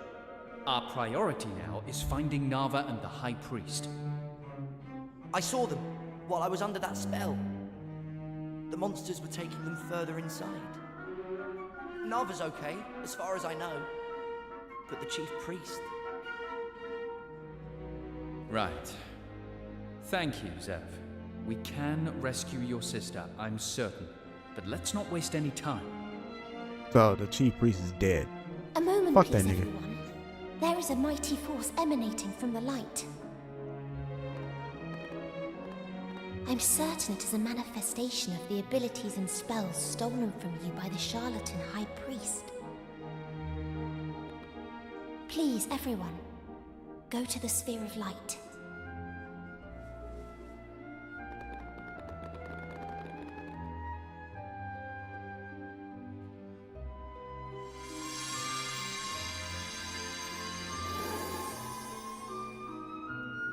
Our priority now is finding Nava and the High Priest. I saw them while I was under that spell. The monsters were taking them further inside. Nava's okay, as far as I know. But the chief priest... Right. Thank you, Zev. We can rescue your sister, I'm certain. But let's not waste any time. So the chief priest is dead. A moment, Fuck that please, nigga. everyone. There is a mighty force emanating from the light. I'm certain it is a manifestation of the abilities and spells stolen from you by the charlatan high priest. Please, everyone, go to the sphere of light.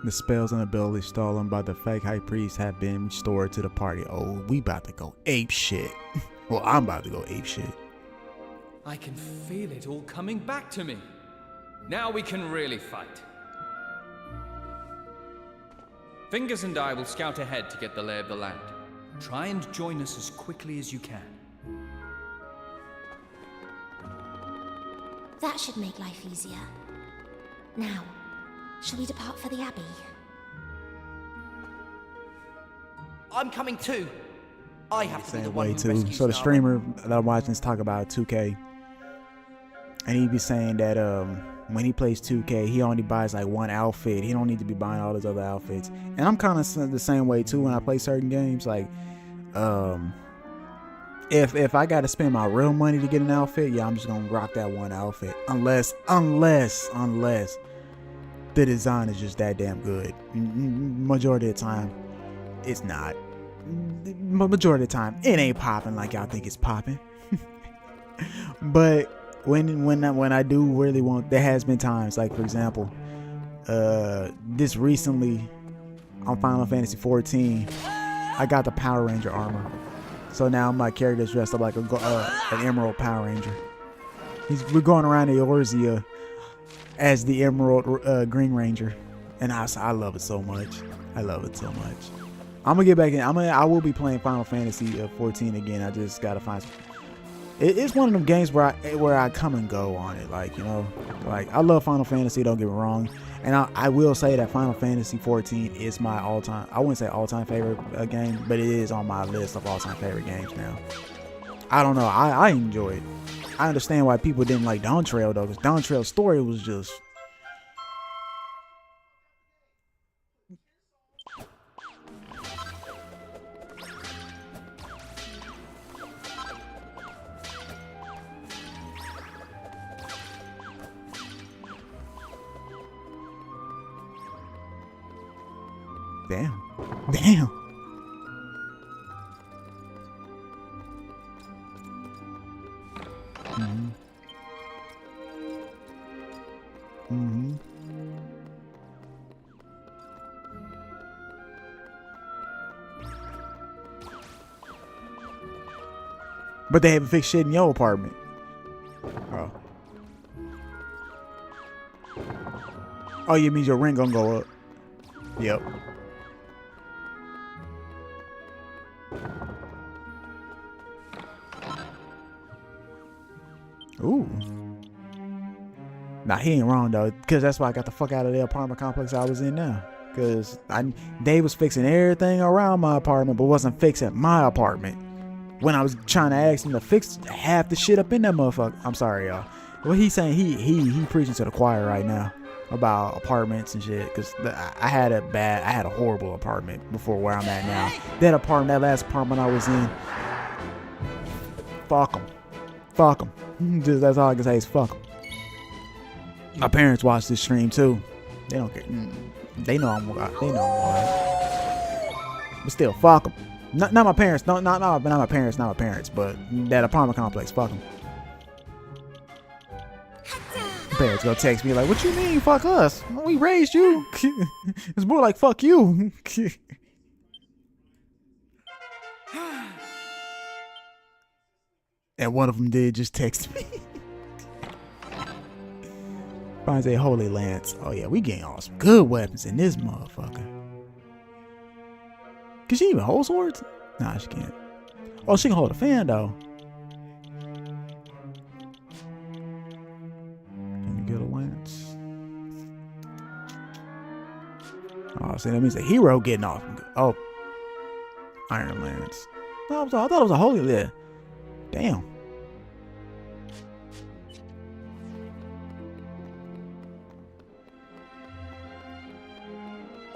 The spells and abilities stolen by the fake high priest have been restored to the party. Oh, we about to go ape shit. Well, I'm about to go ape shit. I can feel it all coming back to me. Now we can really fight. Fingers and I will scout ahead to get the lay of the land. Try and join us as quickly as you can. That should make life easier. Now, shall we depart for the Abbey? I'm coming too. I have to be the Same one way who too. rescues So the Nava. streamer that I'm watching is talk about 2K, and he be saying that when he plays 2K, he only buys like one outfit. He don't need to be buying all those other outfits. And I'm kind of the same way too when I play certain games. Like, if I got to spend my real money to get an outfit, yeah, I'm just gonna rock that one outfit. Unless the design is just that damn good. Majority of the time, it's not. Majority of the time, it ain't popping like y'all think it's popping. But when I do really want, there has been times, like for example, this recently on Final Fantasy 14, I got the Power Ranger armor. So now my character's dressed up like an Emerald Power Ranger. We're going around the Eorzea as the Emerald Green Ranger, and I love it so much. I love it so much. I'm gonna get back in. I will be playing Final Fantasy 14 again. I just gotta find some. It's one of them games where I come and go on it. Like, you know, like I love Final Fantasy. Don't get me wrong, and I will say that Final Fantasy 14 is my all-time. I wouldn't say all-time favorite game, but it is on my list of all-time favorite games now. I don't know. I enjoy it. I understand why people didn't like Dawn Trail though, because Dawn Trail's story was just. Damn. But they haven't fixed shit in your apartment. Oh. Oh, you mean your rent gonna go up? Yep. Ooh. Nah, he ain't wrong though, because that's why I got the fuck out of the apartment complex I was in now. Because they was fixing everything around my apartment, but wasn't fixing my apartment. When I was trying to ask him to fix half the shit up in that motherfucker. I'm sorry, y'all. What he's saying, he preaching to the choir right now about apartments and shit. Because I had a horrible apartment before where I'm at now. That last apartment I was in, fuck them. Just that's all I can say is fuck them. My parents watch this stream too. They don't care. They know I'm alright. But still, fuck them. Not my parents. Not my parents. But that apartment complex. Fuck them. Parents gonna text me like, "What you mean, fuck us? We raised you." It's more like fuck you. And one of them did just text me. Finds a holy lance. Oh yeah, we getting all some good weapons in this motherfucker. Can she even hold swords? Nah, she can't. Oh, she can hold a fan though. Can you get a lance? Oh, see, that means a hero getting off. Oh, iron lance. No, I thought it was a holy lance. Damn.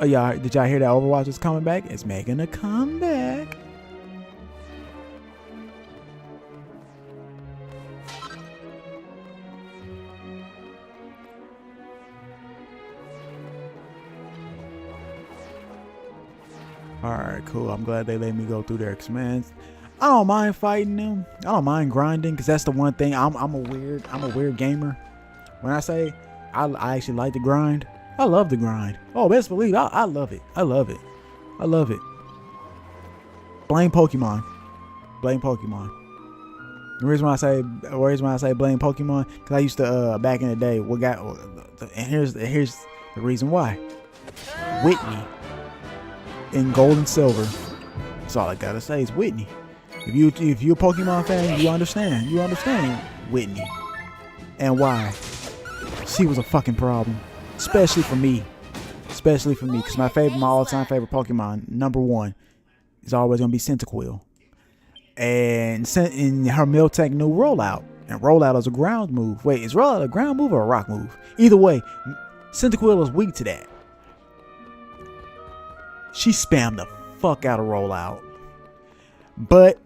Oh, y'all, did y'all hear that Overwatch is coming back? It's making a comeback. Alright, cool. I'm glad they let me go through their commands. I don't mind fighting them. I don't mind grinding, because that's the one thing. I'm a weird gamer. When I say I actually like to grind, I love the grind. Oh, best believe I love it. I love it. Blame Pokemon. The reason why I say blame Pokemon, because I used to back in the day. And here's the reason why. Whitney in gold and silver. That's all I gotta say is Whitney. If you're a Pokemon fan, you understand Whitney and why she was a fucking problem. Especially for me, because my all-time favorite Pokemon, #1, is always gonna be Cyndaquil. And in her Miltank new rollout, and rollout is a ground move. Wait, is rollout a ground move or a rock move? Either way, Cyndaquil is weak to that. She spammed the fuck out of rollout, but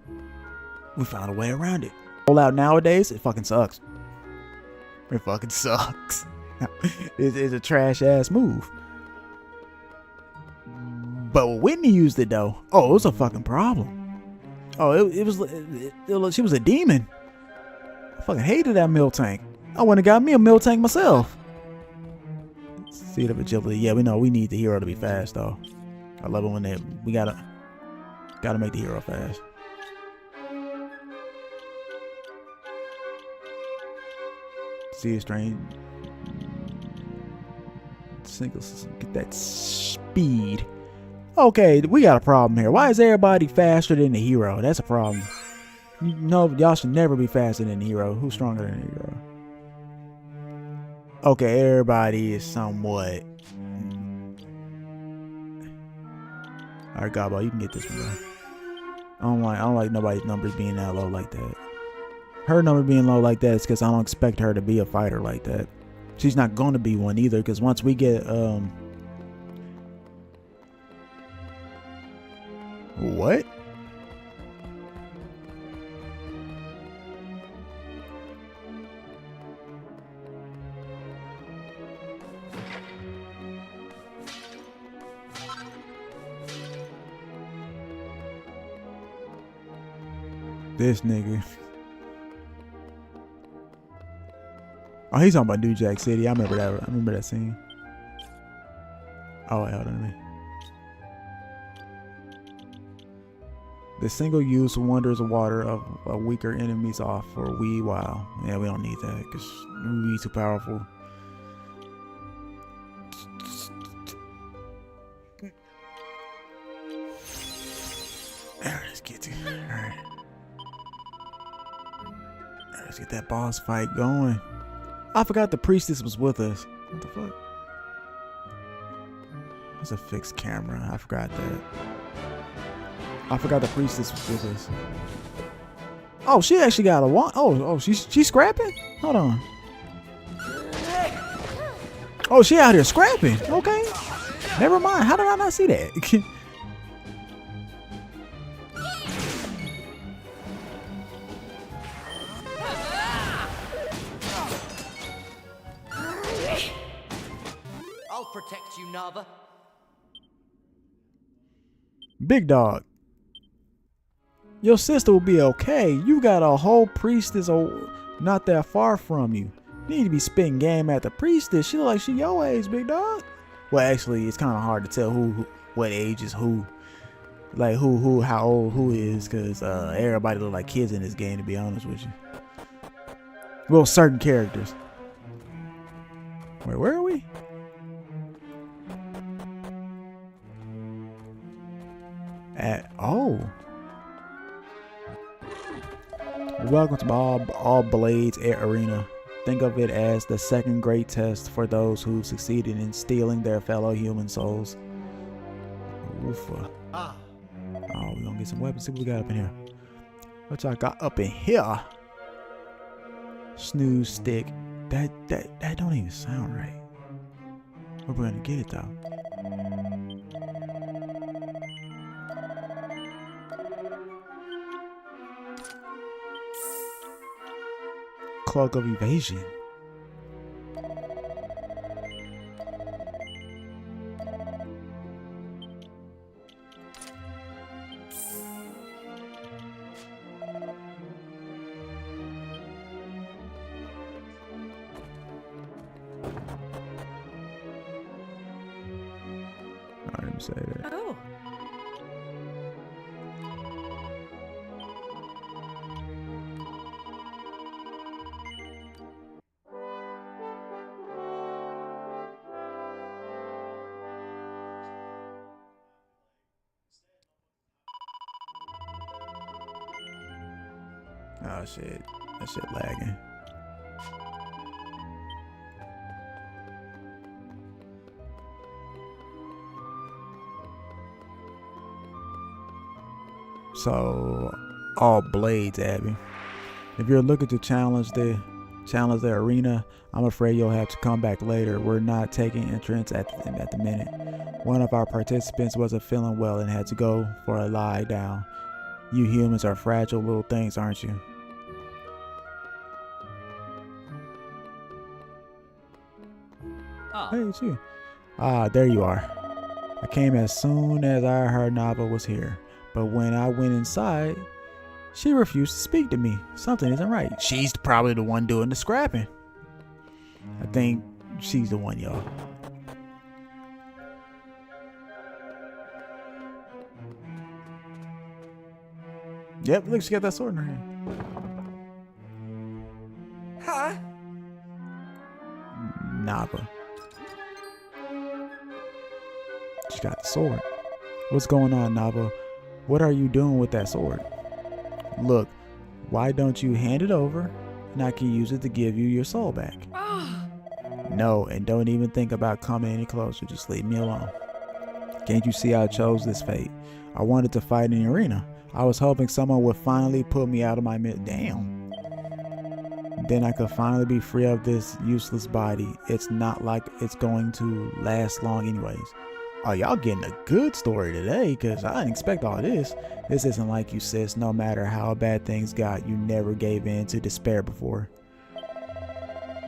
we found a way around it. Rollout nowadays, it fucking sucks. It's a trash ass move. But when Whitney used it though, oh, it was a fucking problem. Oh, she was a demon. I fucking hated that Miltank. I went and got me a Miltank myself. Seed of agility. Yeah, we know we need the hero to be fast though. I love it when we gotta make the hero fast. See a strange. Get that speed. Okay, we got a problem here. Why is everybody faster than the hero? That's a problem. No, y'all should never be faster than the hero. Who's stronger than the hero? Okay, everybody is somewhat. Alright, Gabo, you can get this one, bro. I don't like nobody's numbers being that low like that. Her number being low like that is because I don't expect her to be a fighter like that. She's not going to be one either, because once we get what? This nigga. Oh, he's talking about New Jack City. I remember that scene. Oh, wait, hold on a minute. The single-use wonders of water of weaker enemies off for a wee while. Yeah, we don't need that because we'd be too powerful. Alright, let's get to it. Alright, let's get that boss fight going. I forgot the priestess was with us. What the fuck? It's a fixed camera. I forgot that. I forgot the priestess was with us. Oh, she actually got a wand. Oh, she's scrapping? Hold on. Oh, she out here scrapping. Okay. Never mind. How did I not see that? I'll protect you, Nava. Big dog. Your sister will be okay. You got a whole priestess not that far from you. You need to be spitting game at the priestess. She look like she your age, big dog. Well, actually, it's kind of hard to tell who what age is who. Like how old who is, because everybody look like kids in this game, to be honest with you. Well, certain characters. Wait, where are we? Welcome to all Blades Arena. Think of it as the second great test for those who succeeded in stealing their fellow human souls. Oofa. Oh, we gonna get some weapons. See what we got up in here. What y'all got up in here? Snooze stick. That don't even sound right. We're gonna get it though. Cloak of evasion. I didn't say that. Oh. Oh shit, that shit lagging. So, all Blades, Abby. If you're looking to challenge the arena, I'm afraid you'll have to come back later. We're not taking entrance at the minute. One of our participants wasn't feeling well and had to go for a lie down. You humans are fragile little things, aren't you? Hey, it's you. Ah, there you are. I came as soon as I heard Nava was here, but when I went inside, she refused to speak to me. Something isn't right. She's probably the one doing the scrapping. I think she's the one, y'all. Yep, look, she got that sword in her hand. Huh? Nava. She got the sword. What's going on, Nava? What are you doing with that sword? Look, why don't you hand it over and I can use it to give you your soul back? No, and don't even think about coming any closer. Just leave me alone. Can't you see I chose this fate? I wanted to fight in the arena. I was hoping someone would finally put me out of my damn. Then I could finally be free of this useless body. It's not like it's going to last long anyways. Oh, y'all getting a good story today, because I didn't expect all this. This isn't like you, sis. No matter how bad things got, you never gave in to despair before.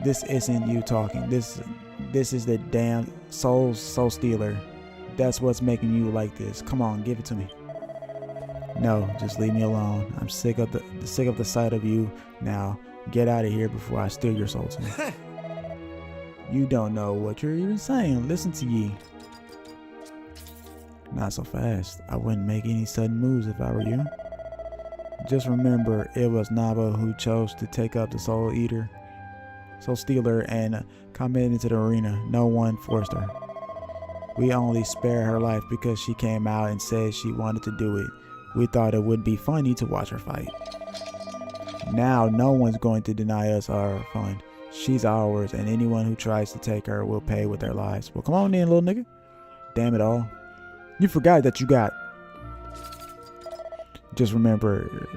This isn't you talking. This is the damn soul stealer. That's what's making you like this. Come on, give it to me. No, just leave me alone. I'm sick of the sight of you. Now, get out of here before I steal your soul to me. You don't know what you're even saying. Listen to ye. Not so fast. I wouldn't make any sudden moves if I were you. Just remember, it was Nava who chose to take up the soul stealer, and come into the arena. No one forced her. We only spared her life because she came out and said she wanted to do it. We thought it would be funny to watch her fight. Now, no one's going to deny us our fun. She's ours, and anyone who tries to take her will pay with their lives. Well, come on in, little nigga. Damn it all. You forgot that you got. Just remember.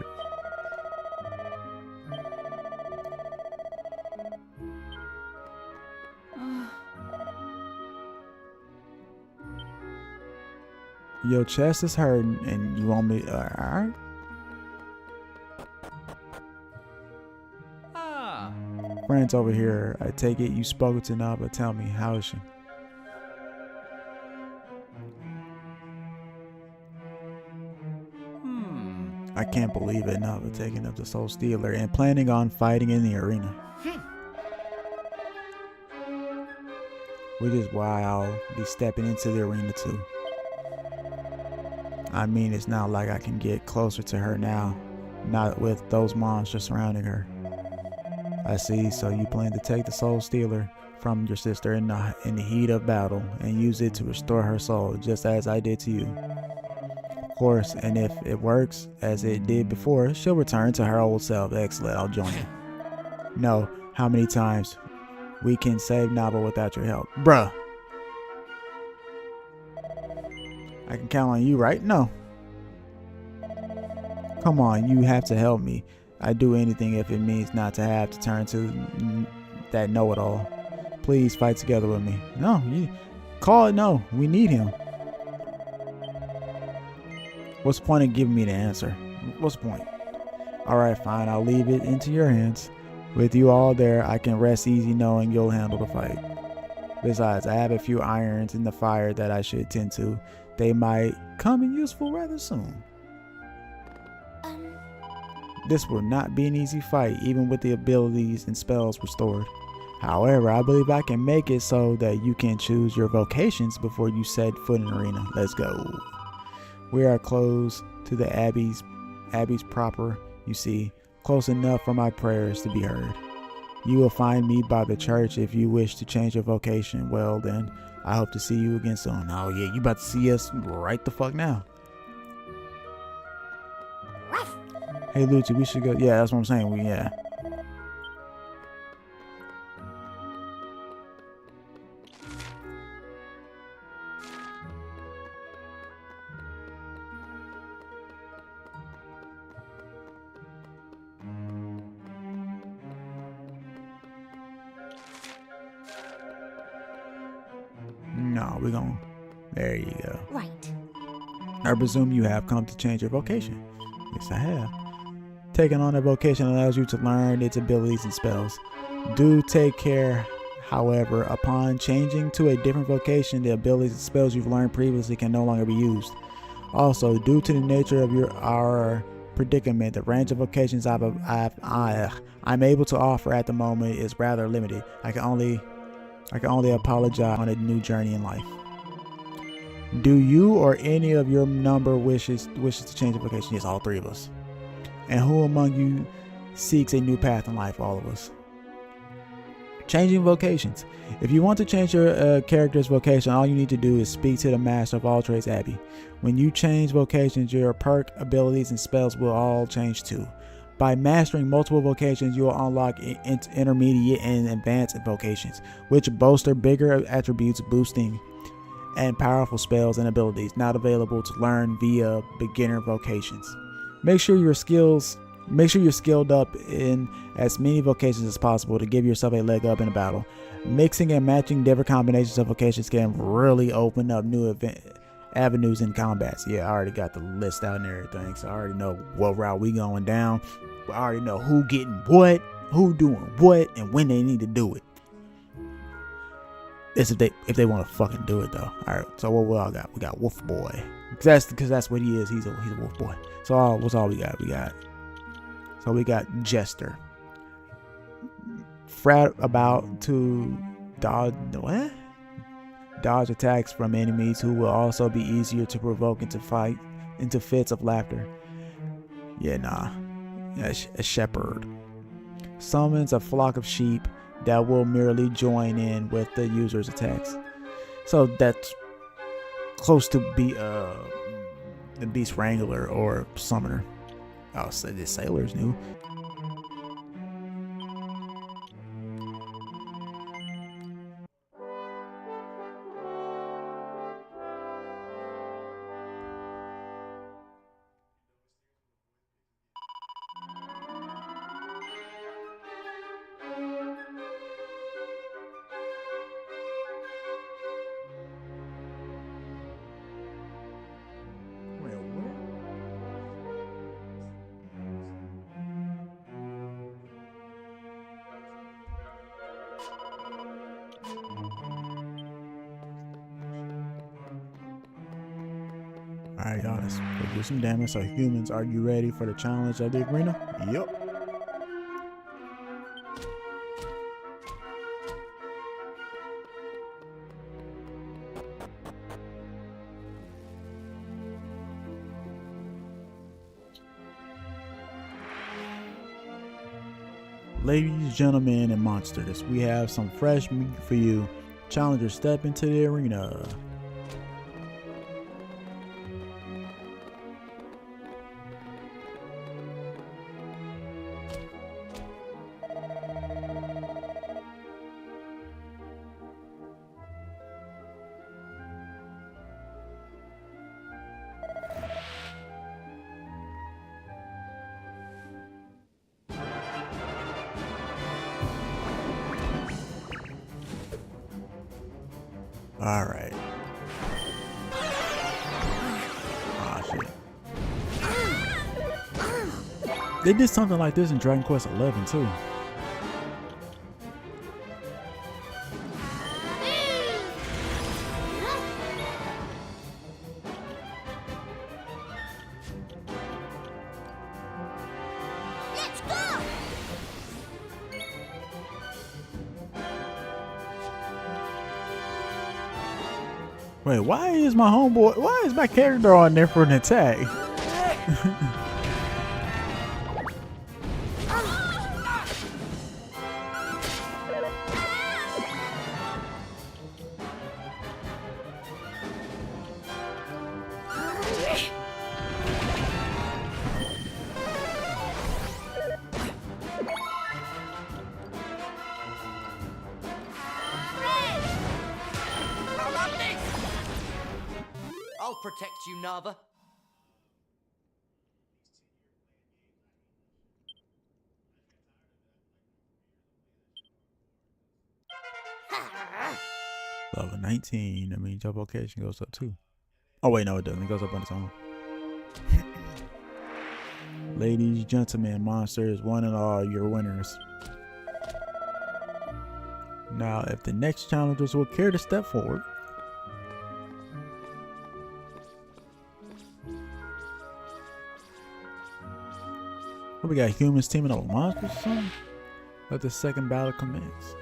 Your chest is hurting, and you want me. Alright. Friends over here. I take it you spoke to Naba. Tell me, how is she? I can't believe it. Naba taking up the Soul Stealer and planning on fighting in the arena. Which is why I'll be stepping into the arena too. I mean, it's not like I can get closer to her now, not with those monsters surrounding her. I see, so you plan to take the Soul Stealer from your sister in the heat of battle and use it to restore her soul, just as I did to you. Of course, and if it works as it did before, she'll return to her old self. Excellent, I'll join you. No, how many times we can save Naba without your help? Bruh. I can count on you, right? No. Come on, you have to help me. I'd do anything if it means not to have to turn to that know-it-all. Please fight together with me. No, you call it no. We need him. What's the point of giving me the answer? What's the point? Alright, fine. I'll leave it into your hands. With you all there, I can rest easy knowing you'll handle the fight. Besides, I have a few irons in the fire that I should tend to. They might come in useful rather soon. This will not be an easy fight, even with the abilities and spells restored. However, I believe I can make it so that you can choose your vocations before you set foot in the arena. Let's go. We are close to the Abbey's proper, you see, close enough for my prayers to be heard. You will find me by the church if you wish to change your vocation. Well then, I hope to see you again soon. Oh yeah, you about to see us right the fuck now. Hey Lucci, we should go. Yeah, that's what I'm saying. Yeah. No, we're going. There you go. Right. I presume you have come to change your vocation. Yes, I have. Taking on a vocation allows you to learn its abilities and spells. Do take care, however, upon changing to a different vocation, the abilities and spells you've learned previously can no longer be used. Also, due to the nature of our predicament, the range of vocations I'm able to offer at the moment is rather limited. I can only apologize on a new journey in life. Do you or any of your number wishes to change a vocation? Yes, all three of us. And who among you seeks a new path in life? All of us. Changing vocations. If you want to change your character's vocation, all you need to do is speak to the Master of all Trades, Abby. When you change vocations, your perk, abilities, and spells will all change too. By mastering multiple vocations, you will unlock intermediate and advanced vocations, which bolster bigger attributes, boosting and powerful spells and abilities not available to learn via beginner vocations. Make sure you're skilled up in as many vocations as possible to give yourself a leg up in a battle. Mixing and matching different combinations of vocations can really open up new avenues in combats. Yeah, I already got the list out and everything, so I already know what route we going down. I already know who getting what, who doing what, and when they need to do it. This if they want to fucking do it though. All right, so what we all got? We got Wolf Boy. Because that's what he is. He's a wolf boy. So what's all we got? We got Jester. Frat about to dodge attacks from enemies who will also be easier to provoke into fits of laughter. Yeah, nah. A shepherd. Summons a flock of sheep that will merely join in with the user's attacks. So that's close to be the Beast Wrangler or Summoner. Oh, so the Sailor's new. Alright, y'all, let's do some damage. So humans, are you ready for the challenge of the arena? Yup. Ladies, gentlemen, and monsters, we have some fresh meat for you. Challengers, step into the arena. All right. Ah, shit. They did something like this in Dragon Quest XI too. Let's go! Wait, why is my homeboy? Why is my character on there for an attack? I'll protect you, Nava. Level 19. I mean, jump location goes up too. Oh wait, no, it doesn't. It goes up on its own. Ladies, gentlemen, monsters, one and all, your winners. Now, if the next challengers will care to step forward. What, we got humans teaming up with monsters or something? Let the second battle commence.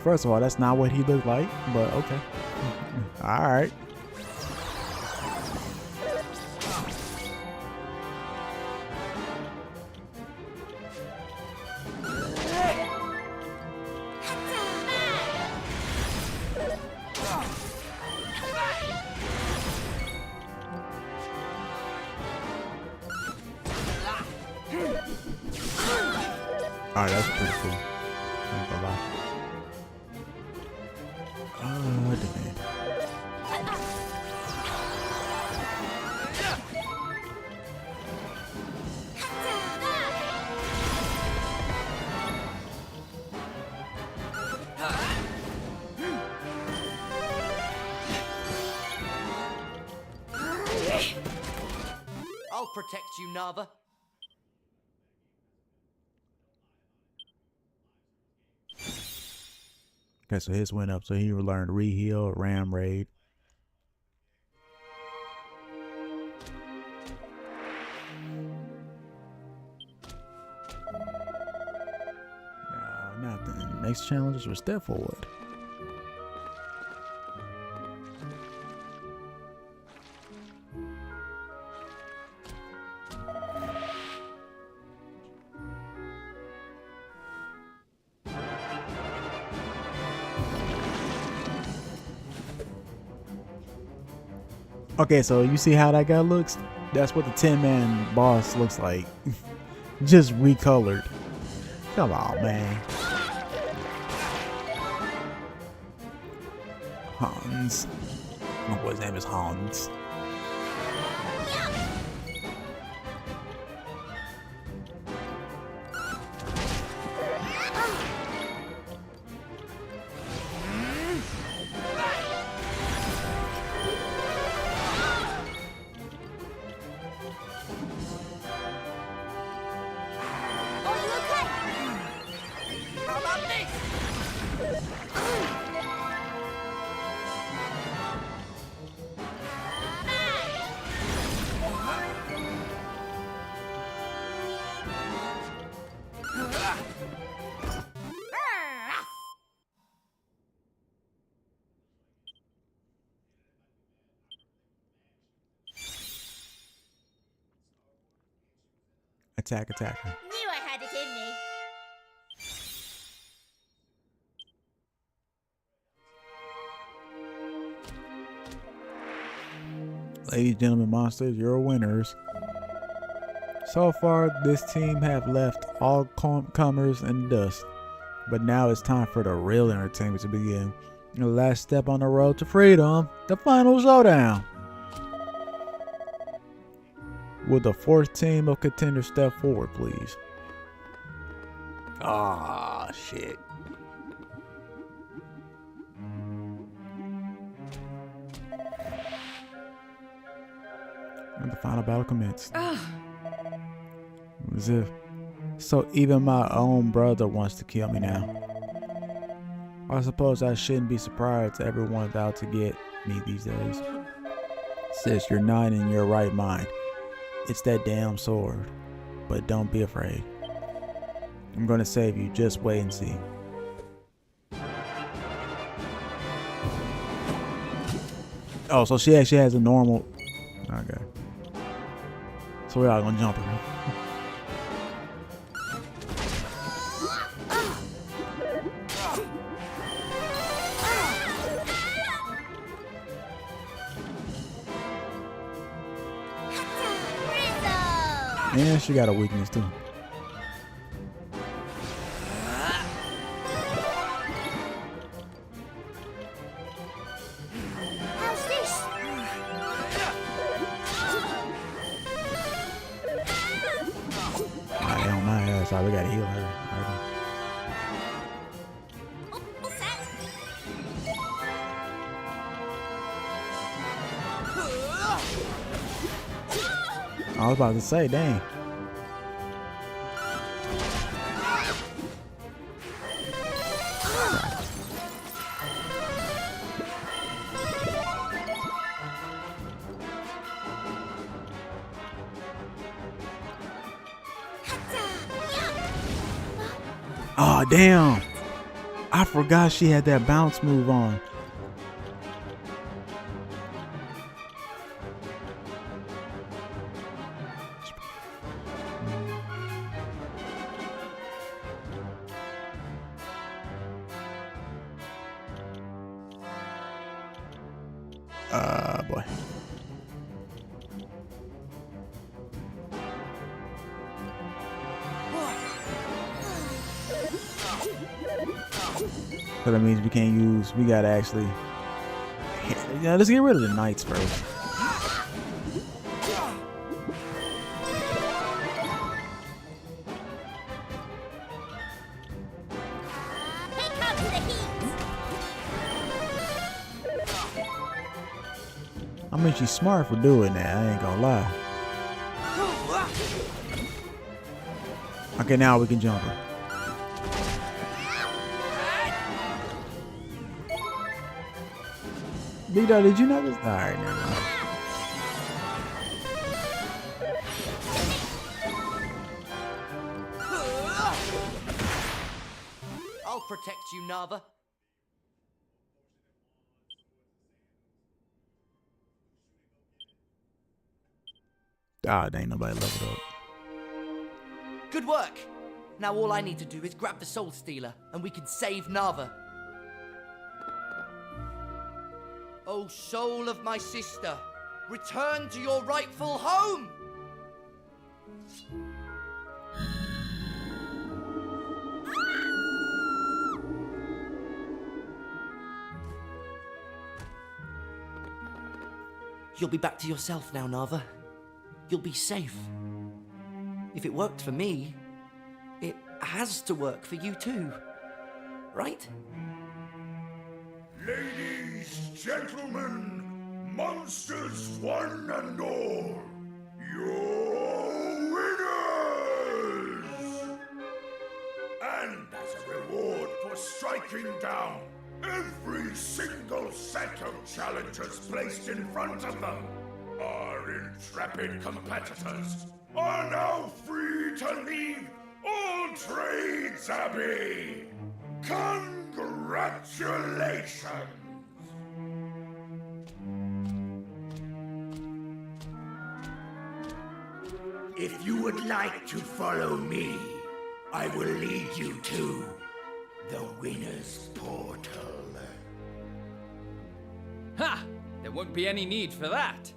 First of all, that's not what he looked like, but okay. Alright. Alright, that's pretty cool. I ain't gonna lie. Damn. I'll protect you, Nava. Okay, so his went up, so he learned Reheal, Ram Raid. Now the next challenge was step forward. Okay, so you see how that guy looks? That's what the 10-man boss looks like. Just recolored. Come on, man. Hans. My boy's name is Hans. attack. Knew I had it in me. Ladies, gentlemen, monsters, your winners. So far, this team have left all comers in the dust. But now it's time for the real entertainment to begin. The last step on the road to freedom, the final showdown. Will the fourth team of contenders step forward, please? Ah, shit. And the final battle commenced. As if so even my own brother wants to kill me now. I suppose I shouldn't be surprised everyone's out to get me these days. Sis, you're not in your right mind. It's that damn sword. But don't be afraid. I'm gonna save you. Just wait and see. Oh, so she actually has a normal... Okay. So we're all gonna jump her. And she got a weakness too. How's this? I on my ass. We gotta heal her. All set? I was about to say, dang. Oh, damn. I forgot she had that bounce move on. Boy. So that means we can't use, we gotta actually, yeah, let's get rid of the knights first. Here comes the heat. I mean, she's smart for doing that, I ain't gonna lie. Okay, now we can jump her. B-Dog, did you notice? Alright, never mind. I'll protect you, Nava. Ah, there ain't nobody leveled up. Good work. Now all I need to do is grab the Soul Stealer, and we can save Nava. Oh, soul of my sister, return to your rightful home! You'll be back to yourself now, Nava. You'll be safe. If it worked for me, it has to work for you too, right? Ladies, gentlemen, monsters one and all, your winners! And as a reward for striking down every single set of challengers placed in front of them, our intrepid competitors are now free to leave all trades, Abbey! Congratulations! If you would like to follow me, I will lead you to the winner's portal. Ha! There won't be any need for that.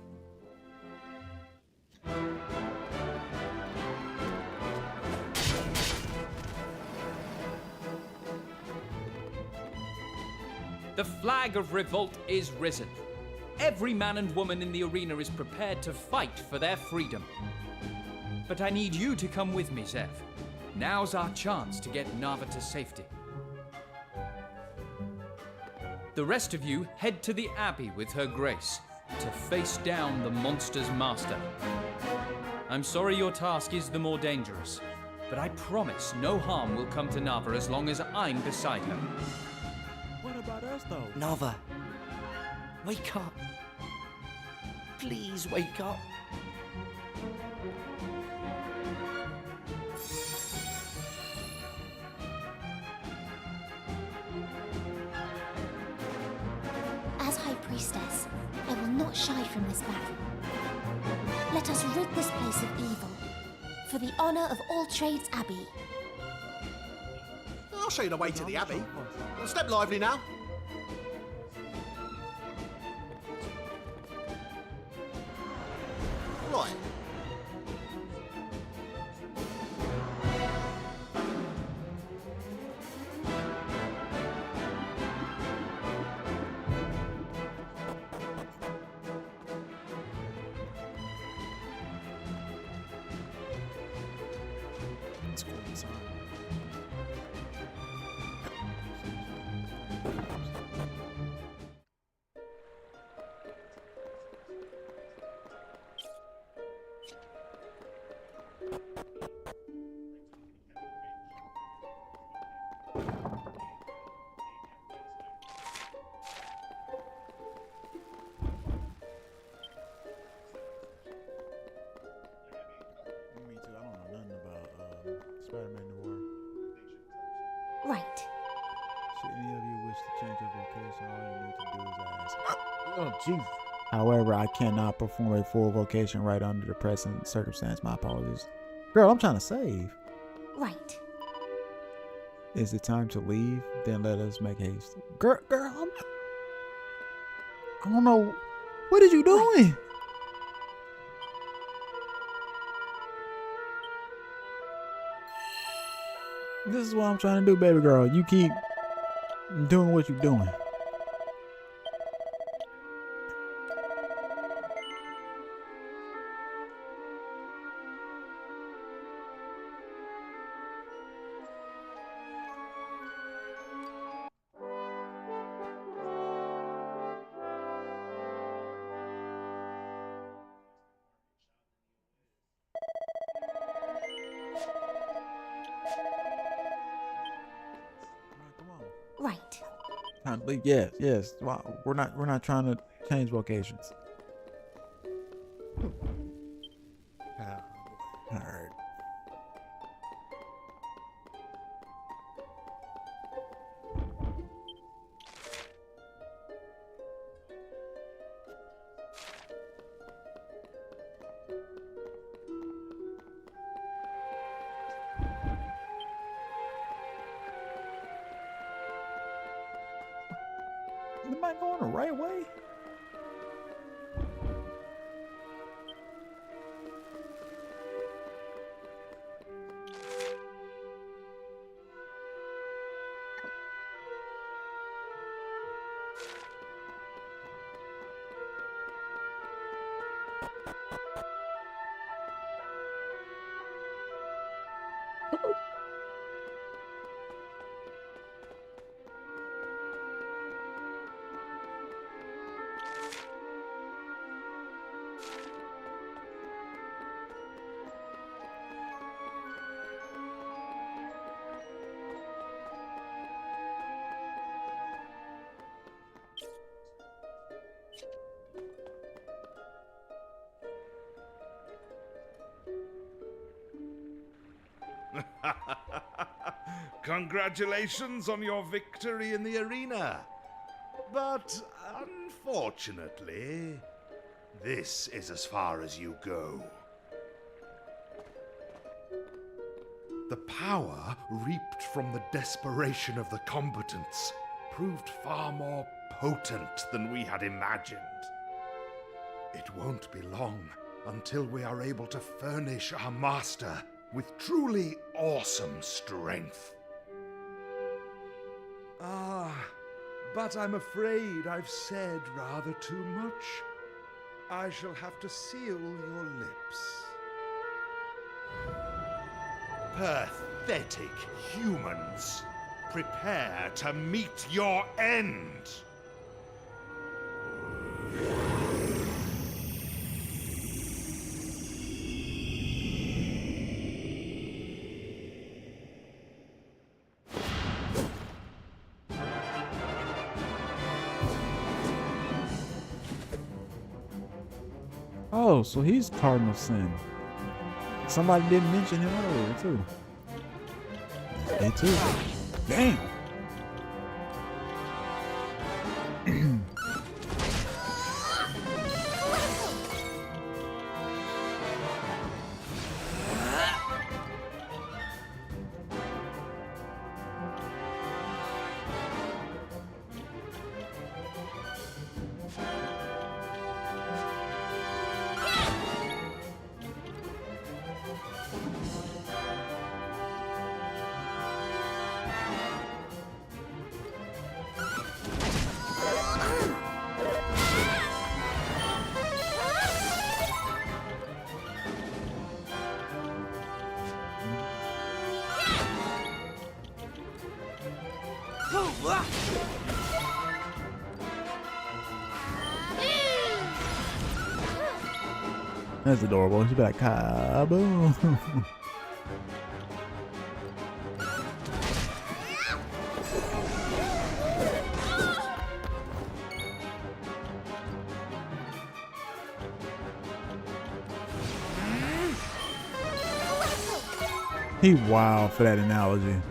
The flag of revolt is risen. Every man and woman in the arena is prepared to fight for their freedom. But I need you to come with me, Zev. Now's our chance to get Nava to safety. The rest of you head to the Abbey with her grace to face down the monster's master. I'm sorry your task is the more dangerous, but I promise no harm will come to Nava as long as I'm beside her. What about us, though? Nava, wake up. Please wake up. As High Priestess, I will not shy from this battle. Let us rid this place of evil, for the honor of All Trades Abbey. I'll show you the way to the Abbey. Step lively now. Right. It's cool design. Me too. I don't know nothing about Spider-Man Noir. Right. Should any of you wish to change your vocation, all you need to do is ask. Oh, Jesus. However, I cannot perform a full vocation right under the present circumstance. My apologies. Girl, I'm trying to save. Right. Is it time to leave? Then let us make haste. Girl, I don't know. What are you doing? This is what I'm trying to do, baby girl. You keep doing what you're doing. Right. Yes. Wow. We're not trying to change vocations. All right. Am I going the right way? Congratulations on your victory in the arena. But unfortunately, this is as far as you go. The power reaped from the desperation of the combatants proved far more potent than we had imagined. It won't be long until we are able to furnish our master with truly awesome strength. But I'm afraid I've said rather too much. I shall have to seal your lips. Pathetic humans! Prepare to meet your end! Oh, so he's Cardinal Sin. Somebody didn't mention him earlier, too. They too. Damn. That's adorable. She'd be like, kaboom. He wild for that analogy.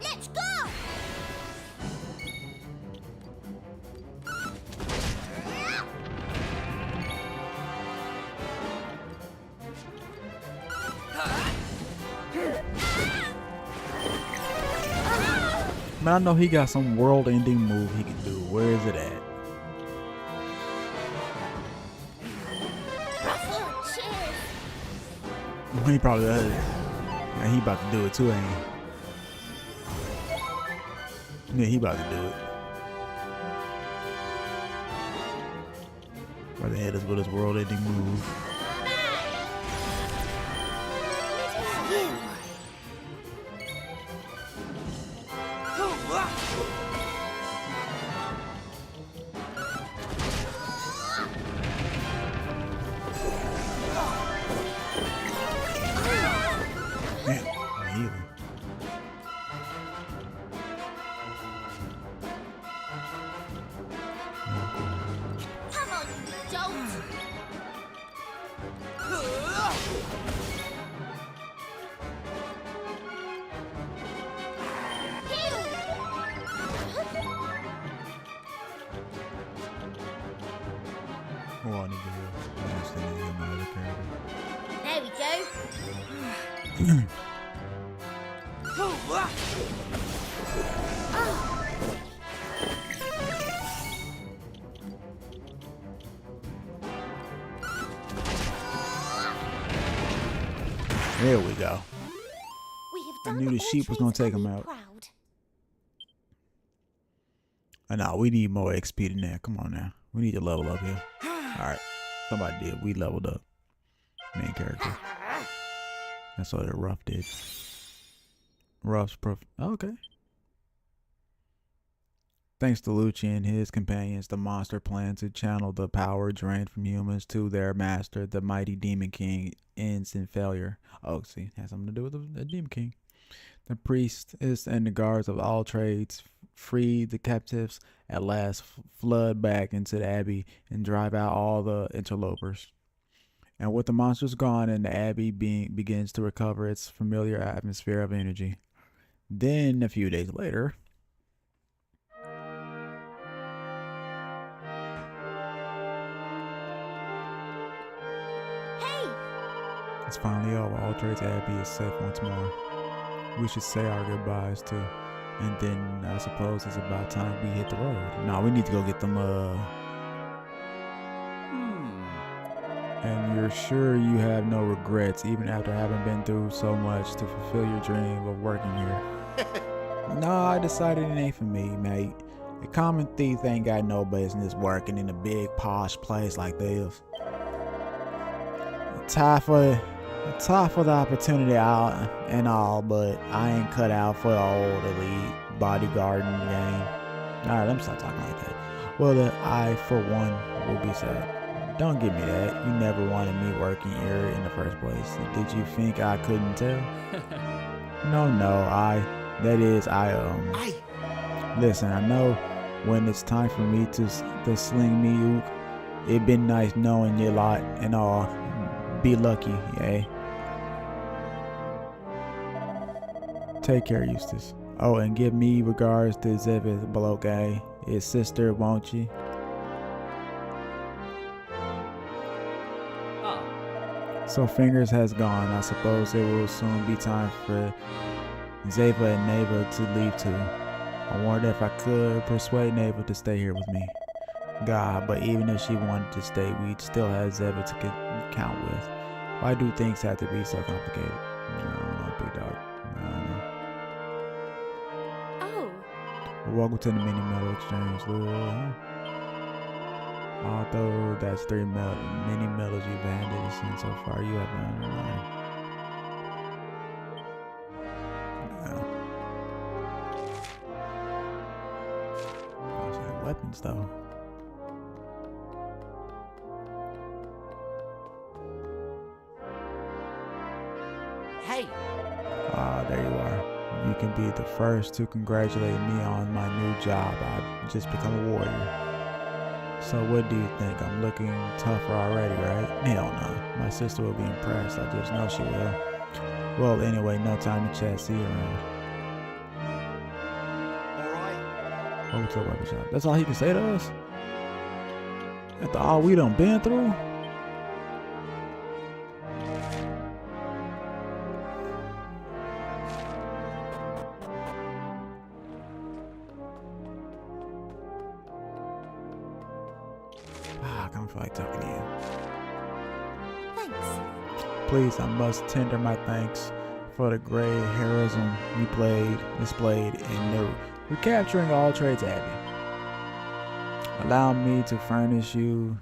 Let's go! Man, I know he got some world-ending move he can do. Where is it at? He probably does. Yeah, he about to do it too, ain't he? Yeah, he about to do it. About to hit us with his world-ending move. Oh, I need to understand my other character. There we go. There we go. We have I done knew the all sheep was gonna trades take him Abbey out. proud. Nah, we need more XP than that. Come on now. We need to level up here. Alright. Somebody did. We leveled up. Main character. That's what the Rough did. Rough's okay. Thanks to Lucci and his companions, the monster planned to channel the power drained from humans to their master, the mighty Demon King, ends in failure. Oh, see, it has something to do with the Demon King. The priest and the guards of all trades free the captives, at last flood back into the abbey and drive out all the interlopers. And with the monsters gone and the abbey begins to recover its familiar atmosphere of energy. Then, a few days later, It's finally over. All Trades Abbey is safe once more. We should say our goodbyes too. And then I suppose it's about time we hit the road. No, we need to go get them, And you're sure you have no regrets, even after having been through so much to fulfill your dream of working here? No, I decided it ain't for me, mate. A common thief ain't got no business working in a big posh place like this. Time for the opportunity out and all, but I ain't cut out for the old elite bodyguarding game. Alright, let me stop talking like that. Well, I, for one, will be sad. Don't give me that. You never wanted me working here in the first place. Did you think I couldn't tell? No, listen, I know when it's time for me to sling me, Ook. It been nice knowing you a lot and all. Be lucky, eh? Take care, Eustace. Oh, and give me regards to Zevith Bloke, eh? His sister, won't you? So Fingers has gone. I suppose it will soon be time for Zeva and Neva to leave too. I wondered if I could persuade Neva to stay here with me. God, but even if she wanted to stay, we'd still have Zeva to count with. Why do things have to be so complicated? I don't know, big dog. I don't know. Oh. Welcome to the mini metal exchange, Although that's 3 mini medals you've handed in so far, you have earned 9. Weapons though. Hey! There you are. You can be the first to congratulate me on my new job. I've just become a warrior. So what do you think? I'm looking tougher already, right? Hell no. My sister will be impressed. I just know she will. Well, anyway, no time to chat. See you around. Over to the weapon shop. That's all he can say to us? After all we done been through? I don't feel like talking to you. Thanks. Please, I must tender my thanks for the great heroism you displayed in the recapturing All Trades Abbey. Allow me to furnish you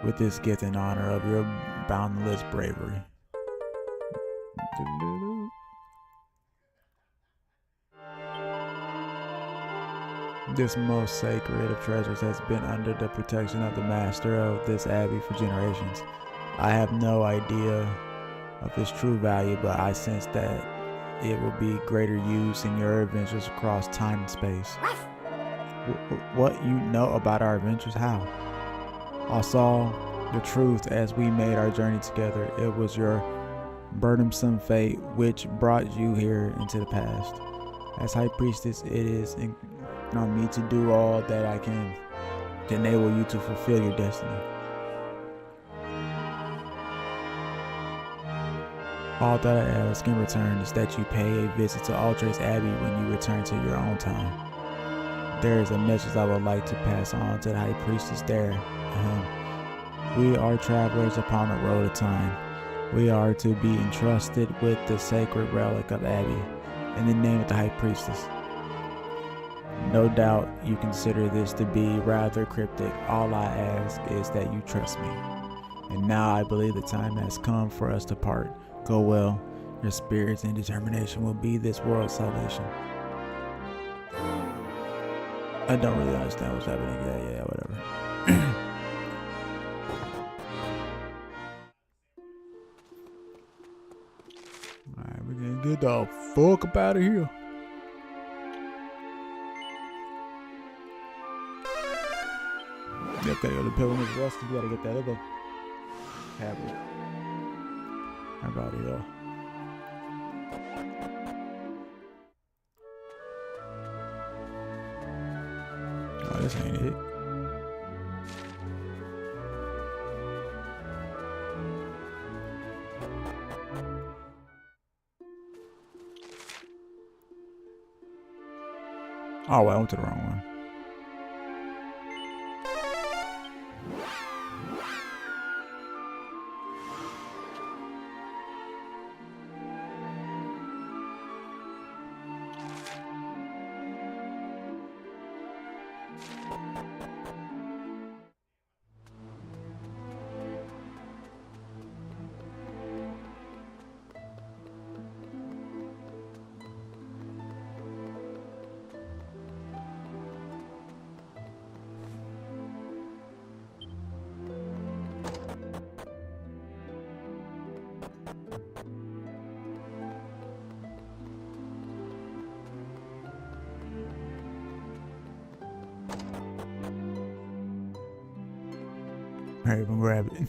with this gift in honor of your boundless bravery. This most sacred of treasures has been under the protection of the master of this abbey for generations. I have no idea of its true value, but I sense that it will be greater use in your adventures across time and space. What you know about our adventures? How? I saw the truth as we made our journey together. It was your burdensome fate which brought you here into the past. As High Priestess, it is on me to do all that I can to enable you to fulfill your destiny. All that I ask in return is that you pay a visit to All Trades Abbey when you return to your own time. There is a message I would like to pass on to the High Priestess there. We are travelers upon the road of time. We are to be entrusted with the sacred relic of Abbey in the name of the High Priestess. No doubt you consider this to be rather cryptic. All I ask is that you trust me. And now I believe the time has come for us to part. Go well. Your spirits and determination will be this world's salvation. I don't really understand what's happening. Yeah, whatever. Alright, we're gonna get the fuck up out of here. Gotta go to Pilgrim's Rest. You gotta get that other tablet. How about it, though? Oh, this ain't it. Oh, well, I went to the wrong one. Hurry up and grab it.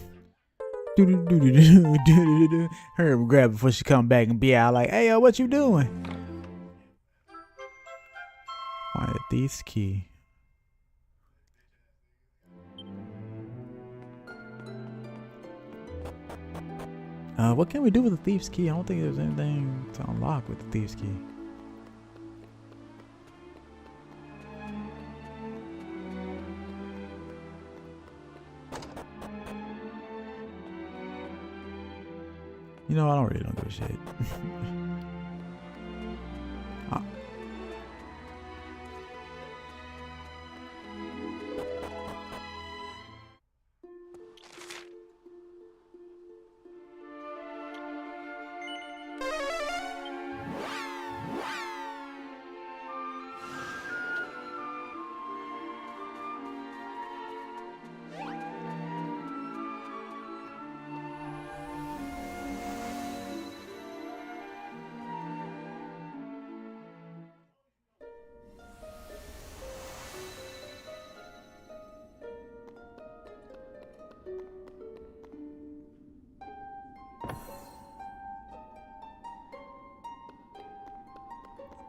Hurry up and grab it before she come back and be out like, hey, yo, what you doing? Find a thief's key. What can we do with the thief's key? I don't think there's anything to unlock with the thief's key. You know, I don't give a shit.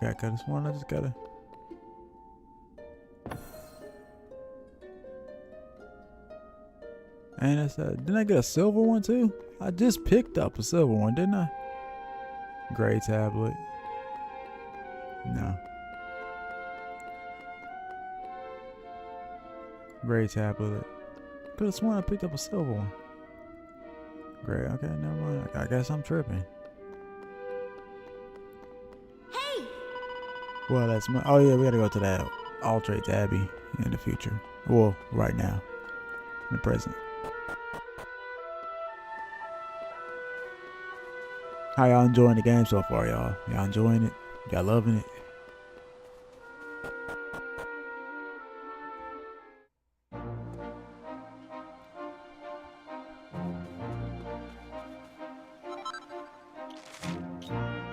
Okay, I got this one. I just gotta. And that's didn't I get a silver one too? I just picked up a silver one, didn't I? Gray tablet. No. Gray tablet. Could have sworn I picked up a silver one. Gray. Okay, never mind. I guess I'm tripping. Well, that's my. Oh yeah, we gotta go to that all traits Abbey in the future. Well, right now, in the present. How y'all enjoying the game so far, y'all? Y'all enjoying it? Y'all loving it?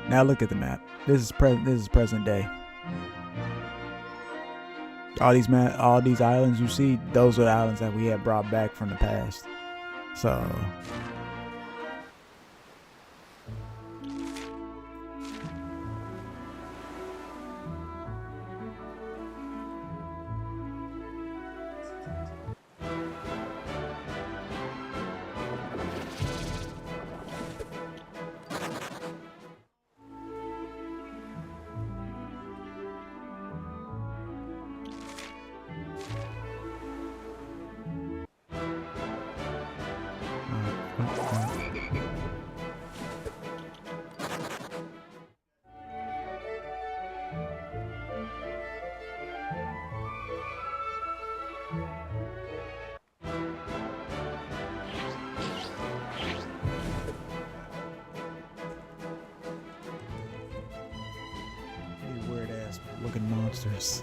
Now look at the map. This is present day. All these islands you see, those are the islands that we had brought back from the past. So weird ass looking monsters.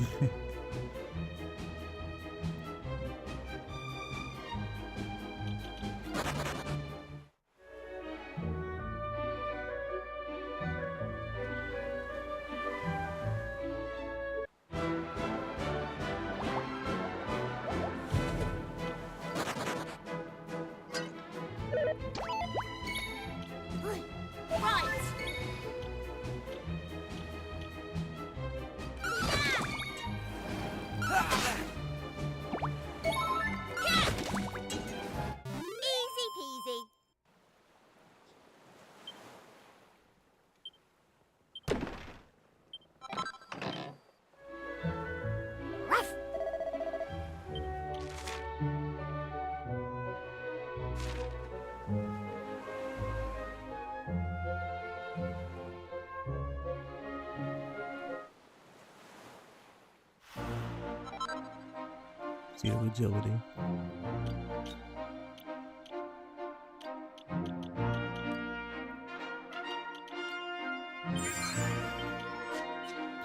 Skill agility.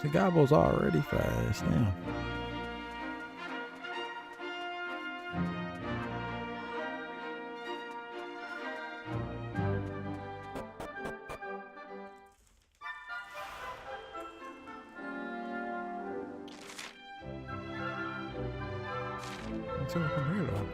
See, Gobbo's already fast. Damn. Let's go from here though.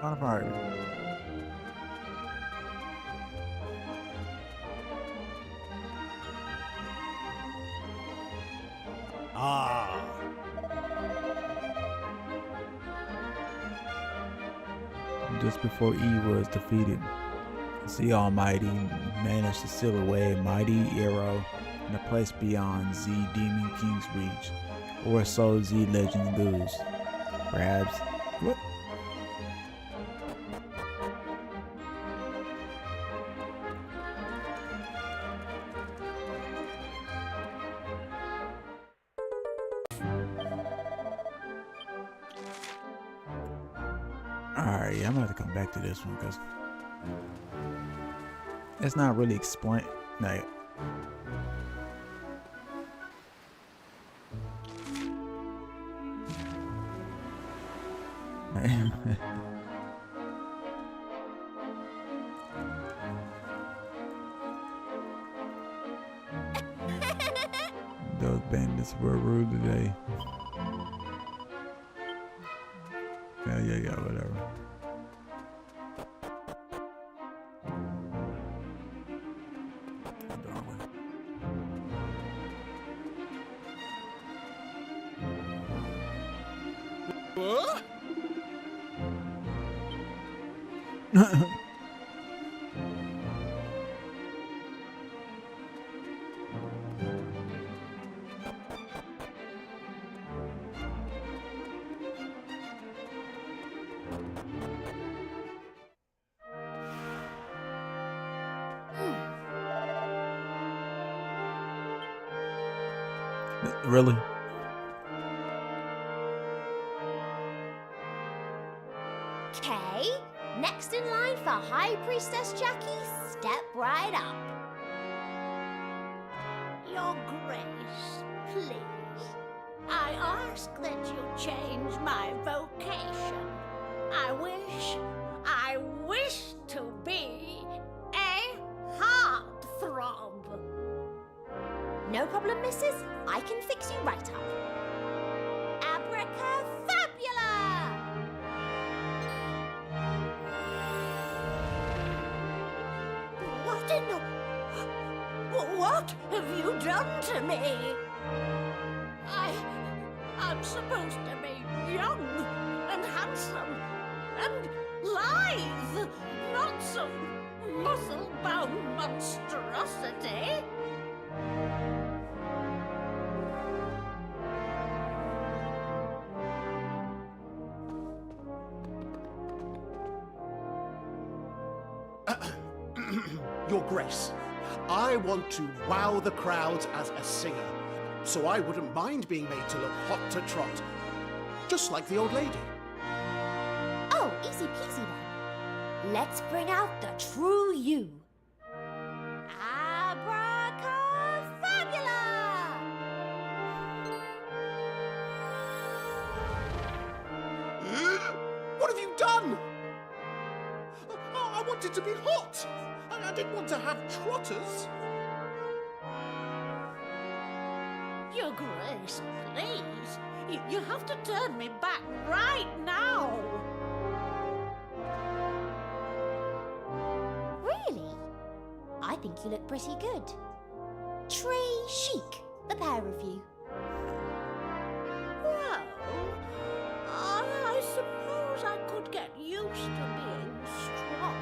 Final part. Ah. Just before E was defeated, Z Almighty managed to seal away a mighty arrow in a place beyond Z Demon King's reach, or so Z Legend goes. Perhaps. What? Alright, yeah, I'm gonna have to come back to this one because it's not really explained. Like, those bandits were rude today. Yeah, whatever. What? Really? Okay, next in line for High Priestess Jackie, step right up. Your Grace, please. I ask that you change my vocation. I wish to be a heartthrob. No problem, missus. I can fix you right up. Abracafabula! What in the... What have you done to me? I'm supposed to be young and handsome and lithe, not some muscle-bound monstrosity. Your Grace, I want to wow the crowds as a singer, so I wouldn't mind being made to look hot to trot, just like the old lady. Oh, easy peasy then. Let's bring out the true you. Abracafabula! What have you done? wanted to be hot. I didn't want to have trotters. Your Grace, please. You have to turn me back right now. Really? I think you look pretty good. Tree chic, the pair of you. Well, I suppose I could get used to being strong.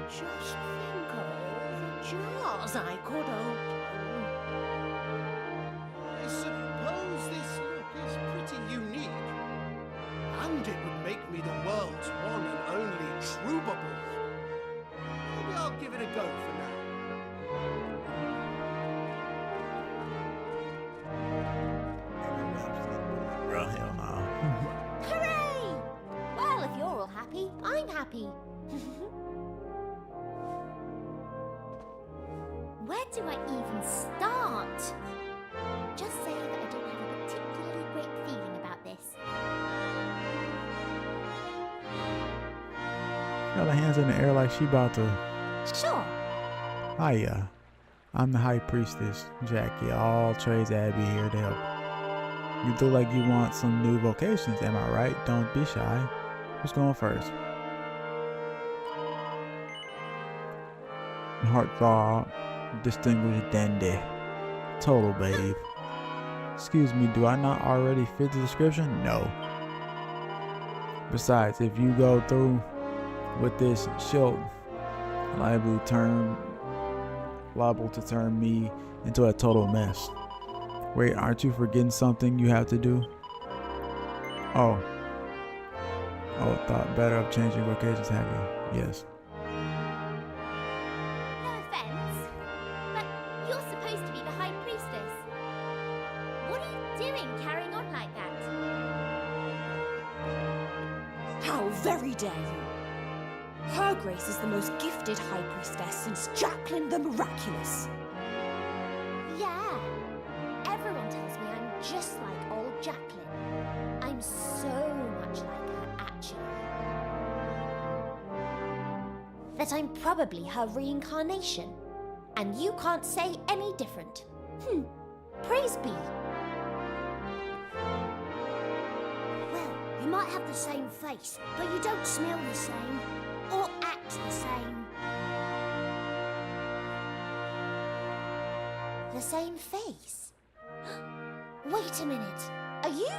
Just think of all the jars I could open. I suppose this look is pretty unique. And it would make me the world's one and only troubadour. Maybe I'll give it a go for now. Bro, hell no. Hooray! Well, if you're all happy, I'm happy. Where do I even start? Just say that I don't have a particularly great feeling about this. Got her hands in the air like she about to. Sure. Hiya. I'm the High Priestess, Jackie. All trades Abby here to help. You look like you want some new vocations, am I right? Don't be shy. Who's going first? Heartthrob, distinguished dandy, total babe. Excuse me, do I not already fit the description? No. Besides, if you go through with this, she'll liable to turn me into a total mess. Wait, aren't you forgetting something you have to do? Oh, thought better of changing vocations, have you? Yes. No offense, but you're supposed to be the High Priestess. What are you doing carrying on like that? How very dare you! Her Grace is the most gifted High Priestess since Jacqueline the Miraculous. Yeah. Everyone tells me I'm just like old Jacqueline. I'm so much like her, actually. That I'm probably her reincarnation. And you can't say any different. Praise be. Well, you might have the same face, but you don't smell the same. Or act the same. The same face? Wait a minute. Are you?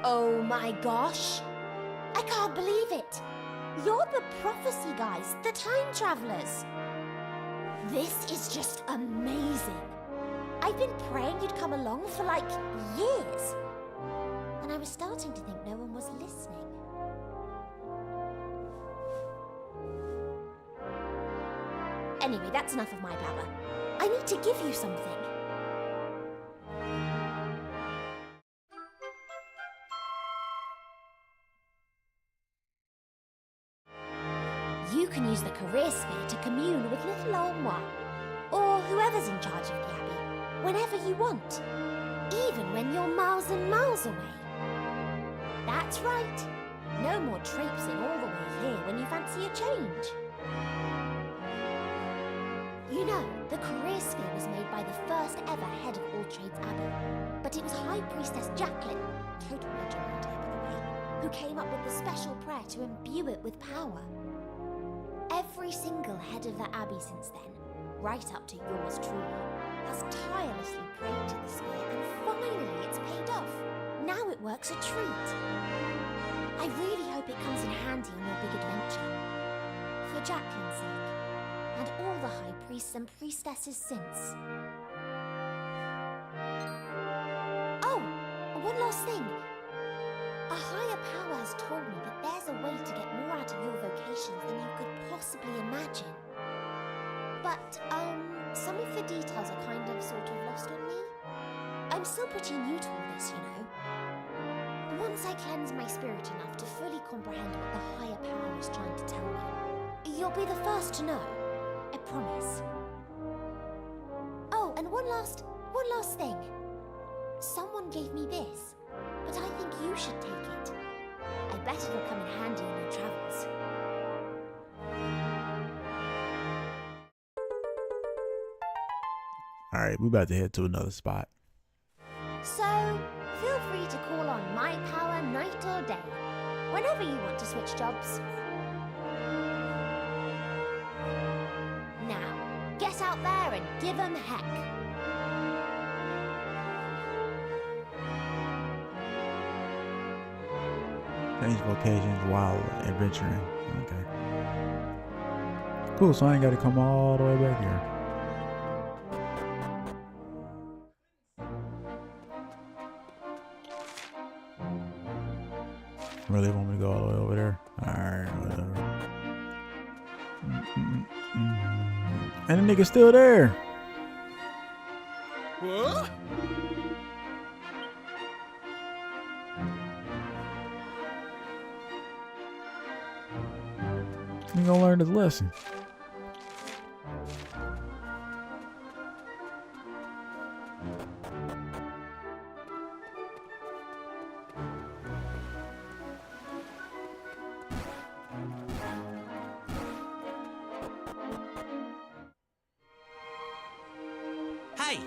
Oh my gosh. I can't believe it. You're the prophecy guys, the time travelers. This is just amazing. I've been praying you'd come along for like years. And I was starting to think no one was listening. Anyway, that's enough of my blabber. I need to give you something. You can use the career sphere to commune with little old moi, or whoever's in charge of the Abbey, whenever you want, even when you're miles and miles away. That's right. No more traipsing all the way here when you fancy a change. You know, the career sphere was made by the first ever head of All Trades Abbey, but it was High Priestess Jacqueline, total legend around here by the way, who came up with the special prayer to imbue it with power. Every single head of the Abbey since then, right up to yours truly, has tirelessly prayed to the sphere, and finally it's paid off. Now it works a treat. I really hope it comes in handy on your big adventure. For Jacqueline's sake, and all the High Priests and Priestesses since. Oh, one last thing. A higher power has told me that there's a way to get more out of your vocations than you could possibly imagine. But, some of the details are kind of sort of lost on me. I'm still pretty new to all this, you know. Once I cleanse my spirit enough to fully comprehend what the higher power is trying to tell me, you'll be the first to know. I promise. One last thing. Someone gave me this, but I think you should take it. I bet it'll come in handy in your travels. Alright, we about to head to another spot. So, feel free to call on my power night or day, whenever you want to switch jobs. Now, get out there and give 'em heck. Change vocations while adventuring. Okay. Cool, so I ain't got to come all the way back here. Really want me to go all the way over there? Alright, whatever. And the nigga's still there. What? He gonna learn his lesson. Hey!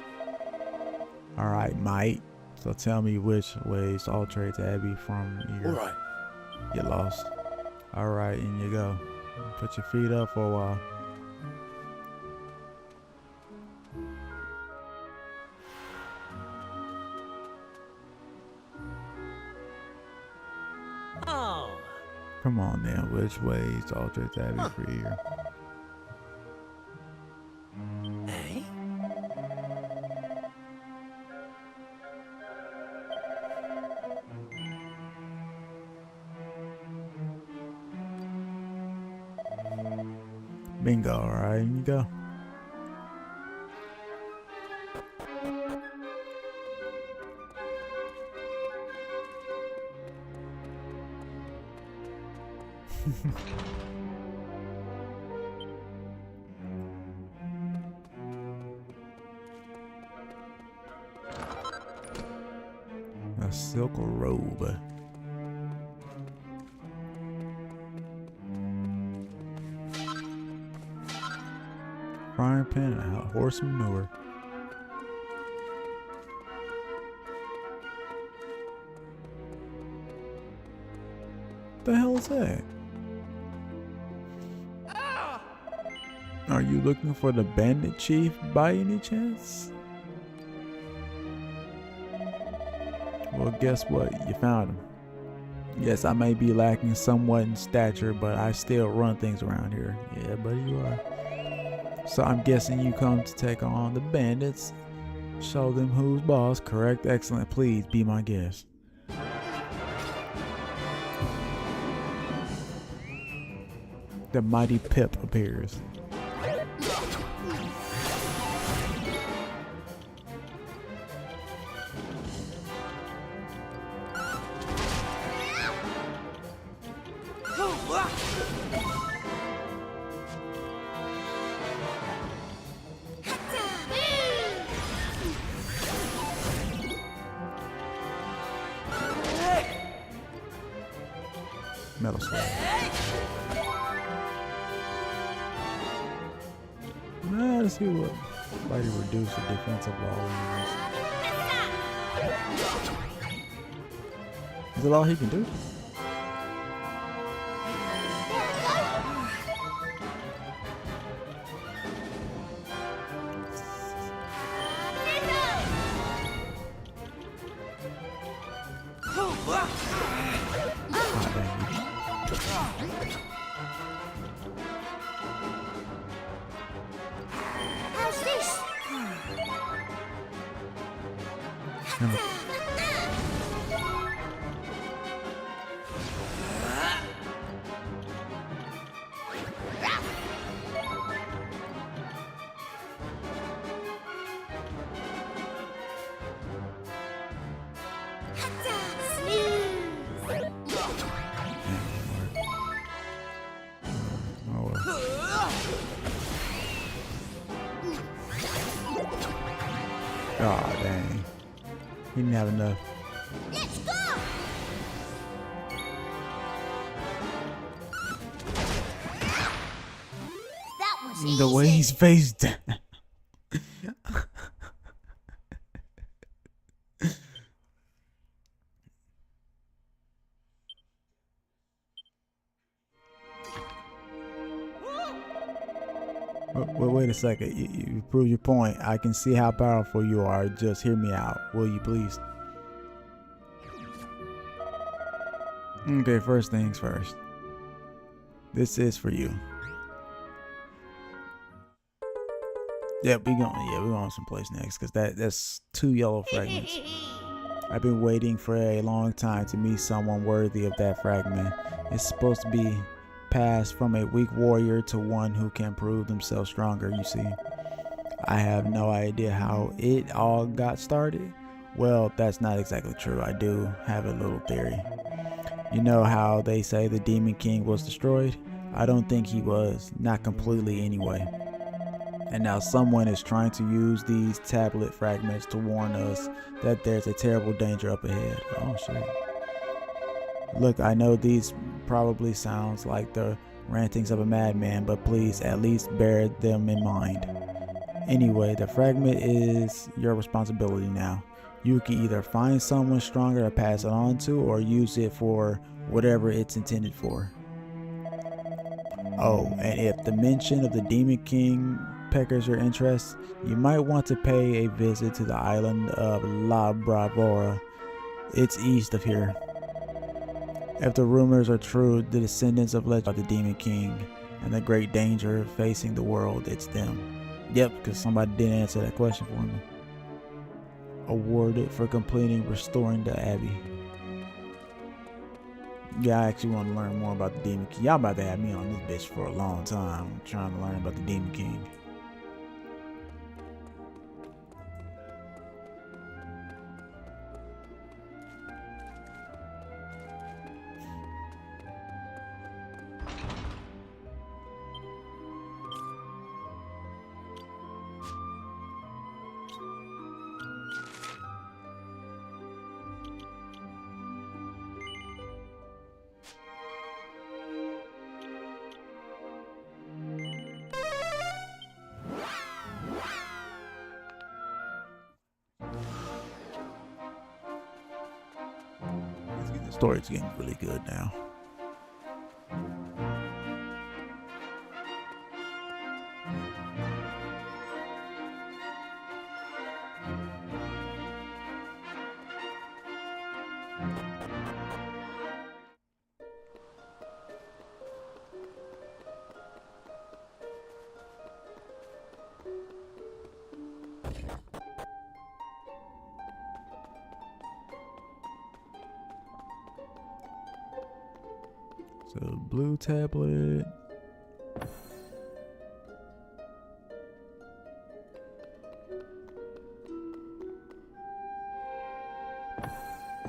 Alright, mate. So tell me which ways all trades Abbey from your Alright. get lost. Alright, in you go. Put your feet up for a while. Oh. Come on now, which ways to alter Abbey for here? Eh? Bingo, alright, in you go. A silk robe. Frying pan and a horse manure. The hell is that? Are you looking for the bandit chief by any chance? Well, guess what? You found him. Yes, I may be lacking somewhat in stature, but I still run things around here. Yeah, buddy, you are. So I'm guessing you come to take on the bandits. Show them who's boss. Correct? Excellent. Please be my guest. The mighty Pip appears. Metal Slug. Nah, let's see what might reduce the defensive law. Is that all he can do? How's this? Oh, dang. He didn't have enough. Let's go! That was easy. The way he's face down. Wait a second. You prove your point. I can see how powerful you are. Just hear me out, will you please? Okay, first things first. This is for you. Yep, we're going someplace next because that's 2 yellow fragments. I've been waiting for a long time to meet someone worthy of that fragment. It's supposed to be passed from a weak warrior to one who can prove themselves stronger, you see. I have no idea how it all got started. Well, that's not exactly true. I do have a little theory. You know how they say the Demon King was destroyed? I don't think he was. Not completely anyway. And now someone is trying to use these tablet fragments to warn us that there's a terrible danger up ahead. Oh shit. Look, I know these probably sounds like the rantings of a madman, but please at least bear them in mind. Anyway, the fragment is your responsibility now. You can either find someone stronger to pass it on to, or use it for whatever it's intended for. Oh, and if the mention of the Demon King peckers your interest, you might want to pay a visit to the island of La Bravora. It's east of here. If the rumors are true, the descendants of legend are the Demon King and the great danger facing the world, it's them. Yep, because somebody didn't answer that question for me. Awarded for completing restoring the Abbey. Yeah, I actually want to learn more about the Demon King. Y'all about to have me on this bitch for a long time trying to learn about the Demon King. The story's getting really good now. So blue tablet.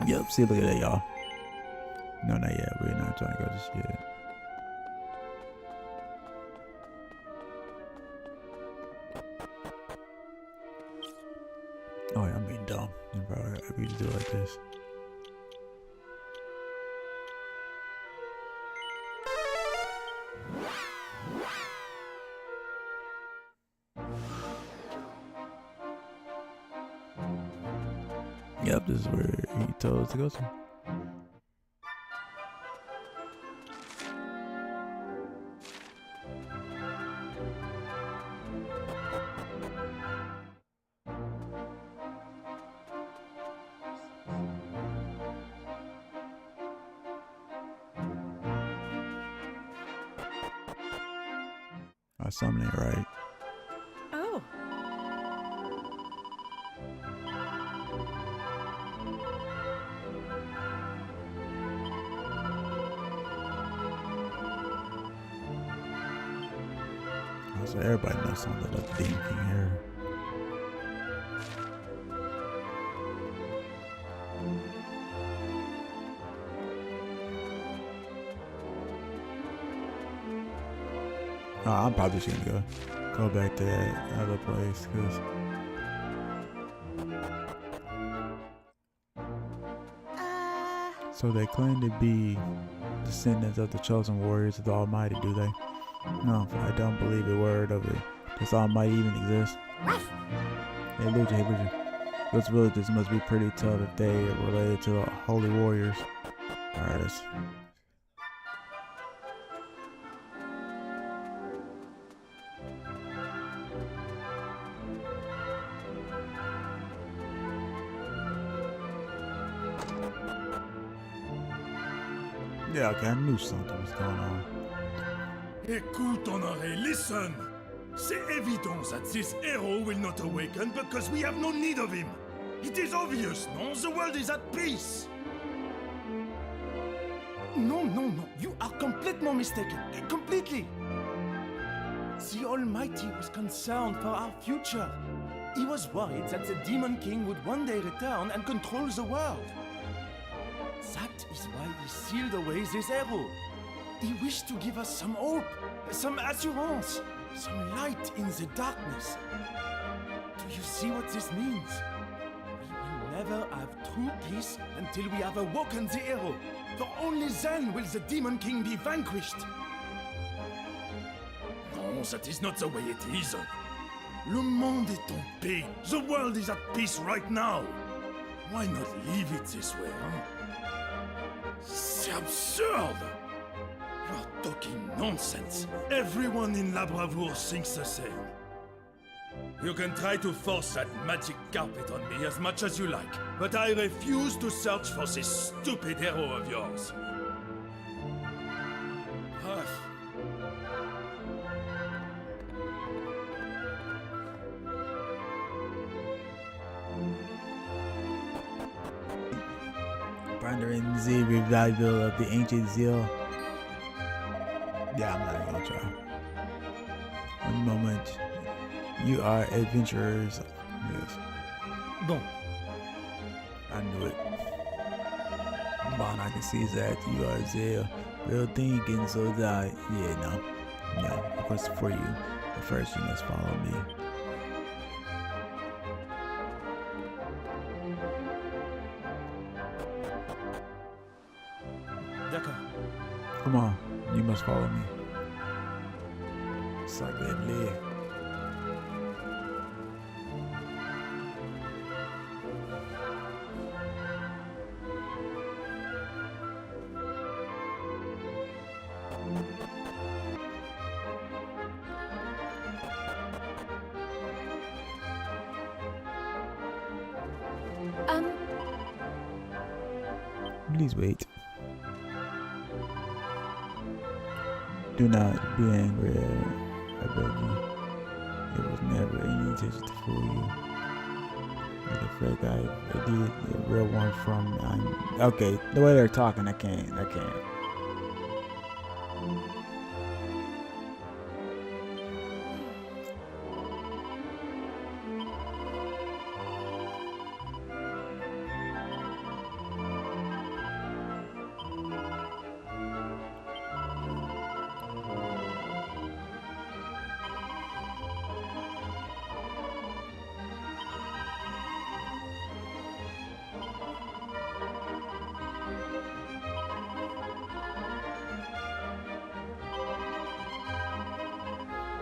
Yep, see, look at that, y'all. No, not yet. We're not trying to go just yet. Oh yeah, I'm being dumb. I'm probably happy to do it like this. Yep, this is where he told us to go to. Something ain't right. Oh. So everybody knows something about the Demon King here. Oh, I'm probably just gonna go back to that other place because So they claim to be descendants of the chosen warriors of the Almighty, do they? No, I don't believe a word of it. Does Almighty even exist? Hey, Luigi. Those villages must be pretty tough if they are related to the holy warriors. Alright. Yeah, okay, I knew something was going on. Écoute, Honoré, listen! C'est évident that this hero will not awaken because we have no need of him. It is obvious, no? The world is at peace. No, you are completely mistaken. Completely. The Almighty was concerned for our future. He was worried that the Demon King would one day return and control the world. That is why he sealed away this arrow. He wished to give us some hope, some assurance, some light in the darkness. Do you see what this means? We will never have true peace until we have awoken the arrow. For only then will the Demon King be vanquished. No, that is not the way it is. Le monde est en paix. The world is at peace right now. Why not leave it this way, huh? C'est absurd! You are talking nonsense. Everyone in La Bravoure thinks the same. You can try to force that magic carpet on me as much as you like, but I refuse to search for this stupid hero of yours. Rendering the revival of the ancient zeal. Yeah, I'm not even gonna try. One moment. You are adventurers. Yes. Bon. I knew it. Bon, I can see that you are zeal. Real thinking, so that. Yeah, no. No, of course for you. But first, you must follow me. Come on, you must follow me. Sacrébleu. Please wait. Do not be angry, I beg you. It was never any intention to fool you. The fact I did the real one from okay, the way they're talking, I can't.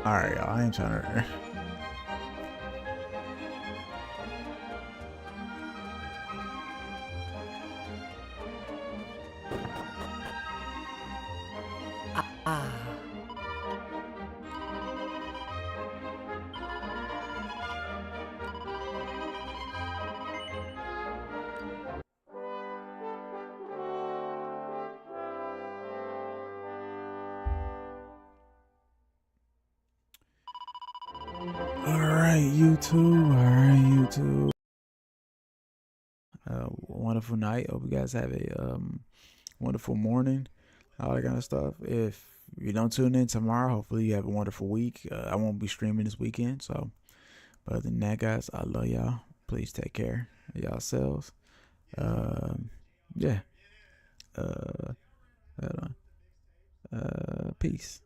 Alright, y'all, I ain't trying to. Alright, YouTube. Wonderful night. Hope you guys have a wonderful morning. All that kind of stuff. If you don't tune in tomorrow, hopefully you have a wonderful week. I won't be streaming this weekend, so. But other than that, guys, I love y'all. Please take care of yourselves. Yeah. Peace.